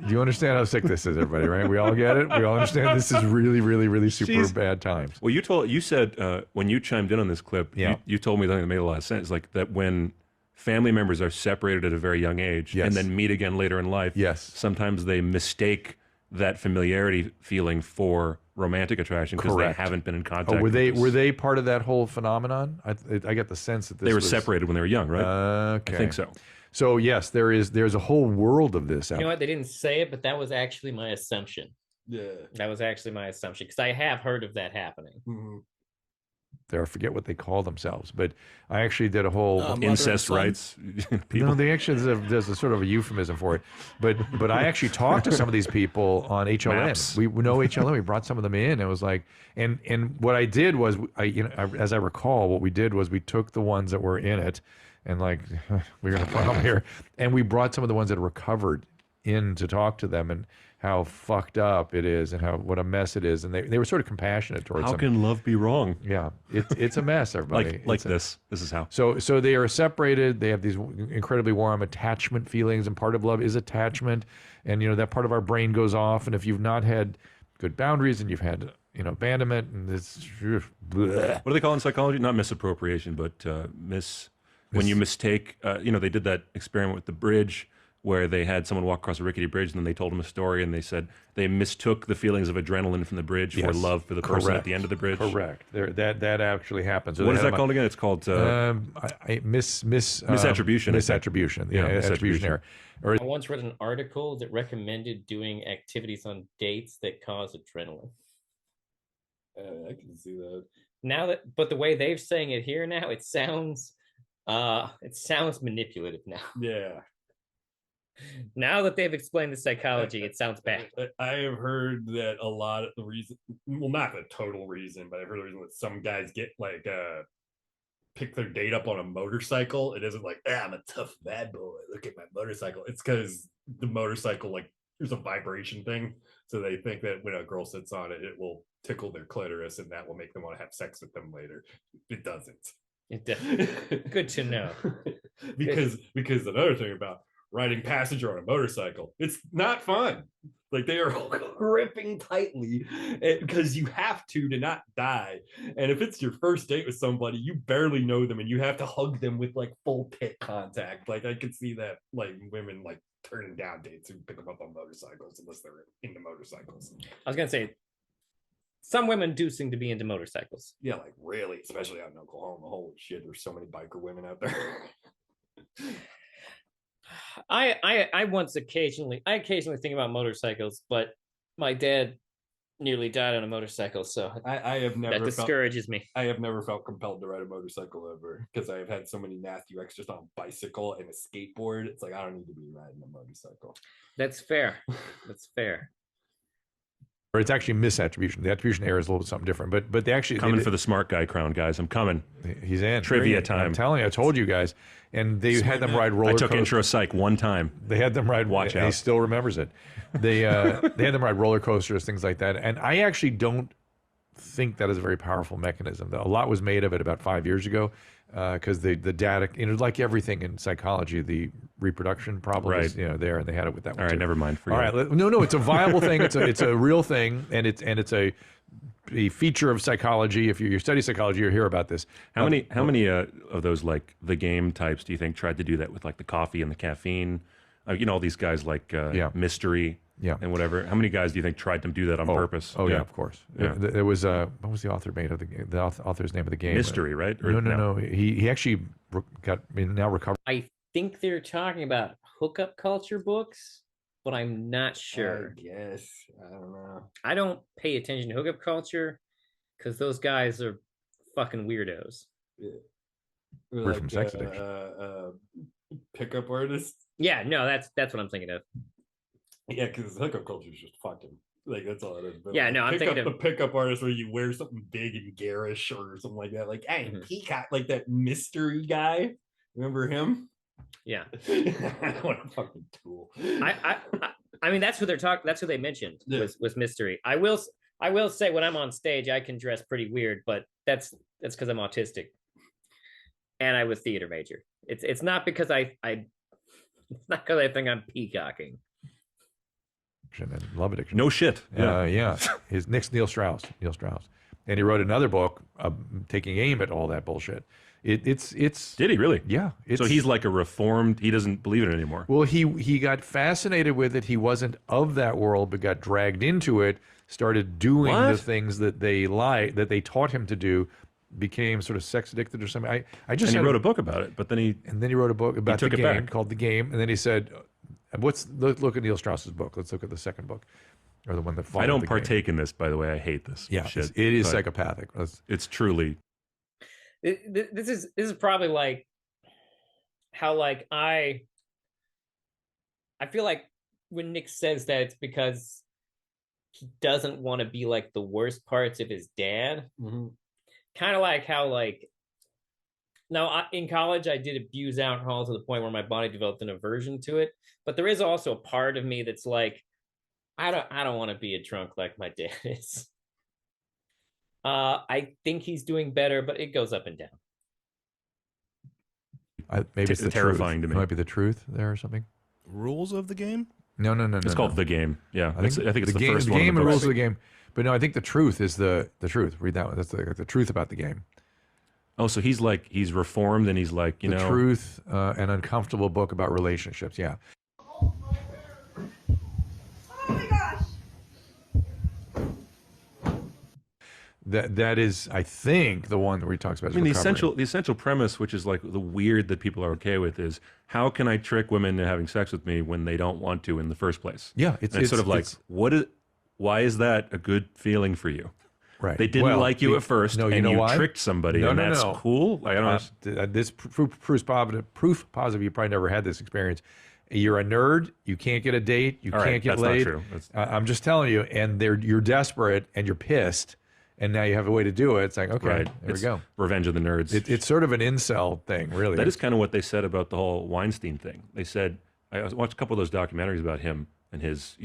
Do you understand how sick this is, everybody, right? We all get it. We all understand this is really, really, really super bad times. Well, you said when you chimed in on this clip, you told me something that made a lot of sense, like that when family members are separated at a very young age and then meet again later in life, sometimes they mistake that familiarity feeling for romantic attraction because they haven't been in contact. Were they part of that whole phenomenon? I get the sense that they were separated when they were young, right? Okay. I think so. So yes, there's a whole world of this. You know what? They didn't say it, but that was actually my assumption. Yeah, that was actually my assumption because I have heard of that happening. Mm-hmm. I forget what they call themselves, but I actually did a whole incest rights. People. No, they actually there's a sort of a euphemism for it. But I actually talked to some of these people on HLN. Maps. We know HLN. We brought some of them in. And it was like, and what I did was, as I recall, what we did was we took the ones that were in it, and like we're gonna put them here, and we brought some of the ones that recovered in to talk to them and how fucked up it is and what a mess it is, and they were sort of compassionate towards them. How can love be wrong? Yeah, it's a mess, everybody. This is how. So they are separated. They have these incredibly warm attachment feelings, and part of love is attachment, and that part of our brain goes off. And if you've not had good boundaries and you've had abandonment and this, what do they call it in psychology? Not misappropriation, but when you mistake. They did that experiment with the bridge, where they had someone walk across a rickety bridge and then they told them a story and they said they mistook the feelings of adrenaline from the bridge for love for the person at the end of the bridge. Correct. That actually happens. So what is that called again? It's called misattribution. Misattribution. Yeah, attribution error. I once read an article that recommended doing activities on dates that cause adrenaline. I can see that. But the way they're saying it here now, it sounds manipulative now. Yeah. Now that they've explained the psychology, it sounds bad. I have heard that a lot of the reason, well, not the total reason, but I've heard the reason that some guys get like pick their date up on a motorcycle. It isn't like, I'm a tough bad boy, look at my motorcycle. It's because the motorcycle, like, there's a vibration thing, so they think that when a girl sits on it, it will tickle their clitoris, and that will make them want to have sex with them later. It doesn't. Good to know. because another thing about riding passenger on a motorcycle, it's not fun. Like, they are gripping tightly because you have to not die. And if it's your first date with somebody, you barely know them and you have to hug them with like full pit contact. Like, I could see that, like, women like turning down dates who pick them up on motorcycles unless they're into motorcycles. I was gonna say, some women do seem to be into motorcycles. Yeah, like really, especially out in Oklahoma. Holy shit, there's so many biker women out there. I occasionally think about motorcycles, but my dad nearly died on a motorcycle, so I have never that discourages me. I have never felt compelled to ride a motorcycle ever because I have had so many nasty wrecks just on a bicycle and a skateboard. It's like, I don't need to be riding a motorcycle. That's fair. That's fair. Or it's actually misattribution. The attribution error is a little bit something different. But they actually coming for the smart guy crown, guys. I'm coming. He's in trivia time. I'm telling you, I told you guys. And they had them ride roller coasters. I took intro psych one time. They had them ride. Watch out. He still remembers it. They had them ride roller coasters, things like that. And I actually don't think that is a very powerful mechanism. A lot was made of it about 5 years ago because the data, like everything in psychology, the reproduction problem is there, and they had it with that one. All right, too. never mind. All right, no, it's a viable thing. It's a real thing, and it's a feature of psychology. If you study psychology, you'll hear about this. How many of those, like the game types, do you think tried to do that with like the coffee and the caffeine? All these guys like Mystery. Yeah. And whatever. How many guys do you think tried to do that on purpose? Oh yeah, of course. Yeah. There was what was the author made of the author's name of the game? Mystery, right? Or, no. He actually now recovered. I think they're talking about hookup culture books, but I'm not sure. I guess. I don't know. I don't pay attention to hookup culture because those guys are fucking weirdos. Yeah. We're from sex addiction. Pickup artists. Yeah, no, that's what I'm thinking of. Yeah, because hookup culture is just fucking, like, that's all it is. But yeah, no, I'm thinking of the pickup artist where you wear something big and garish or something like that. Like, hey, Peacock, like that mystery guy. Remember him? Yeah. What a fucking tool. I mean, that's who they're talking. That's who they mentioned was Mystery. I will say when I'm on stage, I can dress pretty weird, but that's because I'm autistic, and I was theater major. It's not because it's not because I think I'm peacocking. And love addiction. No shit. Yeah. His Nick's Neil Strauss, and he wrote another book taking aim at all that bullshit. It's Did he really? Yeah. So he's like a reformed. He doesn't believe in it anymore. Well, he got fascinated with it. He wasn't of that world, but got dragged into it. Started doing the things that they taught him to do. Became sort of sex addicted or something. And he wrote a book about it, but then he wrote a book about the game called The Game, and then he said, look at Neil Strauss's book. Let's look at the second book, or the one that followed. I don't partake in this, by the way. I hate this. Yeah, shit, it is psychopathic. It's truly. This is probably like how like I feel like when Nick says that, it's because he doesn't want to be like the worst parts of his dad. Mm-hmm. Kind of like how like. Now, in college, I did abuse alcohol to the point where my body developed an aversion to it. But there is also a part of me that's like, I don't want to be a drunk like my dad is. I think he's doing better, but it goes up and down. Maybe it's terrifying to me. It might be the truth there or something. Rules of the game? No. It's called The Game. Yeah, I think it's the game, first the one. Game and rules of the game. But no, I think the truth is the truth. Read that one. That's the truth about the game. Oh, so he's reformed and he's like, the truth, an uncomfortable book about relationships. Yeah. That is, I think, the one where he talks about. I mean, the essential premise, which is like the weird that people are okay with, is how can I trick women into having sex with me when they don't want to in the first place? Yeah, it's sort of like why is that a good feeling for you? Right. They didn't like you at first, and you tricked somebody, and that's cool. I don't know. This proof positive. You probably never had this experience. You're a nerd. You can't get a date. You can't get laid. Not true. I'm just telling you. And you're desperate and you're pissed. And now you have a way to do it. It's like, okay, there we go. Revenge of the Nerds. It's sort of an incel thing, really. That is kind of what they said about the whole Weinstein thing. They said, I watched a couple of those documentaries about him and his,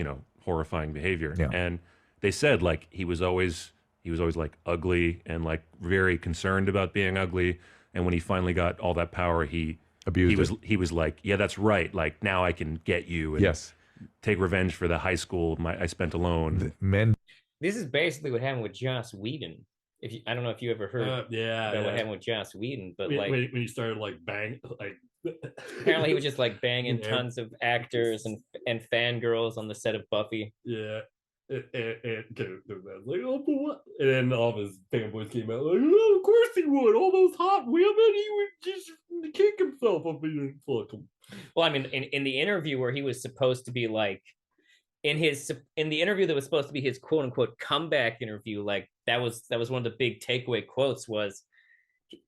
horrifying behavior. Yeah. And they said, like, he was always like ugly and like very concerned about being ugly. And when he finally got all that power, he was like, yeah, that's right. Like, now I can get you and take revenge for the high school I spent alone. This is basically what happened with Joss Whedon. I don't know if you ever heard about what happened with Joss Whedon, but when he started like apparently he was just like banging tons of actors and fangirls on the set of Buffy. Yeah. And like, oh, what? And then all of his fanboys came out like, oh, of course he would. All those hot women, he would just kick himself if he didn't fuck them. Well, I mean, in the interview where he was supposed to be like, in the interview that was supposed to be his quote unquote comeback interview, like that was one of the big takeaway quotes was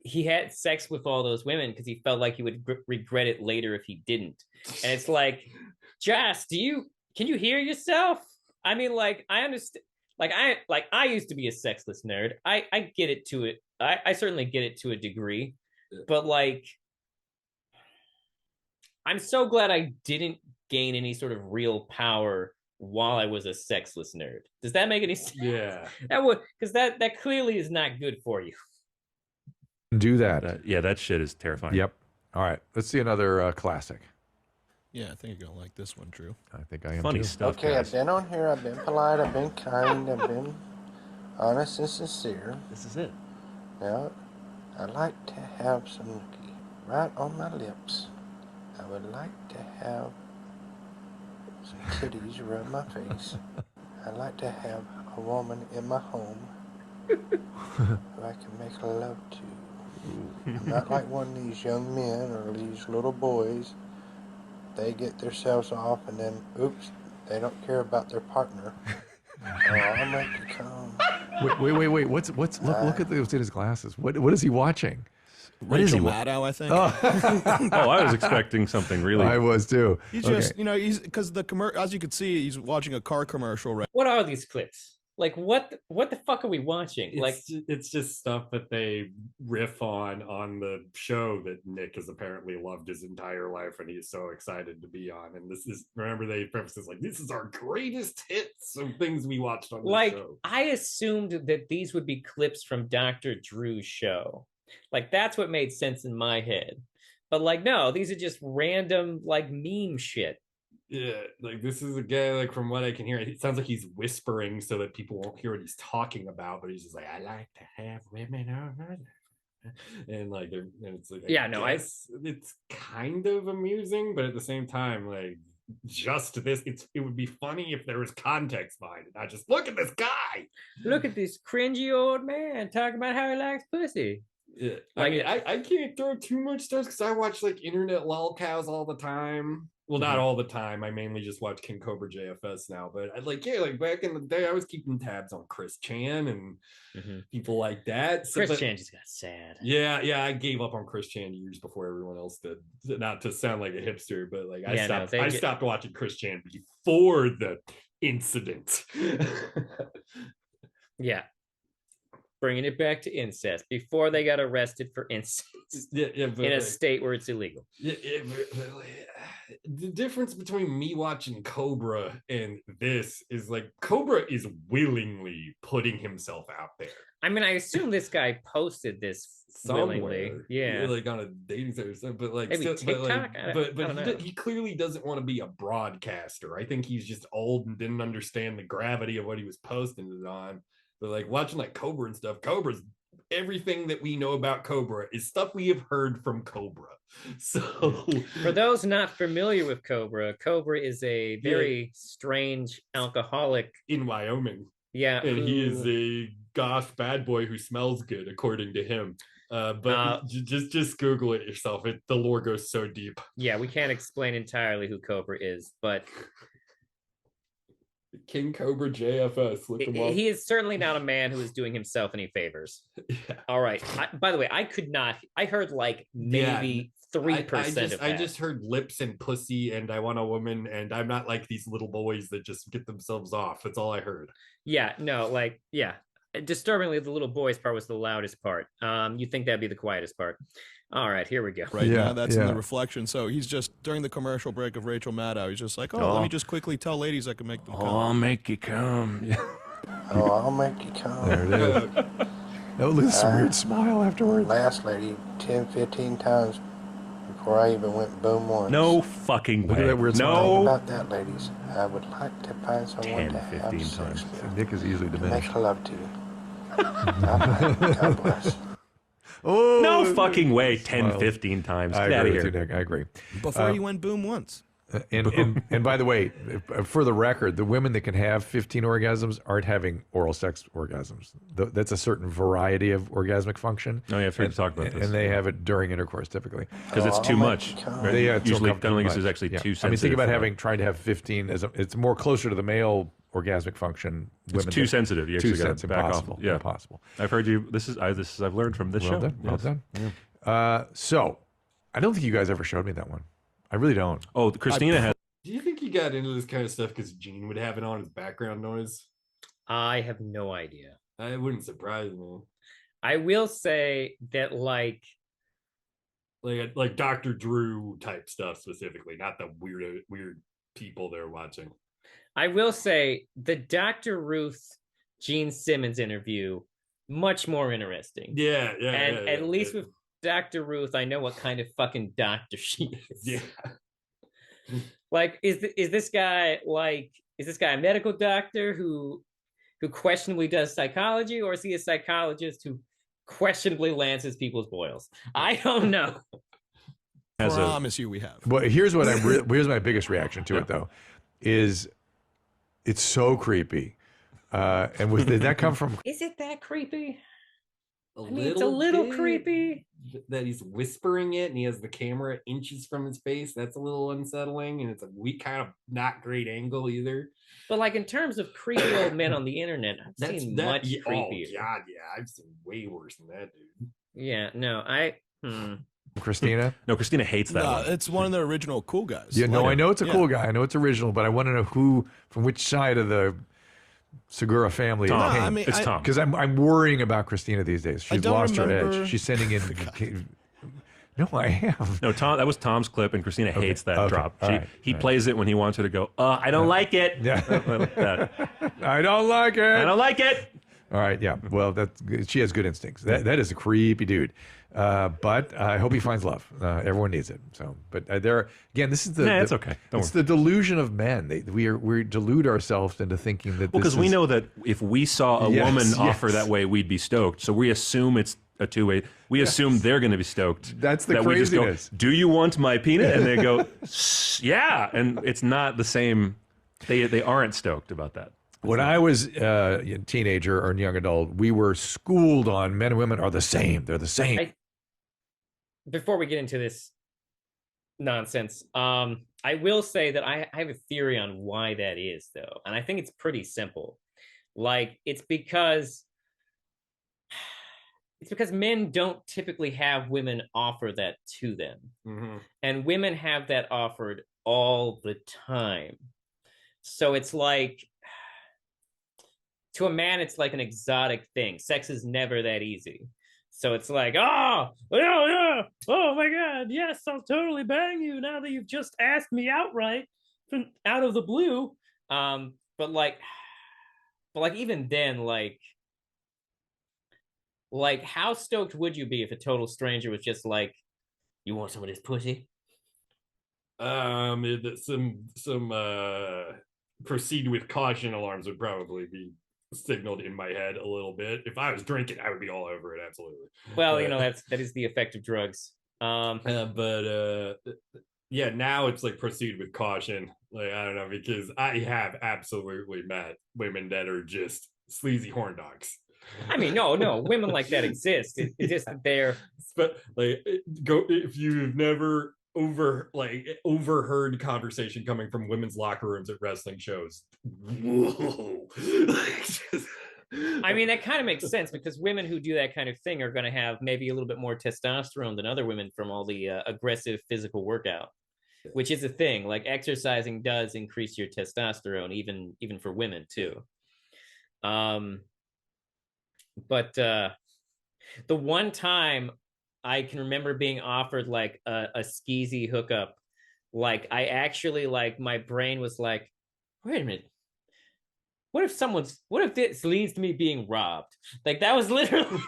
he had sex with all those women because he felt like he would regret it later if he didn't. And it's like, Joss, can you hear yourself? I mean, like, I understand, I used to be a sexless nerd. I get it to it. I certainly get it to a degree, but like, I'm so glad I didn't gain any sort of real power while I was a sexless nerd. Does that make any sense? Yeah. Because that clearly is not good for you. Do that. That shit is terrifying. Yep. All right. Let's see another classic. Yeah, I think you're gonna like this one, Drew. I think I am Funny too. stuff. Okay, guys. I've been on here. I've been polite. I've been kind. I've been honest and sincere. This is it. Now, I'd like to have some nookie right on my lips. I would like to have some titties rub my face. I'd like to have a woman in my home who I can make love to. I'm not like one of these young men or these little boys. They get themselves off and then, oops, they don't care about their partner. Oh, I'll make you come. Wait. Look at those in his glasses. What is he watching? What is he? Maddow, I think. Oh, I was expecting something really. I was too. He's just, he's because as you could see, he's watching a car commercial. Right? What are these clips? Like, what the fuck are we watching? It's just stuff that they riff on the show that Nick has apparently loved his entire life, and he's so excited to be on. And this is, remember, they preface this like, this is our greatest hits of things we watched on the show. I assumed that these would be clips from Dr. Drew's show. Like, that's what made sense in my head. But like, no, these are just random like meme shit. Yeah, like this is a guy, like from what I can hear, it sounds like he's whispering so that people won't hear what he's talking about, but he's just like, I like to have women over. And like, and it's like, it's kind of amusing, but at the same time, like, just this, it would be funny if there was context behind it, not just look at this guy. Look at this cringy old man talking about how he likes pussy. Yeah, I mean, I can't throw too much stuff because I watch like internet lolcows all the time. Well, not all the time. I mainly just watch King Cobra JFS now. But I like back in the day, I was keeping tabs on Chris Chan and people like that. So, Chris Chan just got sad. Yeah. I gave up on Chris Chan years before everyone else did. Not to sound like a hipster, but like I stopped watching Chris Chan before the incident. Yeah. Bringing it back to incest before they got arrested for incest in a state where it's illegal. The difference between me watching Cobra and this is like Cobra is willingly putting himself out there. I mean, I assume this guy posted this willingly. Yeah, like on a dating site or something. But like, maybe TikTok. But he clearly doesn't want to be a broadcaster. I think he's just old and didn't understand the gravity of what he was posting it on. But like watching like Cobra and stuff, Cobra's everything that we know about Cobra is stuff we have heard from Cobra. So for those not familiar with Cobra is a very strange alcoholic in Wyoming. Yeah. And he is a goth bad boy who smells good, according to him. But just Google it yourself. The lore goes so deep. Yeah, we can't explain entirely who Cobra is, but King Cobra JFS. Look him up. He is certainly not a man who is doing himself any favors. Yeah. All right. By the way, I could not. I heard like maybe 3% of that. I just heard lips and pussy, and I want a woman, and I'm not like these little boys that just get themselves off. That's all I heard. Yeah. No. Like. Yeah. Disturbingly, the little boys part was the loudest part. You think that'd be the quietest part? All right, here we go. Right now, that's in the reflection. So he's just during the commercial break of Rachel Maddow. He's just like, let me just quickly tell ladies I can make them come. I'll make you come. I'll make you come. There it is. That was some weird smile afterwards. Last lady 10, 15 times before I even went boom once. No fucking way. Look at that weird smile. Think about that, ladies. I would like to find someone 10, to have 15 sex times. with. Nick is easily diminished. Make love to. God bless. Oh, no fucking way. 10, 15 times. I Get out of agree here. with you, Nick. I agree. Before he went boom once. And by the way, for the record, the women that can have 15 orgasms aren't having oral sex orgasms. That's a certain variety of orgasmic function. Oh, yeah, I've heard you talk about this. And they have it during intercourse, typically. Because it's too much. Right? Yeah, Usually, cunnilingus is actually too sensitive. I mean, think about trying to have 15. It's more closer to the male orgasmic function. It's too sensitive. You actually got to back impossible. off. Yeah, impossible. I've heard you. I've learned from this show. Well done. Yeah. So, I don't think you guys ever showed me that one. I really don't. Oh, Christina had. Do you think he got into this kind of stuff because Gene would have it on as background noise? I have no idea. It wouldn't surprise me. I will say that like Dr. Drew type stuff specifically, not the weird people they're watching. I will say the Dr. Ruth Gene Simmons interview, much more interesting. Yeah. And at least with Dr. Ruth, I know what kind of fucking doctor she is. Yeah. Like, is this guy a medical doctor who questionably does psychology, or is he a psychologist who questionably lances people's boils? I don't know. I promise you we have. Well, here's what here's my biggest reaction to it though, is it's so creepy. And did that come from? Is it that creepy? It's a little creepy. That he's whispering it and he has the camera inches from his face. That's a little unsettling, and it's a weak kind of not great angle either. But like in terms of creepy old men on the internet, I've seen much creepier. Oh God, yeah, I've seen way worse than that, dude. Yeah, no, Christina? No, Christina hates that one. It's one of the original cool guys. Yeah, no, I know it's a cool guy. I know it's original, but I want to know from which side of the Segura family. Tom. It's Tom. Because I'm worrying about Christina these days. She's lost her edge. She's sending in. No, I have. No, Tom. That was Tom's clip, and Christina hates that drop. He right. plays it when he wants her to go. I don't like it. Yeah. I don't like it. I don't like it. All right. Yeah. Well, she has good instincts. That is a creepy dude. But I hope he finds love. Everyone needs it. So, but this is it's okay. It's the delusion of men. We delude ourselves into thinking that. Well, because we know that if we saw a woman offer that way, we'd be stoked. So we assume it's a two-way. We assume they're going to be stoked. That's the craziness. We just go, do you want my peanut? And they go, yeah. And it's not the same. They aren't stoked about that. When I was a teenager or young adult, we were schooled on men and women are the same. They're the same. Before we get into this nonsense, I will say that I have a theory on why that is, though. And I think it's pretty simple. Like, it's because men don't typically have women offer that to them. Mm-hmm. And women have that offered all the time. So it's like, to a man, it's like an exotic thing. Sex is never that easy. So it's like, oh my God, yes, I'll totally bang you now that you've just asked me outright out of the blue. But even then, like how stoked would you be if a total stranger was just like, you want some of this pussy? Some proceed with caution alarms would probably be signaled in my head a little bit. If I was drinking, I would be all over it. Absolutely. Well, that is the effect of drugs. Yeah, now it's like proceed with caution. Like, I don't know, because I have absolutely met women that are just sleazy horn dogs. I mean, no, women like that exist. It's just that they're. But like, go if you've never overheard conversation coming from women's locker rooms at wrestling shows. Whoa. I mean, that kind of makes sense because women who do that kind of thing are going to have maybe a little bit more testosterone than other women from all the aggressive physical workout, which is a thing. Like exercising does increase your testosterone, even for women too. But the one time I can remember being offered like a skeezy hookup, like I actually like my brain was like, wait a minute. What if this leads to me being robbed? Like that was literally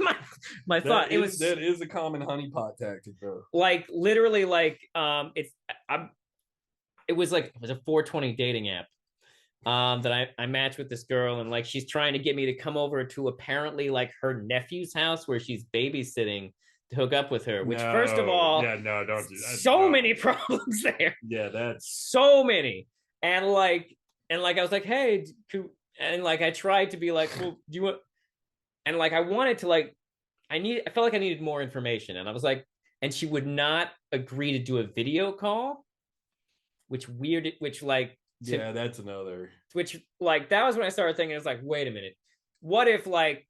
my thought. That is a common honeypot tactic though. Like literally like it was a 420 dating app that I matched with this girl, and like she's trying to get me to come over to apparently like her nephew's house where she's babysitting to hook up with her, which first of all, don't do that. So many problems there. Yeah, that's so many. And I was like, hey, and like I tried to be like, well, do you want, and like I wanted to like I felt like I needed more information, and I was like, and she would not agree to do a video call, which that's another, which like that was when I started thinking, it's like, wait a minute, what if like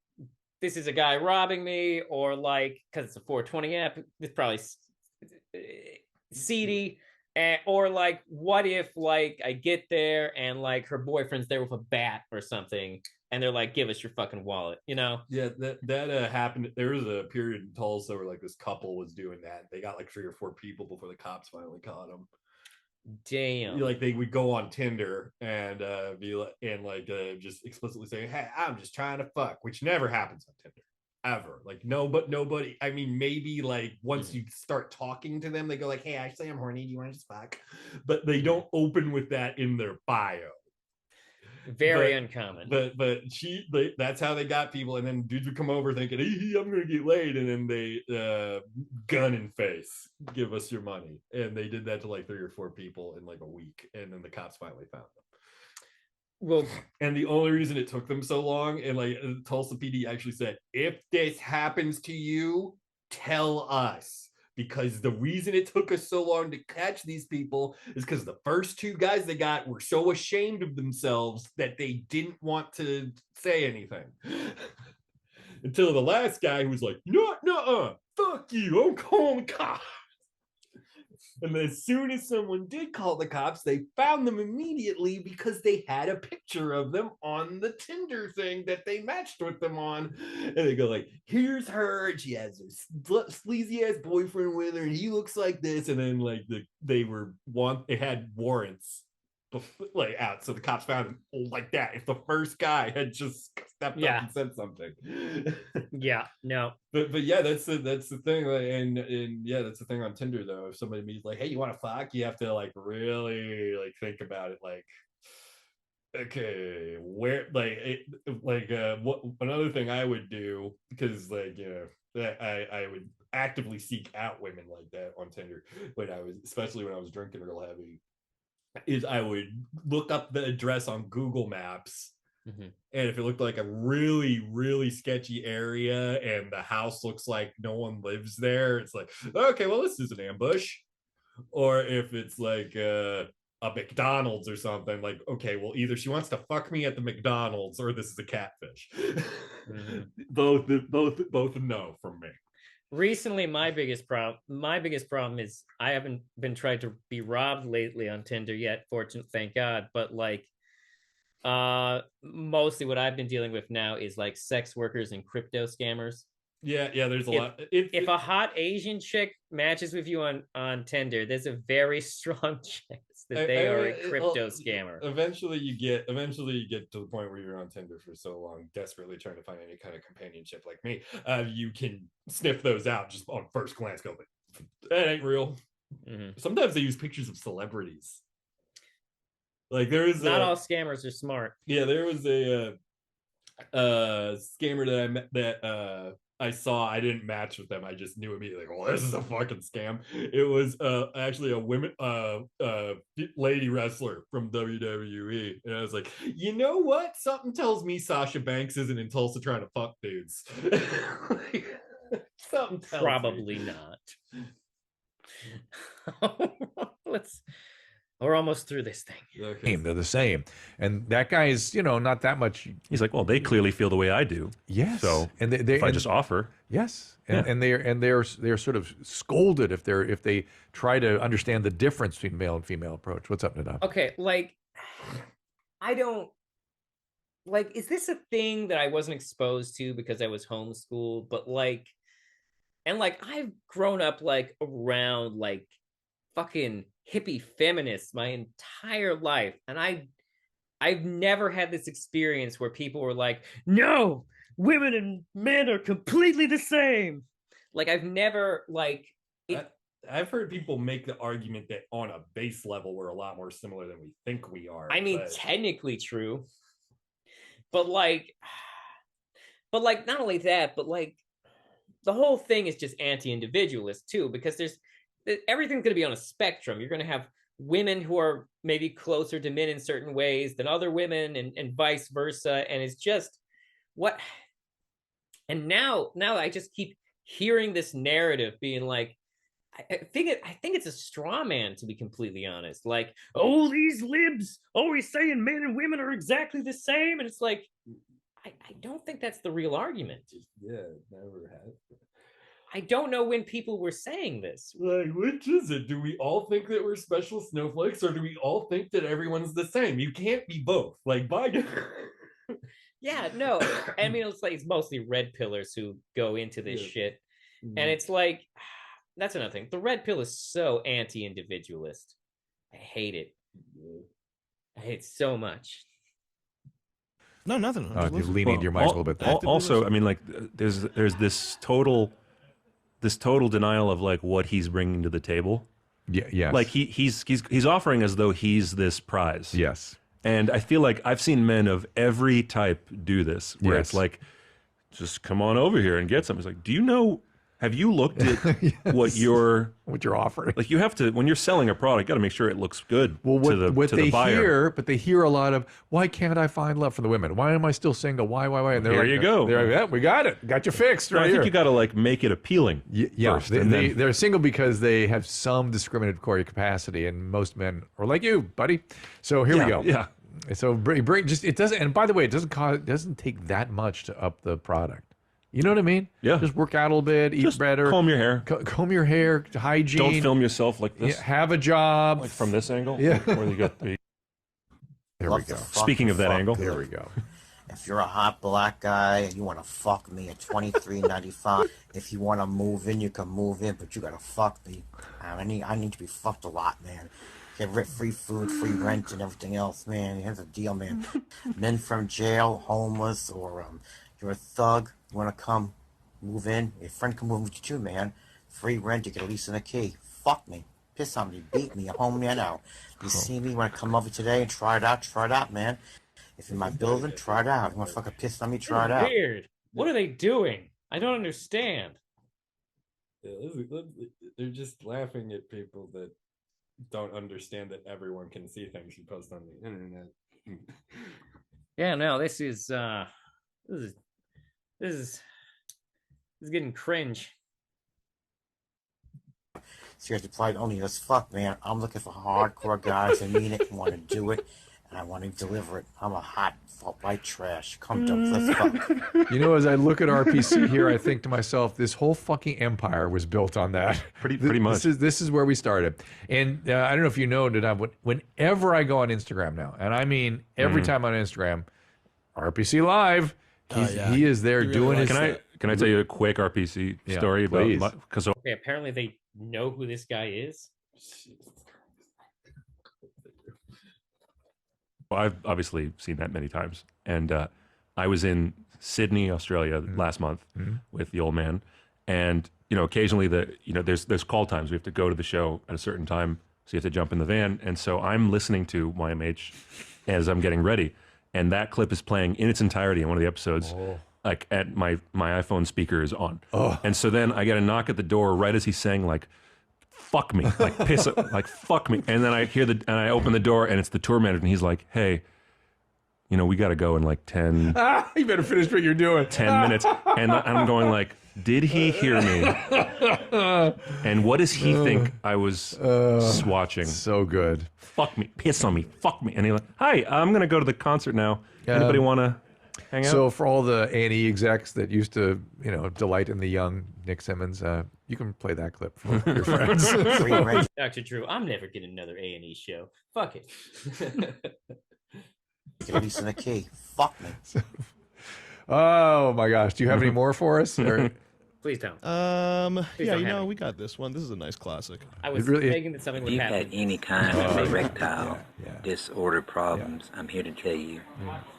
this is a guy robbing me, or like because it's a 420 app, it's probably seedy. Or like, what if like I get there and like her boyfriend's there with a bat or something, and they're like, give us your fucking wallet, you know? Yeah, that happened. There was a period in Tulsa where like this couple was doing that. They got like 3 or 4 people before the cops finally caught them. Damn. Like they would go on Tinder and be like, and like just explicitly saying, hey, I'm just trying to fuck, which never happens on Tinder. Ever. Like nobody, I mean, maybe like once you start talking to them, they go like, hey, actually I'm horny, do you want to just fuck? But they don't open with that in their bio. Very uncommon. But that's how they got people. And then dudes would come over thinking, hey, I'm gonna get laid, and then they gun in face, give us your money. And they did that to like 3 or 4 people in like a week, and then the cops finally found them. Well, and the only reason it took them so long, and like Tulsa PD actually said, if this happens to you, tell us, because the reason it took us so long to catch these people is because the first 2 guys they got were so ashamed of themselves that they didn't want to say anything. Until the last guy who was like, no, fuck you, I'm calling the cops. And as soon as someone did call the cops, they found them immediately because they had a picture of them on the Tinder thing that they matched with them on. And they go like, here's her, and she has a sleazy ass boyfriend with her, and he looks like this. And then like they had warrants like out, so the cops found him like that. If the first guy had just stepped up and said something. Yeah, no. But yeah, that's the thing, and yeah, that's the thing on Tinder though. If somebody meets like, hey, you want to fuck, you have to like really like think about it, like, okay, where what another thing I would do, because like, you know, I would actively seek out women like that on Tinder especially when I was drinking real heavy, is I would look up the address on Google Maps. Mm-hmm. And if it looked like a really, really sketchy area and the house looks like no one lives there, it's like, okay, well, this is an ambush. Or if it's like a McDonald's or something, like, okay, well, either she wants to fuck me at the McDonald's or this is a catfish. Mm-hmm. Both no from me. Recently, my biggest problem is I haven't been tried to be robbed lately on Tinder yet, fortunately, thank God. But like, mostly what I've been dealing with now is like sex workers and crypto scammers. Yeah, there's a lot. If a hot Asian chick matches with you on Tinder, there's a very strong chance that they are a crypto scammer. Eventually you get to the point where you're on Tinder for so long, desperately trying to find any kind of companionship like me. You can sniff those out just on first glance. Go, that ain't real. Mm-hmm. Sometimes they use pictures of celebrities. Like there is not all scammers are smart. Yeah, there was a scammer that I met that I didn't match with them. I just knew immediately, like, oh, this is a fucking scam. It was actually a lady wrestler from WWE. And I was like, you know what? Something tells me Sasha Banks isn't in Tulsa trying to fuck dudes. Something tells Probably me. not. We're almost through this thing. Okay. They're the same. And that guy is, not that much. He's like, well, they clearly feel the way I do. Yes. So and if I just offer. Yes. And they're sort of scolded if they try to understand the difference between male and female approach. What's up, Nadav? Okay, I don't is this a thing that I wasn't exposed to because I was homeschooled? But I've grown up around fucking hippie feminists my entire life, and I've never had this experience where people were like, no, women and men are completely the same. I've never I've heard people make the argument that on a base level we're a lot more similar than we think we are. I mean, technically true, but not only that, but the whole thing is just anti-individualist too, because everything's going to be on a spectrum. You're going to have women who are maybe closer to men in certain ways than other women, and vice versa. And it's just and now I just keep hearing this narrative being I think it's a straw man, to be completely honest. Oh, these libs always saying men and women are exactly the same. And it's I don't think that's the real argument. Yeah, never had. I don't know when people were saying this. Which is it? Do we all think that we're special snowflakes, or do we all think that everyone's the same? You can't be both. Bye. Yeah, no. I mean, it's mostly red pillers who go into this shit. Mm-hmm. And it's that's another thing. The red pill is so anti-individualist. I hate it. I hate it so much. No, nothing. You're leaning to your mic a little bit. Also, I mean, there's this total denial of what he's bringing to the table. Yeah, yes. He's offering as though he's this prize. Yes. And I feel like I've seen men of every type do this, where it's just come on over here and get something. It's do you know? Have you looked at yes. what you're offering? You have to, when you're selling a product, you got to make sure it looks good to the buyer. But they hear a lot of, why can't I find love for the women? Why am I still single? Why? And they're here you go. They're yeah, we got it. Got you fixed right I here. think you got to make it appealing. Yeah, first, they're single because they have some discriminatory capacity, and most men are like you, buddy. So here we go. Yeah. So it doesn't. And by the way, it doesn't take that much to up the product. You know what I mean? Yeah. Just work out a little bit, eat better. Comb your hair. Comb your hair, hygiene. Don't film yourself like this. Yeah, have a job. From this angle? Yeah. Where you got the... There we go. Speaking of that angle. There we go. If you're a hot black guy and you want to fuck me at $23.95, if you want to move in, you can move in, but you got to fuck me. I need to be fucked a lot, man. Get free food, free rent, and everything else, man. Here's the deal, man. Men from jail, homeless, or you're a thug, you want to come move in, your friend can move with you too, man. Free rent, you get a lease and a key. Fuck me. Piss on me, beat me, I'm home now. You see me, you want to come over today and try it out, man. If you're in my building, try it out. You want to fucking piss on me, try it out. Weird. What are they doing? I don't understand. They're just laughing at people that don't understand that everyone can see things you post on the internet. Yeah, no, this is getting cringe. Seriously, probably only as fuck, man. I'm looking for hardcore guys that mean it and want to do it, and I want to deliver it. I'm a hot white trash. Come to let's fuck. You know, as I look at RPC here, I think to myself, this whole fucking empire was built on that. Pretty much. This is where we started. And I don't know if you know, whenever I go on Instagram now, and I mean every time on Instagram, RPC Live, he is there doing his thing. Can I tell you a quick RPC story about? Because okay, apparently they know who this guy is. Well, I've obviously seen that many times, and I was in Sydney, Australia last month with the old man, and occasionally there's call times. We have to go to the show at a certain time, so you have to jump in the van, and so I'm listening to YMH as I'm getting ready, and that clip is playing in its entirety in one of the episodes. like at my iPhone speaker is on. And so then I get a knock at the door right as he's saying like, fuck me, like piss it, like fuck me. And then I hear and I open the door and it's the tour manager and he's like, hey, you know, we got to go in like 10. You better finish what you're doing. 10 minutes. And I'm going like, did he hear me? And what does he think I was swatching? So good. Fuck me, piss on me, fuck me. And he's like, hi, I'm going to go to the concert now. Anybody want to hang out? So for all the A&E execs that used to, you know, delight in the young Nick Simmons, you can play that clip for your friends. Dr. Drew, I'm never getting another A&E show. Fuck it. Release in the key. Fuck me. Oh my gosh. Do you have any more for us? Or? Please don't. Yeah, you know, we got this one. This is a nice classic. I was thinking that something would happen. If you've had any kind of erectile disorder problems, I'm here to tell you,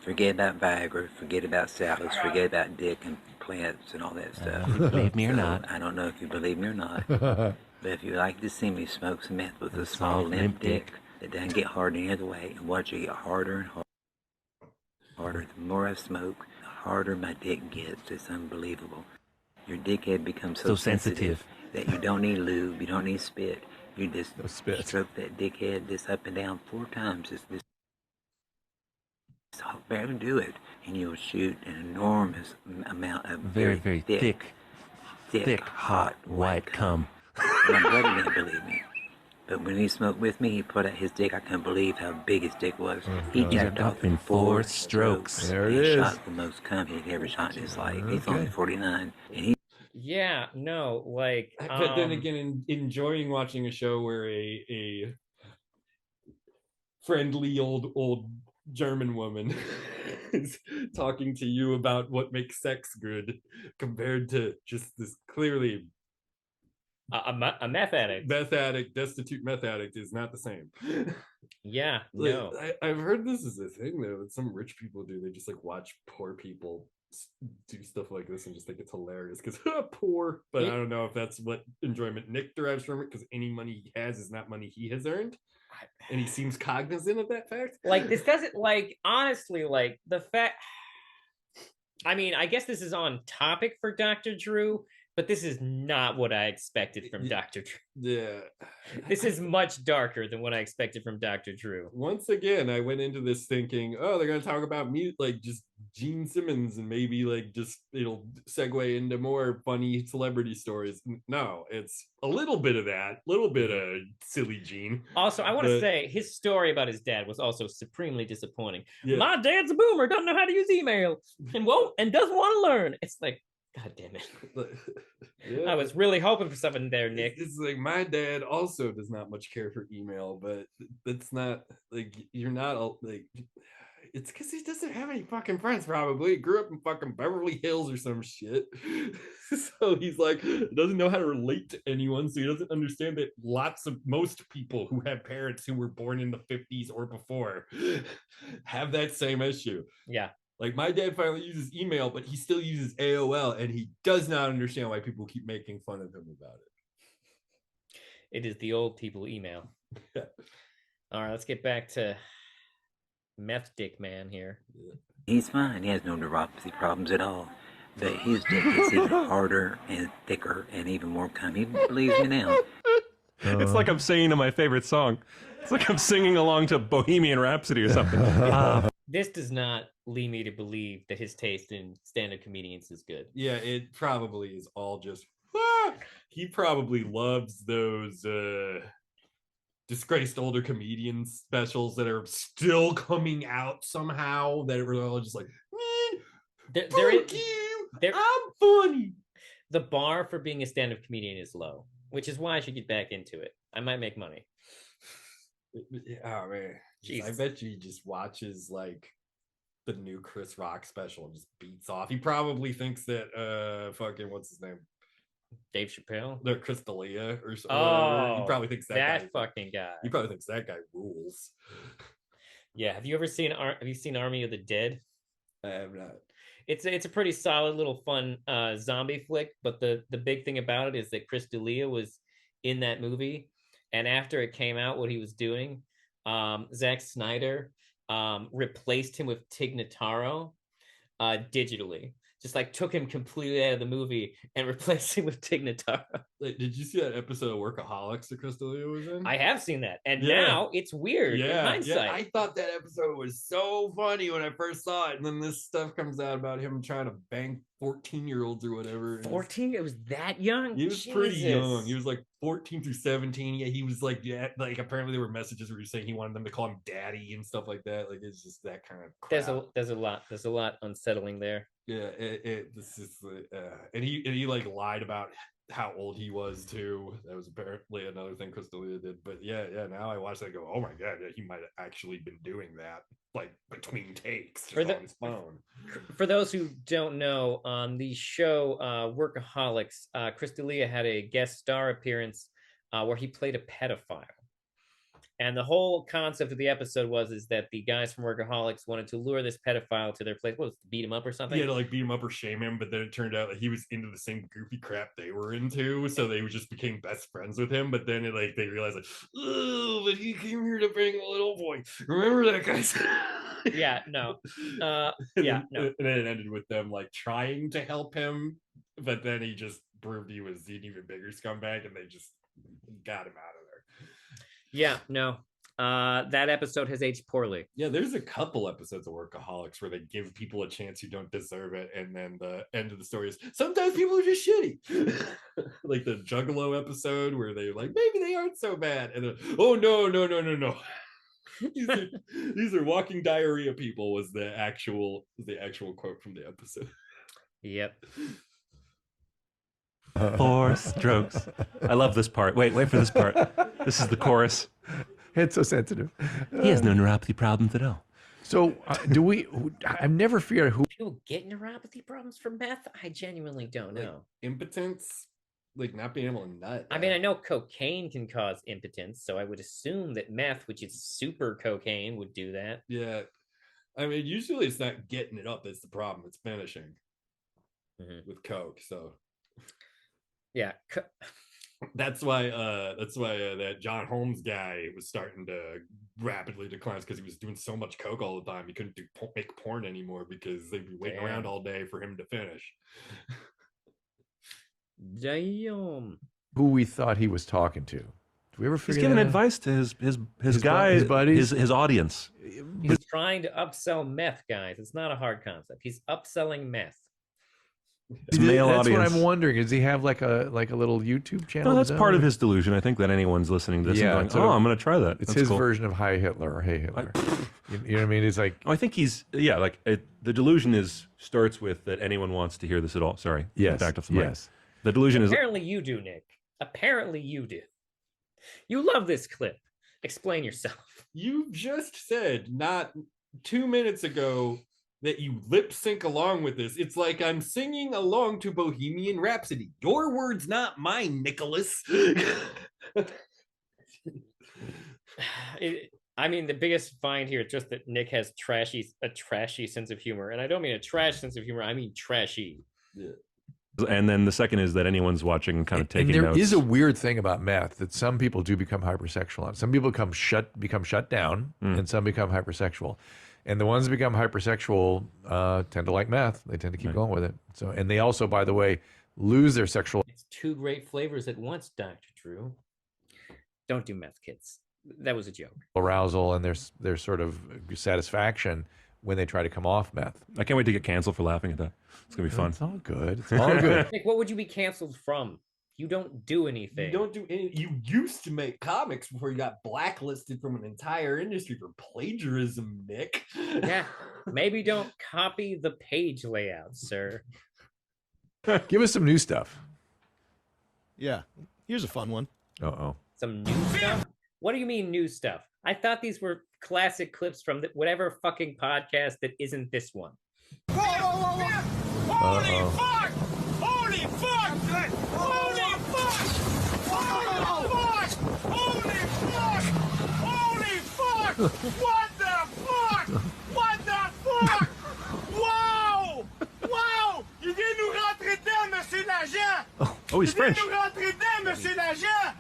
forget about Viagra, forget about salads, forget about dick and plants and all that stuff. Believe me or not. I don't know if you believe me or not, but if you like to see me smoke some meth with a small limp dick that doesn't get hard any other way, and watch it get harder and harder. The more I smoke, the harder my dick gets. It's unbelievable. Your dickhead becomes so sensitive that you don't need lube, you don't need spit. You just stroke that dickhead just up and down 4 times. Just barely do it, and you'll shoot an enormous amount of very thick, hot, white cum. My brother didn't believe me. But when he smoked with me, he put out his dick. I couldn't believe how big his dick was. He jacked off in 4 strokes. There it he is. shot the most cum he'd ever shot in his life. He's only 49, and he. Yeah, no, like. But then again, enjoying watching a show where a friendly old German woman is talking to you about what makes sex good, compared to just this clearly. A meth addict. Destitute meth addict is not the same. Yeah, like, no. I've heard this is a thing though that some rich people do. They just like watch poor people do stuff like this and just think it's hilarious because poor. But I don't know if that's what enjoyment Nick derives from it, because any money he has is not money he has earned, and he seems cognizant of that fact. Like this doesn't like honestly like the fact. I mean, I guess this is on topic for Dr. Drew. But this is not what I expected from Dr. Drew. Yeah. This is much darker than what I expected from Dr. Drew. Once again, I went into this thinking, oh, they're going to talk about me, like just Gene Simmons, and maybe like just it'll segue into more funny celebrity stories. No, it's a little bit of that, little bit of silly Gene. Also, I want to say his story about his dad was also supremely disappointing. Yeah. My dad's a boomer, doesn't know how to use email, and doesn't want to learn. It's like, God damn it. Yeah. I was really hoping for something there, Nick. It's like my dad also does not much care for email, but that's not like you're not like it's because he doesn't have any fucking friends, probably. He grew up in fucking Beverly Hills or some shit. So he's like, doesn't know how to relate to anyone. So he doesn't understand that most people who have parents who were born in the 50s or before have that same issue. Yeah. Like my dad finally uses email, but he still uses AOL, and he does not understand why people keep making fun of him about it. It is the old people email. All right, let's get back to meth dick man here. He's fine. He has no neuropathy problems at all. But his dick gets even harder and thicker and even more cum. He believes me now. It's like I'm singing to my favorite song. It's like I'm singing along to Bohemian Rhapsody or something. This does not lead me to believe that his taste in stand-up comedians is good. Yeah, it probably is all just he probably loves those disgraced older comedians specials that are still coming out somehow, that are all just like I'm funny. The bar for being a stand-up comedian is low, which is why I should get back into it. I might make money. Oh man, I bet you he just watches like the new Chris Rock special and just beats off. He probably thinks that fucking what's his name, Dave Chappelle, no, Chris D'Elia or something. Oh, he probably thinks that fucking guy. He probably thinks that guy rules. Yeah, have you seen Army of the Dead? I have not. It's a pretty solid little fun zombie flick, but the big thing about it is that Chris D'Elia was in that movie, and after it came out what he was doing, Zack Snyder replaced him with Tig Notaro digitally. just like took him completely out of the movie and replaced him with Tig Notaro. Like, did you see that episode of Workaholics that Crystalia was in? I have seen that, and now it's weird in hindsight. Yeah, I thought that episode was so funny when I first saw it, and then this stuff comes out about him trying to bang 14-year-olds or whatever. 14? It was that young? He was pretty young. He was like 14 through 17. Yeah, he was like, apparently there were messages where he was saying he wanted them to call him daddy and stuff like that. Like, it's just that kind of crap. There's a lot unsettling there. Yeah, this is and he like lied about how old he was too. That was apparently another thing Crystalia did. But yeah, now I watch that and go, oh my god, yeah, he might have actually been doing that, like between takes just on his phone. For those who don't know, on the show Workaholics, Crystalia had a guest star appearance where he played a pedophile. And the whole concept of the episode is that the guys from Workaholics wanted to lure this pedophile to their place. What was it, beat him up or something? Yeah, to like beat him up or shame him. But then it turned out that he was into the same goofy crap they were into, so they just became best friends with him. But then they realized like, oh, but he came here to bang a little boy. Remember that, guys? Yeah, no. And then it ended with them like trying to help him, but then he just proved he was an even bigger scumbag, and they just got him out of there. Yeah, no. That episode has aged poorly. Yeah, there's a couple episodes of Workaholics where they give people a chance who don't deserve it, and then the end of the story is sometimes people are just shitty. Like the Juggalo episode where they're like, maybe they aren't so bad, and then, oh no. these are walking diarrhea people was the actual quote from the episode. Yep. 4 strokes. I love this part. Wait for this part. This is the chorus. It's so sensitive. He has no neuropathy problems at all. So I've never figured out who people get neuropathy problems from meth. I genuinely don't know. Impotence, like not being able to nut. I mean, I know cocaine can cause impotence, so I would assume that meth, which is super cocaine, would do that. Yeah, I mean, usually it's not getting it up that's the problem; it's finishing with coke. So. Yeah, that's why that John Holmes guy was starting to rapidly decline because he was doing so much coke all the time. He couldn't make porn anymore because they'd be waiting around all day for him to finish. Damn. Who we thought he was talking to? Do we ever figure? He's giving advice to his guys, his buddies, his audience. He's trying to upsell meth, guys. It's not a hard concept. He's upselling meth. Male that's audience. What I'm wondering. Does he have like a little YouTube channel? No, that's part of his delusion. I think that anyone's listening to this and going, I'm going to try that. It's that's his cool. version of Hi Hitler or Hey Hitler. You know what I mean? It's like I think he's the delusion starts with that anyone wants to hear this at all. Sorry. Yes. Backed off the mic. Yes. The delusion Apparently you do, Nick. Apparently you do. You love this clip. Explain yourself. You just said not 2 minutes ago that you lip sync along with this. It's like I'm singing along to Bohemian Rhapsody. Your words, not mine, Nicholas. I mean, the biggest find here is just that Nick has a trashy sense of humor. And I don't mean a trash sense of humor. I mean trashy. Yeah. And then the second is that anyone's watching and kind of taking and notes. There is a weird thing about meth that some people do become hypersexual on. Some people become shut down, and some become hypersexual. And the ones that become hypersexual tend to like meth. They tend to keep going with it. So, and they also, by the way, lose their sexual. It's 2 great flavors at once, Dr. Drew. Don't do meth, kids. That was a joke. Arousal and their sort of satisfaction when they try to come off meth. I can't wait to get canceled for laughing at that. It's gonna be fun. It's all good. It's all good. Nick, what would you be canceled from? You don't do anything. You don't do any. You used to make comics before you got blacklisted from an entire industry for plagiarism, Nick. Yeah, maybe don't copy the page layout, sir. Give us some new stuff. Yeah, here's a fun one. Some new stuff? What do you mean new stuff? I thought these were classic clips from whatever fucking podcast that isn't this one. Whoa, whoa, whoa, whoa. Holy fuck! Holy fuck! Holy fuck! Holy fuck! Holy fuck! Holy fuck! What the fuck? What the fuck? Wow! Wow! Il vient nous rentrer dedans, monsieur l'agent! Oh, he's French. Il vient nous rentrer dedans, monsieur l'agent!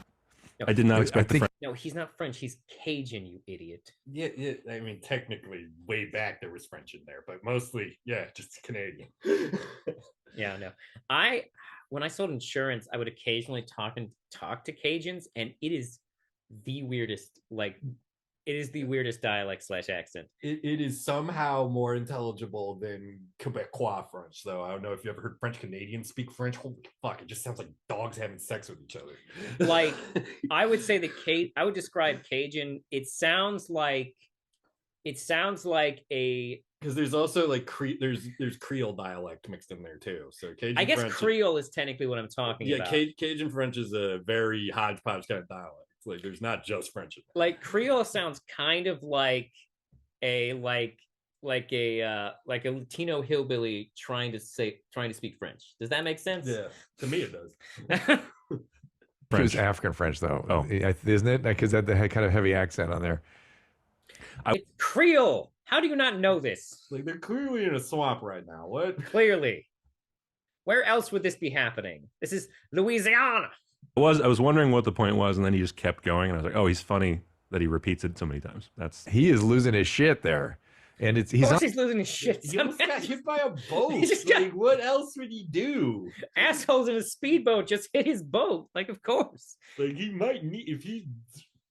I did not expect the French. No, he's not French. He's Cajun, you idiot. Yeah, I mean, technically, way back there was French in there, but mostly, yeah, just Canadian. Yeah, no. When I sold insurance, I would occasionally talk to Cajuns, and it is the weirdest, dialect / accent. It is somehow more intelligible than Quebecois French, though. I don't know if you ever heard French Canadians speak French. Holy fuck, it just sounds like dogs having sex with each other. Like, I would say I would describe Cajun. It sounds like a. Because there's also like there's Creole dialect mixed in there too. So Cajun I guess French Creole is technically what I'm talking about. Yeah, Cajun French is a very hodgepodge kind of dialect. Like there's not just French in there. Like Creole sounds kind of like a Latino hillbilly trying to speak French. Does that make sense? Yeah, to me it does. It was African French though, isn't it? Because that had kind of heavy accent on there. It's Creole. How do you not know this? Like they're clearly in a swamp right now. What? Clearly. Where else would this be happening? This is Louisiana. I was wondering what the point was, and then he just kept going, and I was like, oh, he's funny that he repeats it so many times. He is losing his shit there. And he's losing his shit. He almost got hit by a boat. What else would he do? Assholes in a speedboat just hit his boat. Like, of course. Like he might need, if he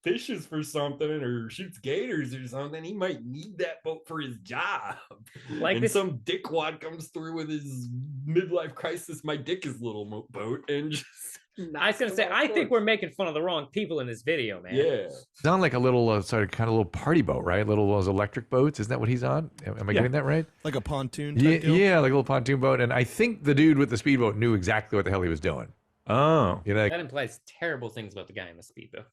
fishes for something or shoots gators or something, he might need that boat for his job. Like and some dickwad comes through with his midlife crisis, my dick is little boat, and just I was gonna say, I think we're making fun of the wrong people in this video, man. Yeah. Sound like a little kind of little party boat, right? Little those electric boats. Isn't that what he's on? Am I getting that right? Like a pontoon. Yeah, like a little pontoon boat. And I think the dude with the speedboat knew exactly what the hell he was doing. Oh, that implies terrible things about the guy in the speedboat.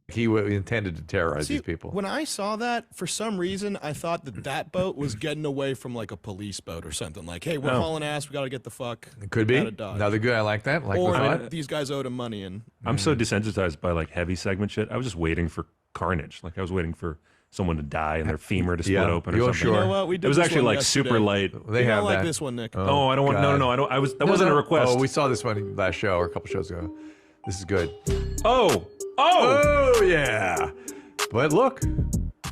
He intended to terrorize these people. When I saw that, for some reason, I thought that boat was getting away from like a police boat or something. Like, hey, we're hauling ass. We got to get the fuck. It could be. out of Dodge. Another good. I like that. Or these guys owed him money. And I'm so desensitized by like heavy segment shit. I was just waiting for carnage. Like I was waiting for someone to die and their femur to split open or something. Sure. You know what? We did it was this actually one like yesterday. super light. They have like that. this one, Nick. Oh, I don't want. No. I don't. That wasn't a request. Oh, we saw this one last show or a couple shows ago. This is good. Oh, yeah. But look,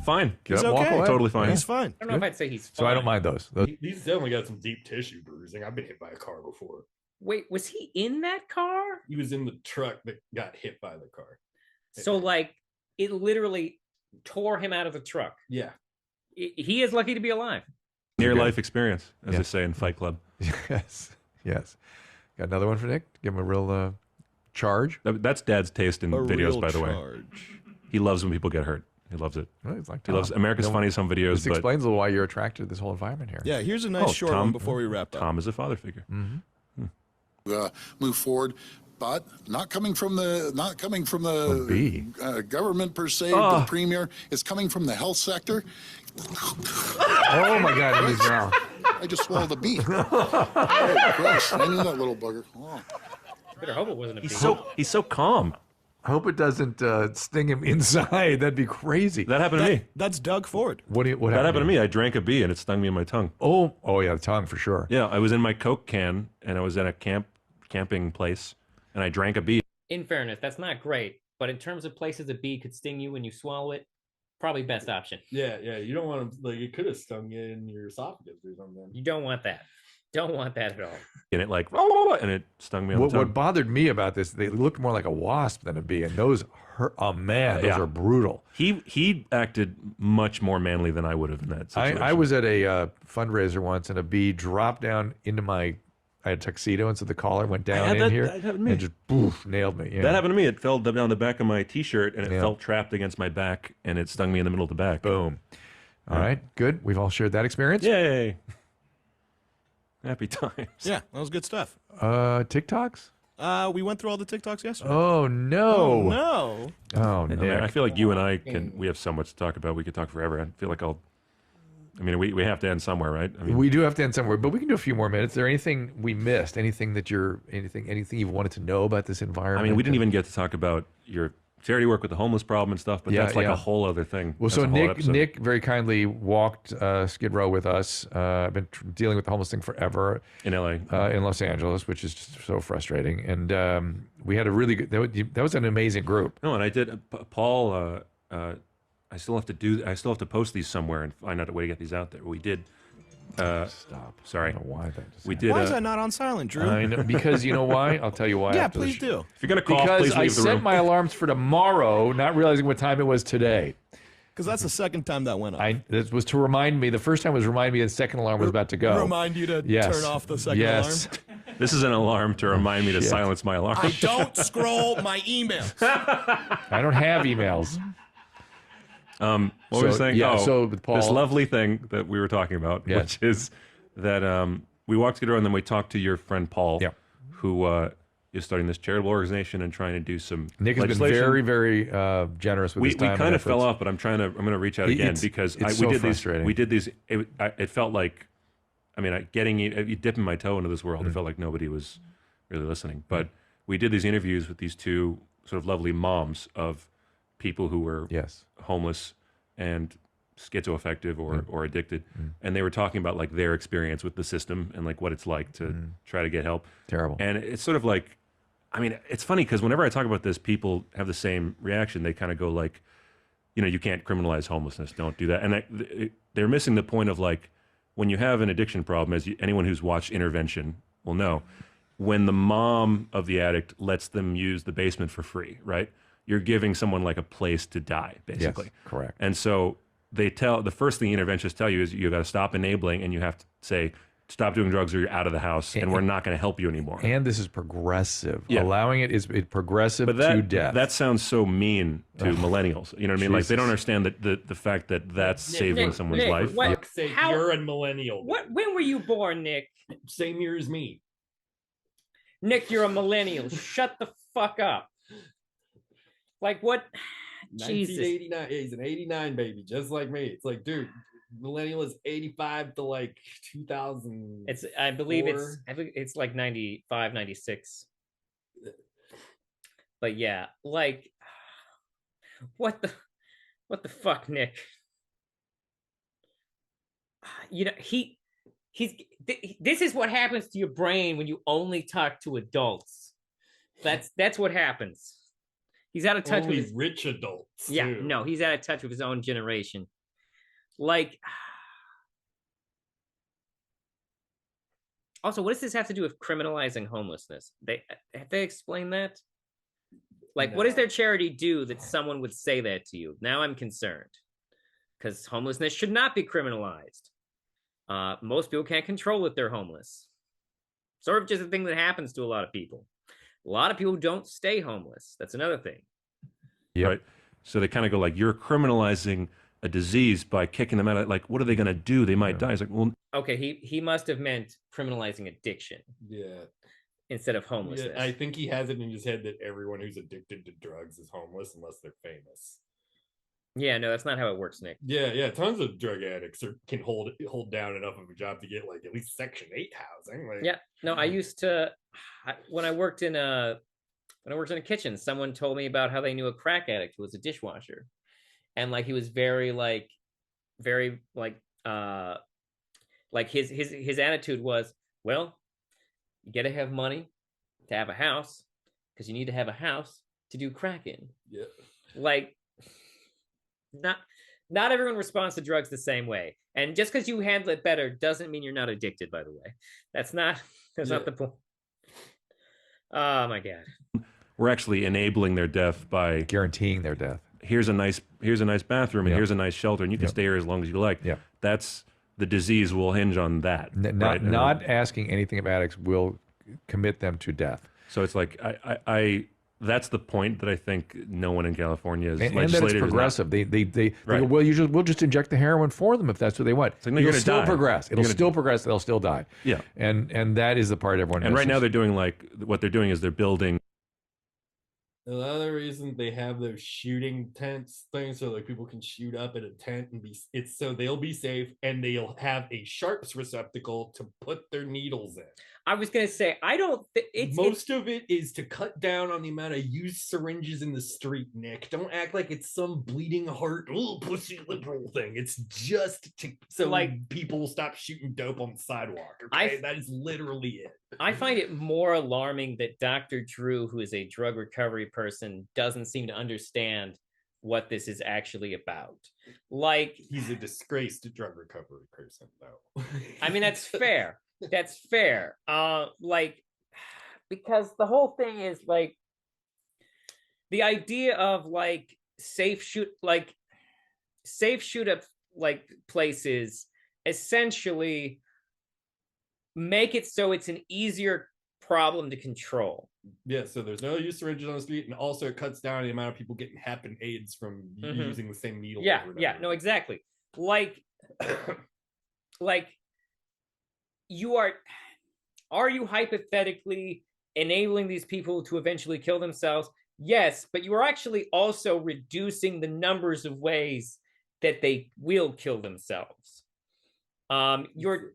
fine. He's walk okay. away. Totally fine. He's fine. I don't know if I'd say he's fine. So I don't mind those. He's definitely got some deep tissue bruising. I've been hit by a car before. Wait, was he in that car? He was in the truck that got hit by the car. So like it literally tore him out of the truck. Yeah. He is lucky to be alive. Near life experience, as they say in Fight Club. Yes. Got another one for Nick? Give him a real charge. That's Dad's taste in videos, by the way. He loves when people get hurt. He loves it. Well, he's like he loves America's Funniest Home Videos. This explains a little why you're attracted to this whole environment here. Yeah, here's a nice short one before we wrap up. Tom is a father figure. Move forward, but not coming from the government per se, the premier. It's coming from the health sector. Oh my God! In his mouth. I just swallowed a bee. Oh, gross! I knew that little bugger. Oh. Better hope it wasn't a bee. He's so calm. I hope it doesn't sting him inside. That'd be crazy. That happened to me. That's Doug Ford. What happened to me? I drank a bee and it stung me in my tongue. Oh yeah, the tongue for sure. Yeah, I was in my Coke can and I was at a camping place and I drank a bee. In fairness, that's not great. But in terms of places a bee could sting you when you swallow it, probably best option. Yeah. You don't want to, like, it could have stung you in your esophagus or something. You don't want that. Don't want that at all. And it like, and it stung me on the tongue. What bothered me about this, they looked more like a wasp than a bee, and those hurt. Oh man, those are brutal. He acted much more manly than I would have in that situation. I was at a fundraiser once, and a bee dropped down into my. I had a tuxedo, and so the collar went down in here and just poof, nailed me. Yeah. That happened to me. It fell down the back of my T-shirt, and it felt trapped against my back, and it stung me in the middle of the back. Boom. All right, good. We've all shared that experience. Yay. Happy times. Yeah, that was good stuff. TikToks? We went through all the TikToks yesterday. Oh no. Oh no. Man, I feel like you and I we have so much to talk about. We could talk forever. I feel like we have to end somewhere, right? I mean, we do have to end somewhere, but we can do a few more minutes. Is there anything we missed? Anything that anything you wanted to know about this environment? I mean, we didn't even get to talk about your charity work with the homeless problem and stuff, but that's like a whole other thing. Well, so Nick very kindly walked Skid Row with us. I've been dealing with the homeless thing forever. In LA. In Los Angeles, which is just so frustrating. And we had a really good, that was an amazing group. No, and I did, Paul, I still have to post these somewhere and find out a way to get these out there. We did. Stop. Sorry. I don't know why that just we did. Why is that not on silent, Drew? I know, because you know why? I'll tell you why. Yeah, please do. If you're gonna call, because please leave I the set room. my alarms for tomorrow, not realizing what time it was today. Because that's the second time that went off. This was to remind me. The first time was to remind me the second alarm was about to go. Remind you to turn off the second alarm. This is an alarm to remind me to silence my alarm. I don't scroll my emails. I don't have emails. What were you saying? Yeah, so Paul, this lovely thing that we were talking about, which is that we walked together and then we talked to your friend Paul, who is starting this charitable organization and trying to do some Nick has been very, very generous with his time. We kind of fell off, but I'm going to reach out again because we did these. It felt like, I mean, dipping my toe into this world, it felt like nobody was really listening. But we did these interviews with these two sort of lovely moms of people who were homeless and schizoaffective or addicted, and they were talking about like their experience with the system and like what it's like to try to get help. Terrible. And it's sort of like, I mean, it's funny because whenever I talk about this, people have the same reaction. They kind of go like, you know, you can't criminalize homelessness. Don't do that. And they're missing the point of like, when you have an addiction problem, as anyone who's watched Intervention will know, when the mom of the addict lets them use the basement for free, right? You're giving someone like a place to die, basically. Yes, correct. And so the first thing interventionists tell you is you got to stop enabling and you have to say, stop doing drugs or you're out of the house and we're not going to help you anymore. And this is progressive. Yeah. Allowing it is progressive to death. That sounds so mean to millennials. You know what I mean? Like they don't understand the fact that that's saving someone's life. You're a millennial. When were you born, Nick? Same year as me. Nick, you're a millennial. Shut the fuck up. Like what? 1989. He's an 89 baby, just like me. It's like, dude, millennial is 85 to like 2000. I believe it's like 95, 96. But yeah, like what the fuck, Nick? You know, this is what happens to your brain when you only talk to adults. That's what happens. He's out of touch with his rich adults. Yeah, too. no, he's out of touch with his own generation. Like, also, what does this have to do with criminalizing homelessness? Have they explained that? Like, what does their charity do that someone would say that to you? Now I'm concerned because homelessness should not be criminalized. Most people can't control if they're homeless. Sort of just a thing that happens to a lot of people. A lot of people don't stay homeless. That's another thing. Yeah. Right. So they kind of go like, you're criminalizing a disease by kicking them out. Like, what are they going to do? They might die. It's like, well, okay. He must have meant criminalizing addiction. Yeah. Instead of homelessness. Yeah, I think he has it in his head that everyone who's addicted to drugs is homeless unless they're famous. Yeah, no, that's not how it works, Nick. Yeah. Tons of drug addicts can hold down enough of a job to get like at least Section 8 housing. Like, yeah, no, I used to when I worked in a kitchen. Someone told me about how they knew a crack addict who was a dishwasher, and like he was very his attitude was, well, you got to have money to have a house because you need to have a house to do crack in. Yeah, like. Not everyone responds to drugs the same way, and just because you handle it better doesn't mean you're not addicted. By the way, that's not the point. Oh my god, we're actually enabling their death by guaranteeing their death. Here's a nice bathroom and here's a nice shelter, and you can stay here as long as you like. Yeah, that's the disease will hinge on that. Not asking anything of addicts will commit them to death. So it's like that's the point that I think no one in California is legislated. And that it's progressive. They go, well, we'll just inject the heroin for them if that's what they want. Like, no, It'll still progress. It'll still progress. They'll still die. Yeah. And that is the part everyone. And right now they're doing what they're doing is they're building Another reason they have those shooting tents things, so like people can shoot up at a tent and it's so they'll be safe, and they'll have a sharps receptacle to put their needles in. I was gonna say, I don't most of it is to cut down on the amount of used syringes in the street, Nick. Don't act like it's some bleeding heart, pussy liberal thing. It's just so like people stop shooting dope on the sidewalk. Okay, that is literally it. I find it more alarming that Dr. Drew, who is a drug recovery person, doesn't seem to understand what this is actually about. Like, he's a disgraced drug recovery person, though. I mean, that's fair. That's fair. Like, because the whole thing is like the idea of like safe shoot up like places essentially make it so it's an easier problem to control. Yeah, so there's no use syringes on the street, and also it cuts down the amount of people getting Hep and AIDS from using the same needle. Yeah, no, exactly. Like, like are you hypothetically enabling these people to eventually kill themselves? Yes, but you are actually also reducing the numbers of ways that they will kill themselves. You're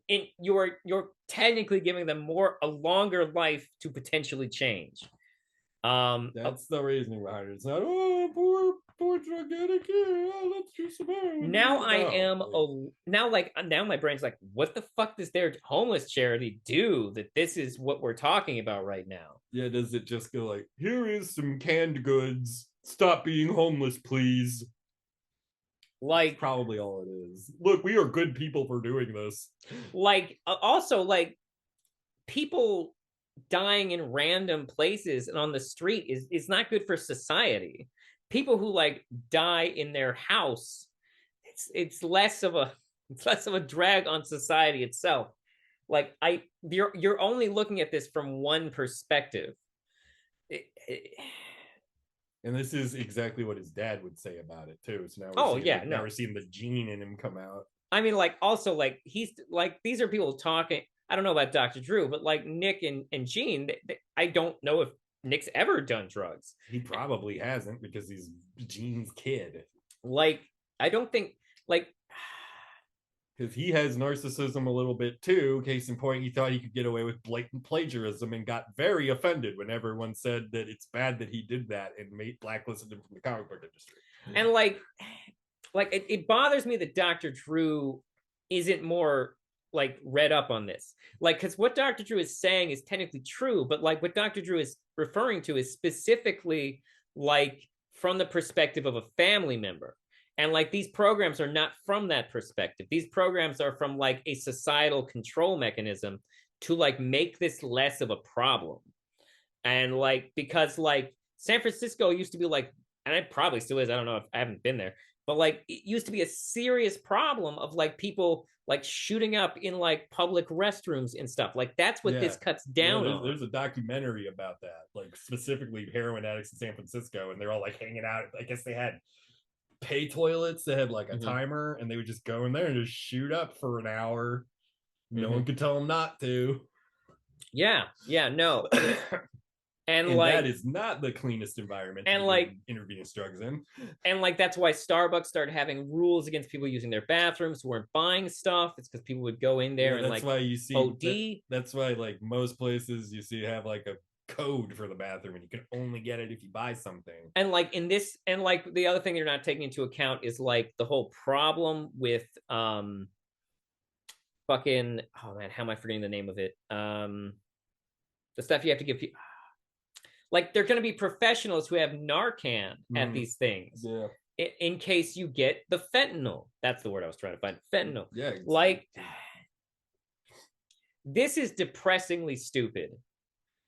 technically giving them a longer life to potentially change. That's the reasoning behind it. It's not poor drug addict. Let's do some more. Now my brain's like, what the fuck does their homeless charity do that this is what we're talking about right now? Yeah, does it just go like, here is some canned goods, stop being homeless, please? Like, that's probably all it is. Look, we are good people for doing this. Like, also, like, people dying in random places and on the street is not good for society. People who like die in their house, it's less of a drag on society itself. Like, you're only looking at this from one perspective. And this is exactly what his dad would say about it too. So now never seen the gene in him come out. I mean, like, also, like, he's like, these are people talking. I don't know about Dr. Drew, but like Nick and Gene, I don't know if Nick's ever done drugs. He probably hasn't, because he's Gene's kid. Like, I don't think, like, because he has narcissism a little bit too. Case in point, he thought he could get away with blatant plagiarism and got very offended when everyone said that it's bad that he did that and blacklisted him from the comic book industry. And like it bothers me that Dr. Drew isn't more like read up on this. Like, because what Dr. Drew is saying is technically true, but like what Dr. Drew is referring to is specifically like from the perspective of a family member. And like these programs are not from that perspective. These programs are from like a societal control mechanism to like make this less of a problem. And like, because like San Francisco used to be like, and it probably still is, I don't know if I haven't been there, but like it used to be a serious problem of like people like shooting up in like public restrooms and stuff. Like that's what this cuts down on. There's a documentary about that, like specifically heroin addicts in San Francisco, and they're all like hanging out. I guess they had pay toilets that had like a timer, and they would just go in there and just shoot up for an hour. No one could tell them not to. Yeah, no. And like that is not the cleanest environment and like intravenous drugs in. And like that's why Starbucks started having rules against people using their bathrooms who weren't buying stuff. It's because people would go in there and that's like why you see OD. That's why like most places you see have like a code for the bathroom, and you can only get it if you buy something. And like in this, and like the other thing you're not taking into account is like the whole problem with fucking, oh man, how am I forgetting the name of it? The stuff you have to give people. Like, they're going to be professionals who have Narcan at these things. Yeah. In case you get the fentanyl. That's the word I was trying to find. Fentanyl. Yeah. Exactly. Like, this is depressingly stupid.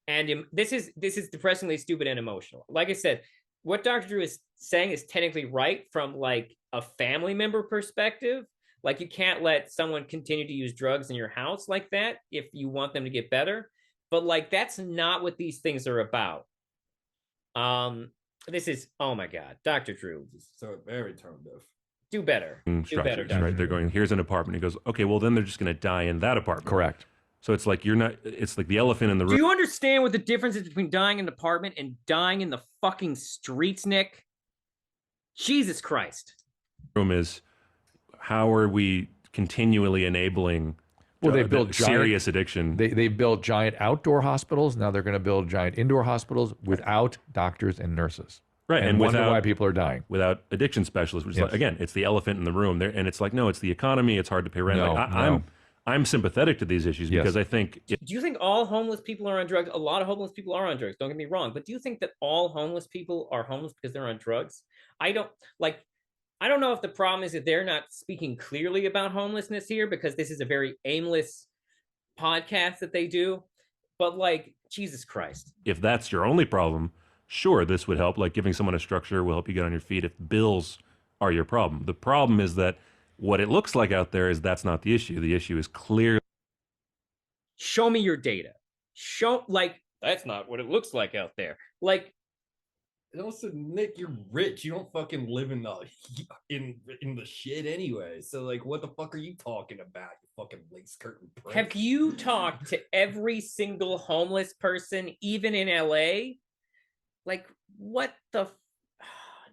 And this is depressingly stupid and emotional. Like I said, what Dr. Drew is saying is technically right from, like, a family member perspective. Like, you can't let someone continue to use drugs in your house like that if you want them to get better. But, like, that's not what these things are about. This is, oh my God, Dr. Drew. So very tone deaf. Do better. Do better, Dr. Right? They're going, here's an apartment. He goes, okay, well, then they're just going to die in that apartment. Correct. So it's like you're not. It's like the elephant in the room. Do you understand what the difference is between dying in an apartment and dying in the fucking streets, Nick? Jesus Christ. Room is how are we continually enabling? Well, they built serious addiction. They built giant outdoor hospitals. Now they're going to build giant indoor hospitals without doctors and nurses. Right, and wonder why people are dying without addiction specialists. Which is like, again, it's the elephant in the room there, and it's like, no, it's the economy. It's hard to pay rent. I'm sympathetic to these issues because I think. Do you think all homeless people are on drugs? A lot of homeless people are on drugs. Don't get me wrong, but do you think that all homeless people are homeless because they're on drugs? I don't know if the problem is that they're not speaking clearly about homelessness here because this is a very aimless podcast that they do. But like, Jesus Christ. If that's your only problem, sure, this would help. Like giving someone a structure will help you get on your feet if bills are your problem. The problem is that what it looks like out there is that's not the issue. The issue is clear. Show me your data. That's not what it looks like out there. Like, and also, Nick, you're rich. You don't fucking live in the shit anyway. So, like, what the fuck are you talking about? You fucking lace curtain prick. Have you talked to every single homeless person, even in LA? Like, what the?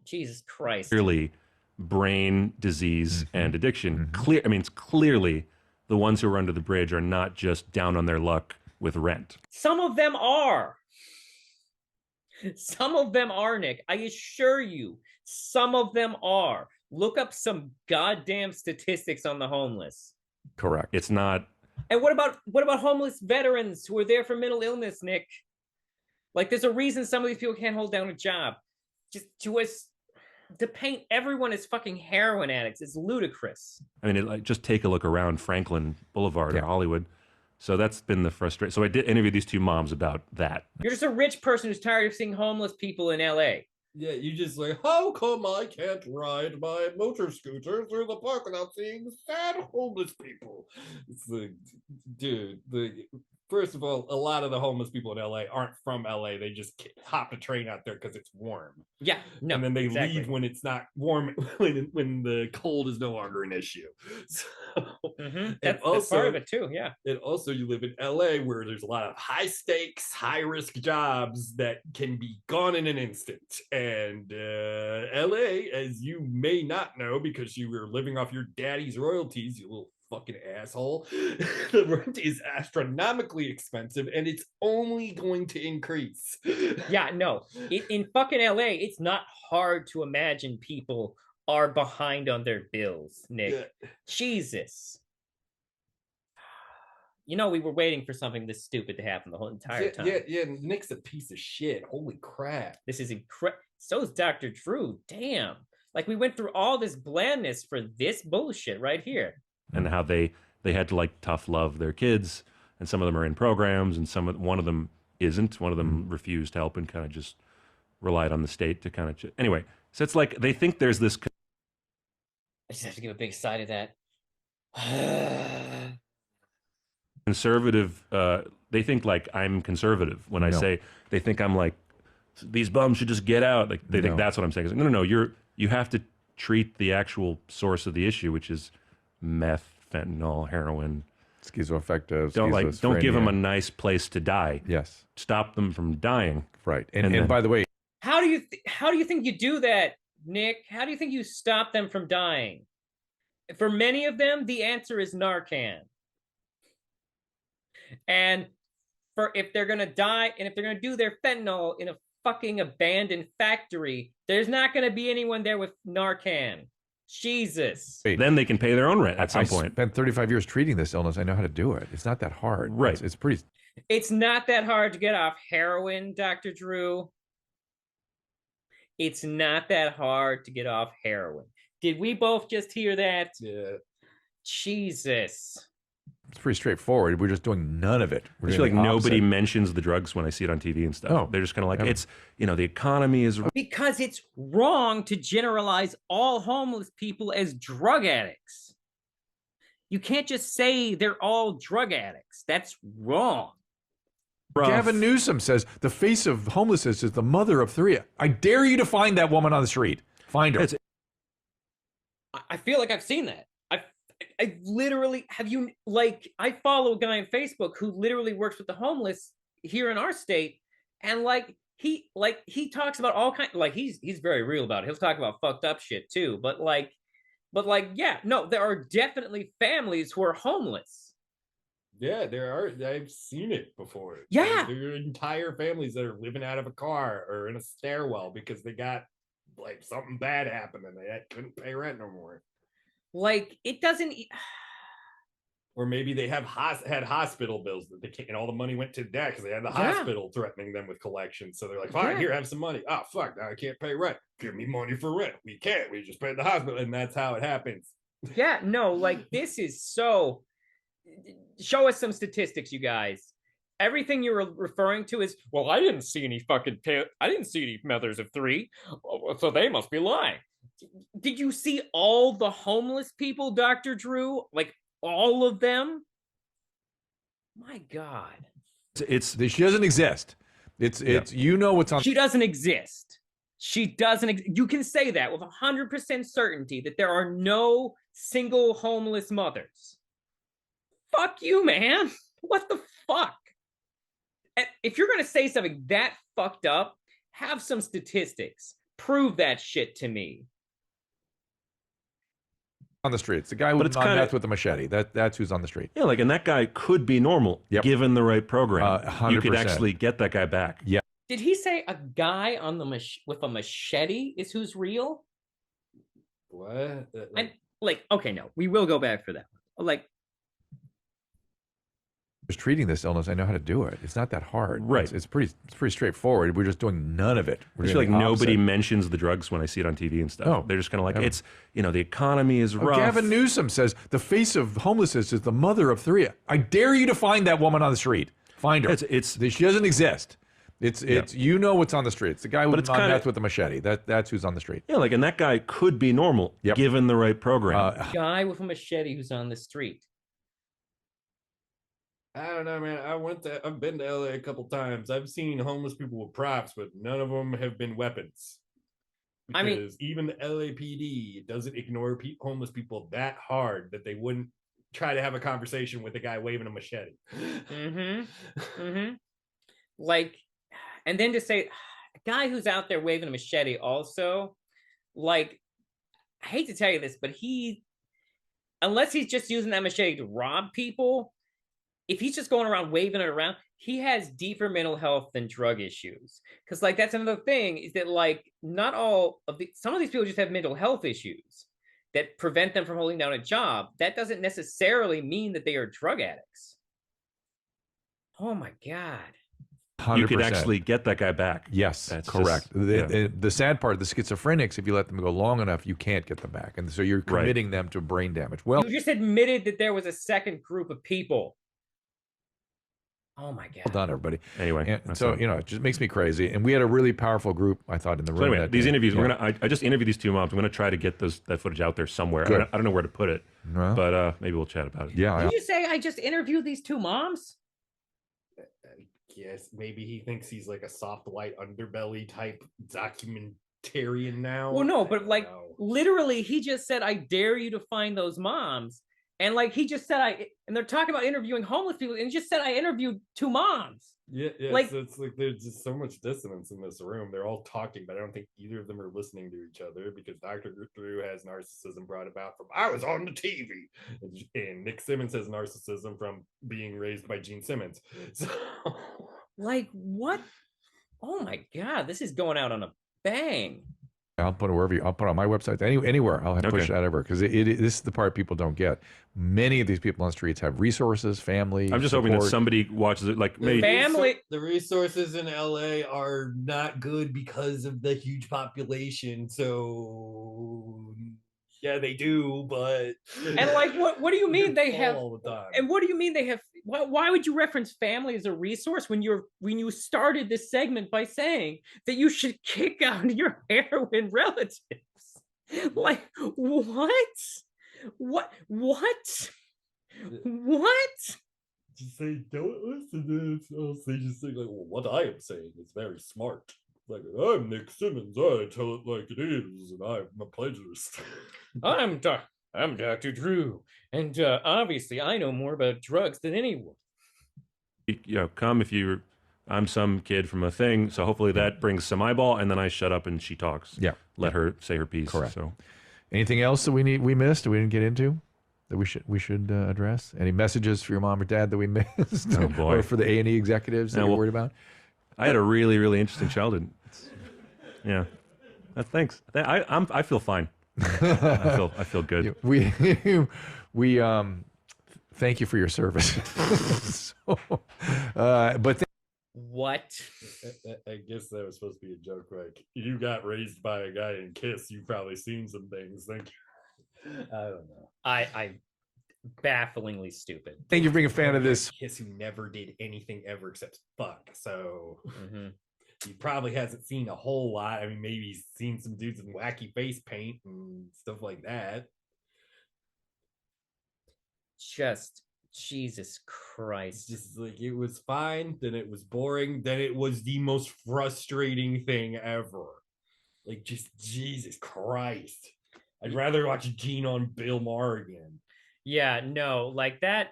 Jesus Christ. Clearly, brain disease and addiction. It's clearly the ones who are under the bridge are not just down on their luck with rent. Some of them are. Some of them are, Nick. I assure you, some of them are. Look up some goddamn statistics on the homeless. Correct. It's not. And what about homeless veterans who are there for mental illness, Nick? Like, there's a reason some of these people can't hold down a job. Just to paint everyone as fucking heroin addicts is ludicrous. I mean, just take a look around Franklin Boulevard or Hollywood. So that's been the frustration. So I did interview these two moms about that. You're just a rich person who's tired of seeing homeless people in LA. Yeah, you just like, how come I can't ride my motor scooter through the park without seeing sad homeless people? It's like, dude, first of all, a lot of the homeless people in LA aren't from LA. They just hop a train out there because it's warm. Yeah, no, and then they leave when it's not warm, when the cold is no longer an issue. So, that's part of it too. Yeah. And also, you live in LA where there's a lot of high stakes, high risk jobs that can be gone in an instant. And LA, as you may not know because you were living off your daddy's royalties, you little fucking asshole, the rent is astronomically expensive and it's only going to increase. Yeah, no, in fucking LA, it's not hard to imagine people are behind on their bills, Nick. Yeah. Jesus. You know, we were waiting for something this stupid to happen the whole entire time. Yeah, Nick's a piece of shit. Holy crap. This is incredible. So is Dr. Drew. Damn. Like, we went through all this blandness for this bullshit right here. And how they had to like tough love their kids, and some of them are in programs, and one of them isn't. One of them refused help and kind of just relied on the state to kind of. Anyway, so it's like they think there's this. I just have to give a big sigh to that. Conservative. They think like I'm conservative when I say they think I'm like these bums should just get out. Like they think that's what I'm saying. It's like, no. You have to treat the actual source of the issue, which is meth, fentanyl, heroin, schizoaffective. Don't give them a nice place to die. Yes, stop them from dying. Right, and by the way, how do you think you do that, Nick? How do you think you stop them from dying? For many of them, the answer is Narcan. And if they're gonna die, and if they're gonna do their fentanyl in a fucking abandoned factory, there's not gonna be anyone there with Narcan. Jesus. Then they can pay their own rent at some point. I spent 35 years treating this illness. I know how to do it. It's not that hard. Right. It's pretty. It's not that hard to get off heroin, Dr. Drew. It's not that hard to get off heroin. Did we both just hear that? Yeah. Jesus. It's pretty straightforward. We're just doing none of it. I feel like nobody mentions the drugs when I see it on TV and stuff. Oh, they're just kind of like, it's, the economy is... Because it's wrong to generalize all homeless people as drug addicts. You can't just say they're all drug addicts. That's wrong. Gavin Newsom says the face of homelessness is the mother of three. I dare you to find that woman on the street. Find her. I feel like I've seen that. I literally I follow a guy on Facebook who literally works with the homeless here in our state, and he talks about all kinds, he's very real about it. He'll talk about fucked up shit too, but yeah, no, there are definitely families who are homeless. Yeah, there are. I've seen it before. Yeah, there are entire families that are living out of a car or in a stairwell because they got something bad happened and they couldn't pay rent no more. It doesn't. Or maybe they had hospital bills that they can't, and all the money went to that because they had the hospital threatening them with collections. So they're like, fine, here, have some money. Oh, fuck, now I can't pay rent. Give me money for rent. We can't. We just paid the hospital. And that's how it happens. Yeah, no, this is so... Show us some statistics, you guys. Everything you're referring to is, well, I didn't see any mothers of three, so they must be lying. Did you see all the homeless people, Dr. Drew? All of them? My God. She doesn't exist. It's you know what's on. She doesn't exist. She doesn't. You can say that with 100% certainty that there are no single homeless mothers. Fuck you, man. What the fuck? If you're going to say something that fucked up, have some statistics. Prove that shit to me. On the streets, the guy who's on meth with a machete. That's who's on the street. Yeah, and that guy could be normal given the right program. 100%. You could actually get that guy back. Yeah. Did he say a guy on the with a machete is who's real? What? Okay, no, we will go back for that. Just treating this illness, I know how to do it. It's not that hard. Right. It's pretty straightforward. We're just doing none of it. I feel like nobody mentions the drugs when I see it on TV and stuff. No, they're just kind of it's, the economy is rough. Gavin Newsom says the face of homelessness is the mother of three. I dare you to find that woman on the street. Find her. She doesn't exist. It's you know what's on the street. It's the guy who's on meth with a machete. That's who's on the street. Yeah, and that guy could be normal given the right program. Guy with a machete who's on the street. I don't know, man. I've been to LA a couple times. I've seen homeless people with props, but none of them have been weapons. Because even the LAPD doesn't ignore homeless people that hard that they wouldn't try to have a conversation with a guy waving a machete. And then to say, a guy who's out there waving a machete also, I hate to tell you this, but unless he's just using that machete to rob people, if he's just going around waving it around, he has deeper mental health than drug issues. Because that's another thing, is that not all of some of these people just have mental health issues that prevent them from holding down a job. That doesn't necessarily mean that they are drug addicts. Oh my God. 100%. You could actually get that guy back. Yes, that's correct. The sad part, the schizophrenics, if you let them go long enough, you can't get them back. And so you're committing them to brain damage. Well, you just admitted that there was a second group of people. Oh my God. Well done, everybody. Anyway, and so it just makes me crazy. And we had a really powerful group, I thought, in the room. So anyway, these interviews, I just interviewed these two moms. I'm gonna try to get that footage out there somewhere. I don't know where to put it, but maybe we'll chat about it. Yeah. Did you say I just interviewed these two moms? Yes, maybe he thinks he's like a soft white underbelly type documentarian now. Well, no, but literally, he just said, "I dare you to find those moms." And he just said, and they're talking about interviewing homeless people, and he just said, I interviewed two moms. Yeah. So it's there's just so much dissonance in this room. They're all talking, but I don't think either of them are listening to each other because Dr. Drew has narcissism brought about from I was on the TV, and Nick Simmons has narcissism from being raised by Gene Simmons. So, what? Oh my God, this is going out on a bang. I'll put it wherever I'll put it on my website, anywhere. I'll push that over because this is the part people don't get. Many of these people on the streets have resources, family. I'm just hoping that somebody watches it. Family. The resources in LA are not good because of the huge population. So yeah, they do, but and what do you mean they have all the time? And what do you mean they have? Why would you reference family as a resource when you started this segment by saying that you should kick out your heroin relatives? What? Just say, don't listen to this. I'll say, just say what I am saying is very smart. I'm Nick Simmons. I tell it like it is, and I'm a plagiarist. I'm I'm Dr. Drew, and obviously I know more about drugs than anyone. Come if you're. I'm some kid from a thing, so hopefully that brings some eyeball, and then I shut up and she talks. Yeah. Let her say her piece. Correct. So, anything else that we missed, that we didn't get into, that we should address? Any messages for your mom or dad that we missed? Oh boy. Or for the A&E executives that you're worried about? I had a really, really interesting childhood. Yeah. Thanks. I feel fine. I feel good. We thank you for your service. What? I guess that was supposed to be a joke. Like, you got raised by a guy in KISS. You've probably seen some things. Thank you. I don't know. I bafflingly stupid. Thank you for being a fan of this. KISS who never did anything ever except fuck. So he probably hasn't seen a whole lot. I mean, maybe he's seen some dudes in wacky face paint and stuff like that. Just Jesus Christ. Just like, it was fine, then it was boring, then it was the most frustrating thing ever. Like, just Jesus Christ. I'd rather watch Gene on Bill Maher again. Yeah, no, like that.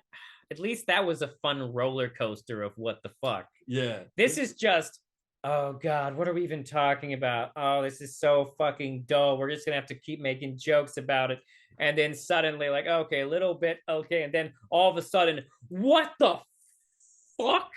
At least that was a fun roller coaster of what the fuck. Yeah. This is just, oh God, what are we even talking about? Oh, this is so fucking dull. We're just gonna have to keep making jokes about it. And then suddenly, like, okay, a little bit, okay. And then all of a sudden, what the fuck?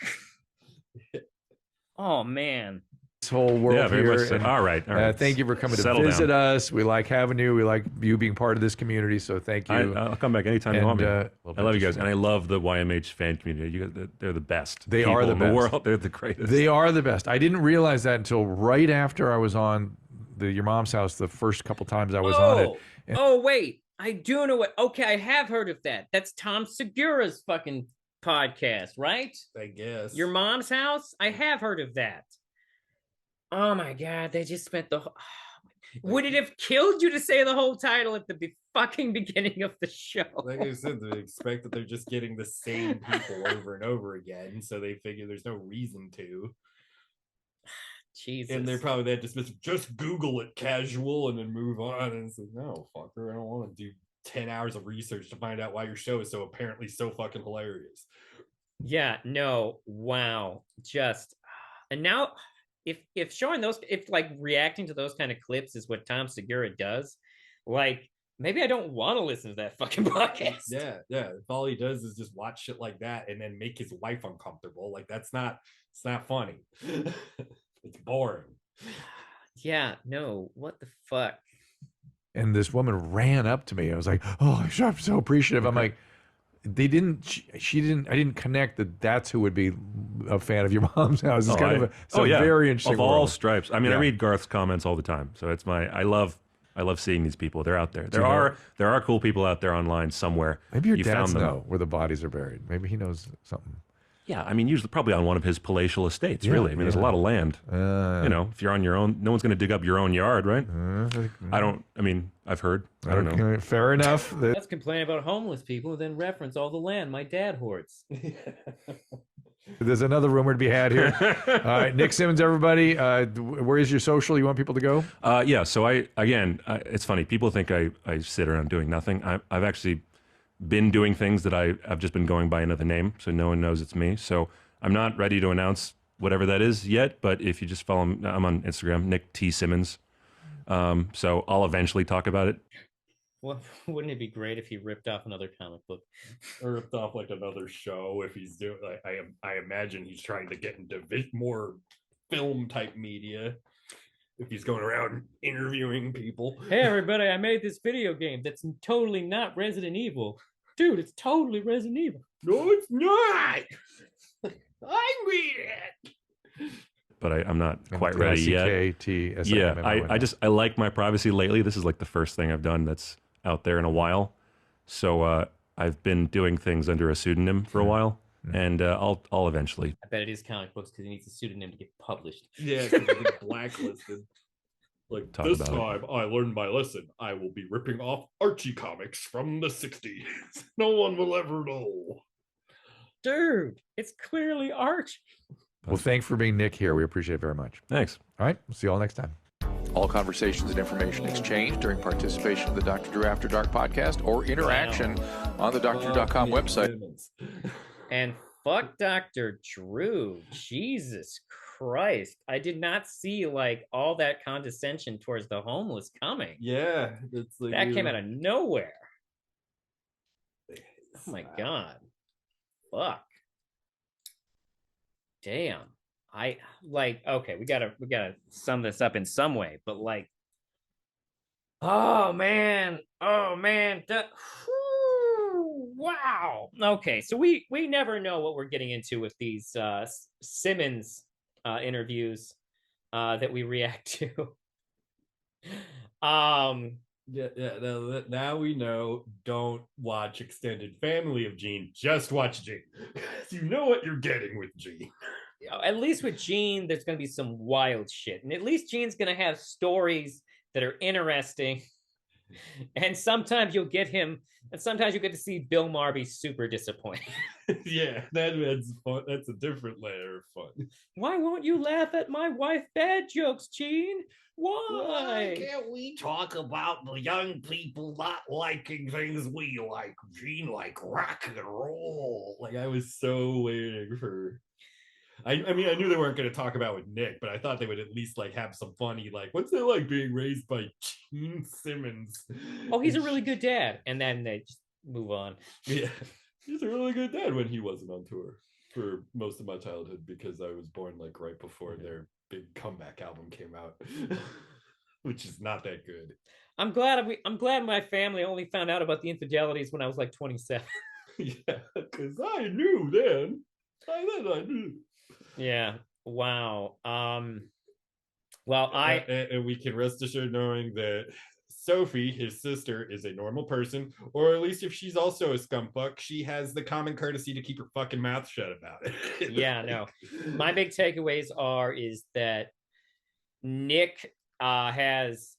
Oh, man. This whole world here. So. All right. Thank you for coming to visit us. We like having you. We like you being part of this community. So thank you. I'll come back anytime you want me. I love you guys. And I love the YMH fan community. They're the best. They are the best. In the world. They're the greatest. They are the best. I didn't realize that until right after I was on Your Mom's House the first couple times I was on it. Oh, wait. I do know what. Okay, I have heard of that. That's Tom Segura's fucking podcast, right? I guess. Your Mom's House? I have heard of that. Oh my God, they just spent the. Would it have killed you to say the whole title at the fucking beginning of the show? Like I said, they expect that they're just getting the same people over and over again, so they figure there's no reason to. Jesus. And they're probably that dismissive. Just Google it casual and then move on. And it's like, no, fucker, I don't want to do 10 hours of research to find out why your show is so apparently so fucking hilarious. Yeah, no, wow. Just, and now if showing those, if like reacting to those kind of clips is what Tom Segura does, like maybe I don't want to listen to that fucking podcast. Yeah. If all he does is just watch shit like that and then make his wife uncomfortable, like it's not funny. It's boring. Yeah, no, what the fuck? And this woman ran up to me. I was like, oh, I'm so appreciative. I'm like, I didn't connect that's who would be a fan of Your Mom's House. It's kind of very interesting. Of all stripes. I mean, I read Garth's comments all the time. So it's I love seeing these people. They're out there. There are cool people out there online somewhere. Maybe your dads know where the bodies are buried. Maybe he knows something. Yeah, I mean, usually probably on one of his palatial estates, really. I mean, there's a lot of land. If you're on your own, no one's going to dig up your own yard, right? I've heard. I don't know. Fair enough. Let's complain about homeless people and then reference all the land my dad hoards. There's another rumor to be had here. All right, Nick Simmons, everybody. Where is your social? You want people to go? So it's funny. People think I sit around doing nothing. I've actually been doing things that I've just been going by another name, so no one knows it's me. So I'm not ready to announce whatever that is yet, but if you just follow me, I'm on Instagram, Nick T. Simmons. So I'll eventually talk about it. Well, wouldn't it be great if he ripped off another comic book? Or ripped off like another show if he's doing, like, I imagine he's trying to get into more film type media. If he's going around interviewing people. Hey everybody, I made this video game that's totally not Resident Evil. Dude, it's totally Resident Evil. No, it's not. I made it. But I'm not quite ready yet. Yeah, I like my privacy lately. This is like the first thing I've done that's out there in a while. So I've been doing things under a pseudonym for a while. And I'll eventually. I bet it is comic books because he needs a pseudonym to get published. Yeah, because he gets blacklisted. Like, this time I learned my lesson. I will be ripping off Archie comics from the 60s. No one will ever know. Dude, it's clearly Archie. Well, thanks for being Nick here. We appreciate it very much. Thanks. All right, we'll see you all next time. All conversations and information exchanged during participation in the Dr. Drew After Dark podcast or interaction on the drdrew.com website. And fuck Dr. Drew. Jesus Christ. I did not see like all that condescension towards the homeless coming. Yeah. It's like that came out of nowhere. Oh my God. Fuck. Damn. I like, okay, we gotta sum this up in some way, but like, oh man, wow. Okay, so we never know what we're getting into with these Simmons interviews that we react to. Now we know. Don't watch Extended Family of Gene. Just watch Gene. You know what you're getting with Gene. At least with Gene, there's going to be some wild shit, and at least Gene's going to have stories that are interesting. And sometimes you'll get him, and sometimes you get to see Bill Maher be super disappointed. Yeah, that's fun. That's a different layer of fun. Why won't you laugh at my wife bad jokes, Gene? Why can't we talk about the young people not liking things we like, Gene, like rock and roll? Like, I was so waiting for... I mean, I knew they weren't going to talk about with Nick, but I thought they would at least like have some funny, like, what's it like being raised by Gene Simmons? Oh, he's a really good dad. And then they just move on. Yeah, he's a really good dad when he wasn't on tour for most of my childhood, because I was born like right before their big comeback album came out, which is not that good. I'm glad my family only found out about the infidelities when I was like 27. Yeah, because I knew then. I knew. Yeah. Wow. And we can rest assured knowing that Sophie, his sister, is a normal person, or at least if she's also a scumfuck, she has the common courtesy to keep her fucking mouth shut about it. Yeah, no. My big takeaways is that Nick has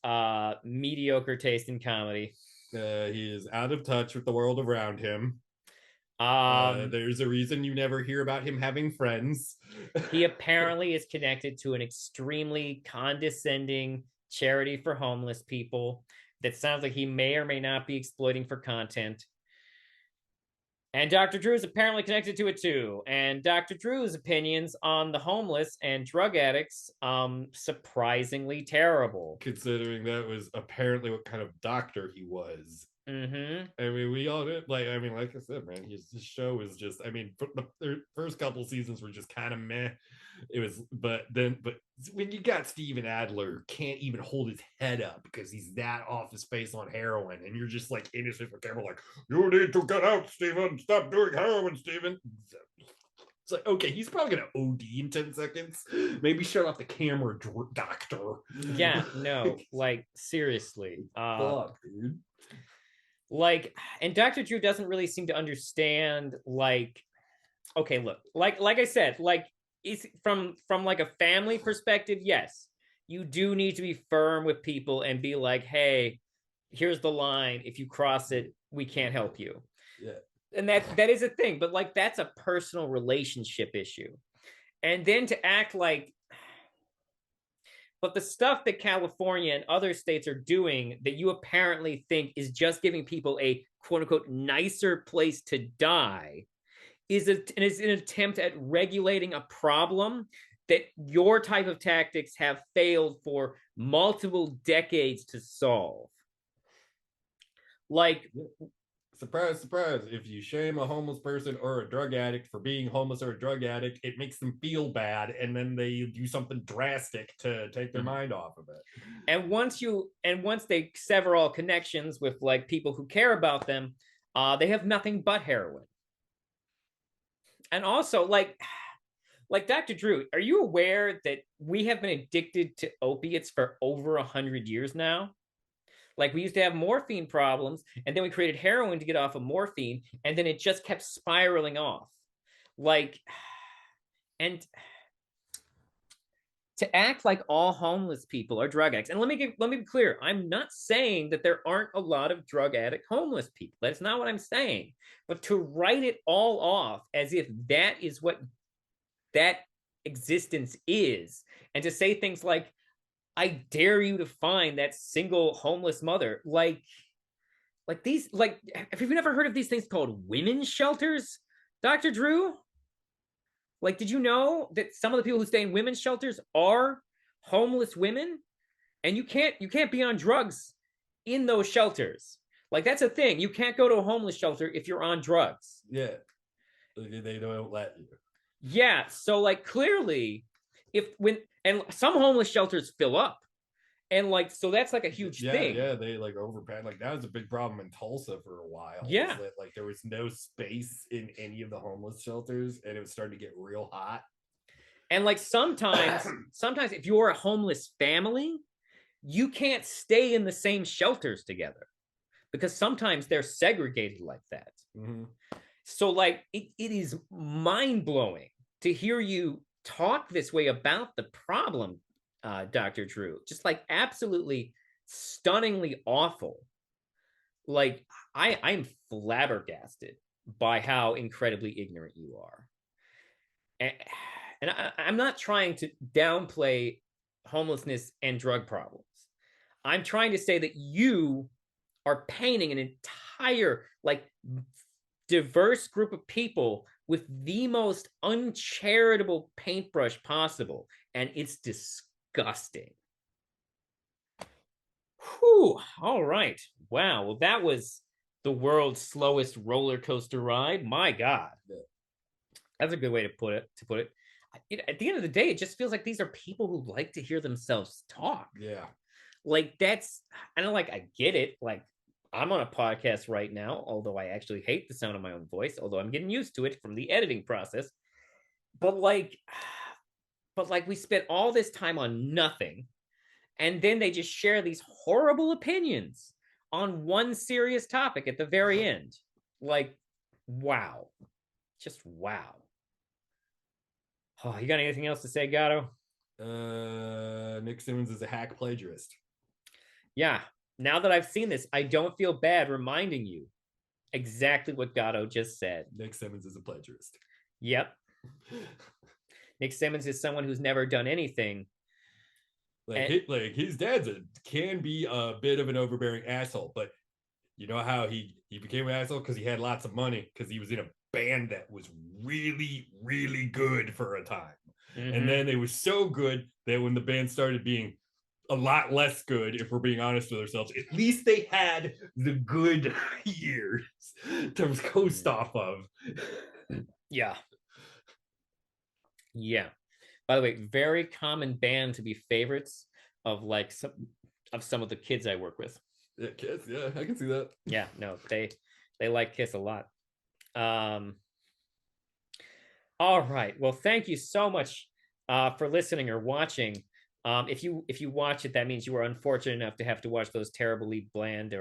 mediocre taste in comedy. He is out of touch with the world around him. There's a reason you never hear about him having friends. He apparently is connected to an extremely condescending charity for homeless people that sounds like he may or may not be exploiting for content. And Dr. Drew is apparently connected to it too. And Dr. Drew's opinions on the homeless and drug addicts, surprisingly terrible. Considering that was apparently what kind of doctor he was. Mm-hmm. I mean, we all did. Like I said, man, his show was just. I mean, the first couple seasons were just kind of meh. It was, but when you got Steven Adler can't even hold his head up because he's that off his face on heroin, and you're just like innocent for camera, like, you need to get out, Steven. Stop doing heroin, Steven. It's like, okay, he's probably gonna OD in 10 seconds. Maybe shut off the camera, doctor. Yeah, no, like seriously. Fuck, dude. Like, and Dr. Drew doesn't really seem to understand, like, okay, look, like I said, like, it's from like a family perspective, yes, you do need to be firm with people and be like, hey, here's the line. If you cross it, we can't help you. Yeah. And that is a thing, but like, that's a personal relationship issue. And then to act like, but the stuff that California and other states are doing that you apparently think is just giving people a quote unquote nicer place to die is an attempt at regulating a problem that your type of tactics have failed for multiple decades to solve. Like, surprise, surprise. If you shame a homeless person or a drug addict for being homeless or a drug addict, it makes them feel bad, and then they do something drastic to take their mind off of it. And once they sever all connections with like people who care about them, they have nothing but heroin. And also, like Dr. Drew, are you aware that we have been addicted to opiates for over 100 years now? Like, we used to have morphine problems, and then we created heroin to get off of morphine, and then it just kept spiraling off. Like, and to act like all homeless people are drug addicts. And let me be clear. I'm not saying that there aren't a lot of drug addict homeless people. That's not what I'm saying. But to write it all off as if that is what that existence is, and to say things like, I dare you to find that single homeless mother. Like these, like, have you never heard of these things called women's shelters, Dr. Drew? Like, did you know that some of the people who stay in women's shelters are homeless women? And you can't be on drugs in those shelters. Like, that's a thing. You can't go to a homeless shelter if you're on drugs. Yeah. They don't let you. Yeah. So, like, clearly, and some homeless shelters fill up. And, like, so that's like a huge thing. Yeah, they like overpack. Like, that was a big problem in Tulsa for a while. Yeah. That, like, there was no space in any of the homeless shelters, and it was starting to get real hot. And, like, sometimes if you're a homeless family, you can't stay in the same shelters together because sometimes they're segregated like that. Mm-hmm. So, like, it is mind-blowing to hear you talk this way about the problem, Dr. Drew. Just, like, absolutely stunningly awful. Like, I'm flabbergasted by how incredibly ignorant you are. And I'm not trying to downplay homelessness and drug problems. I'm trying to say that you are painting an entire, like, diverse group of people with the most uncharitable paintbrush possible, and it's disgusting. Whew. All right. Wow. Well, that was the world's slowest roller coaster ride. My God. That's a good way to put it. At the end of the day, it just feels like these are people who like to hear themselves talk. Yeah. Like, I get it. Like, I'm on a podcast right now, although I actually hate the sound of my own voice, although I'm getting used to it from the editing process. But we spent all this time on nothing, and then they just share these horrible opinions on one serious topic at the very end. Like, wow. Just wow. Oh, you got anything else to say, Gato? Nick Simmons is a hack plagiarist. Yeah. Now that I've seen this, I don't feel bad reminding you exactly what Gato just said. Nick Simmons is a plagiarist. Yep. Nick Simmons is someone who's never done anything. Like his dad's can be a bit of an overbearing asshole, but you know how he became an asshole? Because he had lots of money, because he was in a band that was really, really good for a time. Mm-hmm. And then it was so good that when the band started being a lot less good, if we're being honest with ourselves, at least they had the good years to coast off of. Yeah. Yeah. By the way, very common band to be favorites of, like, some of the kids I work with. Yeah, KISS. Yeah, I can see that. Yeah, no, they like KISS a lot. All right. Well, thank you so much for listening or watching. If you watch it, that means you were unfortunate enough to have to watch those terribly bland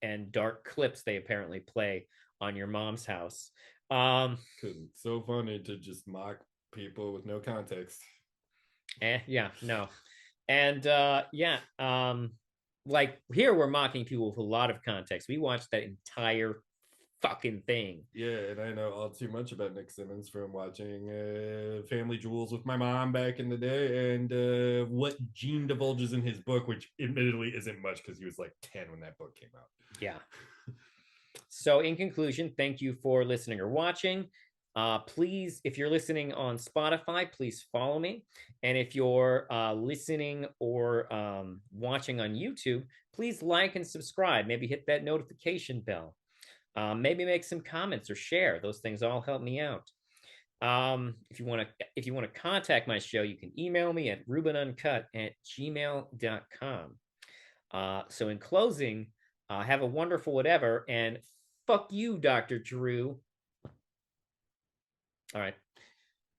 and dark clips they apparently play on your mom's house. Because it's so funny to just mock people with no context. Yeah, no. And like, here we're mocking people with a lot of context. We watched that entire fucking thing. Yeah, and I know all too much about Nick Simmons from watching Family Jewels with my mom back in the day, and what Gene divulges in his book, which admittedly isn't much because he was like 10 when that book came out. Yeah. So in conclusion, thank you for listening or watching. Please, if you're listening on Spotify, please follow me. And if you're listening or watching on YouTube, please like and subscribe. Maybe hit that notification bell. Maybe make some comments or share. Those things all help me out. If you want to contact my show, you can email me at rubenuncut@gmail.com. So in closing, have a wonderful whatever, and fuck you, Dr. Drew. All right.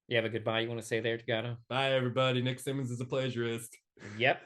You have a goodbye you want to say there, Gato? Bye, everybody. Nick Simmons is a plagiarist. Yep.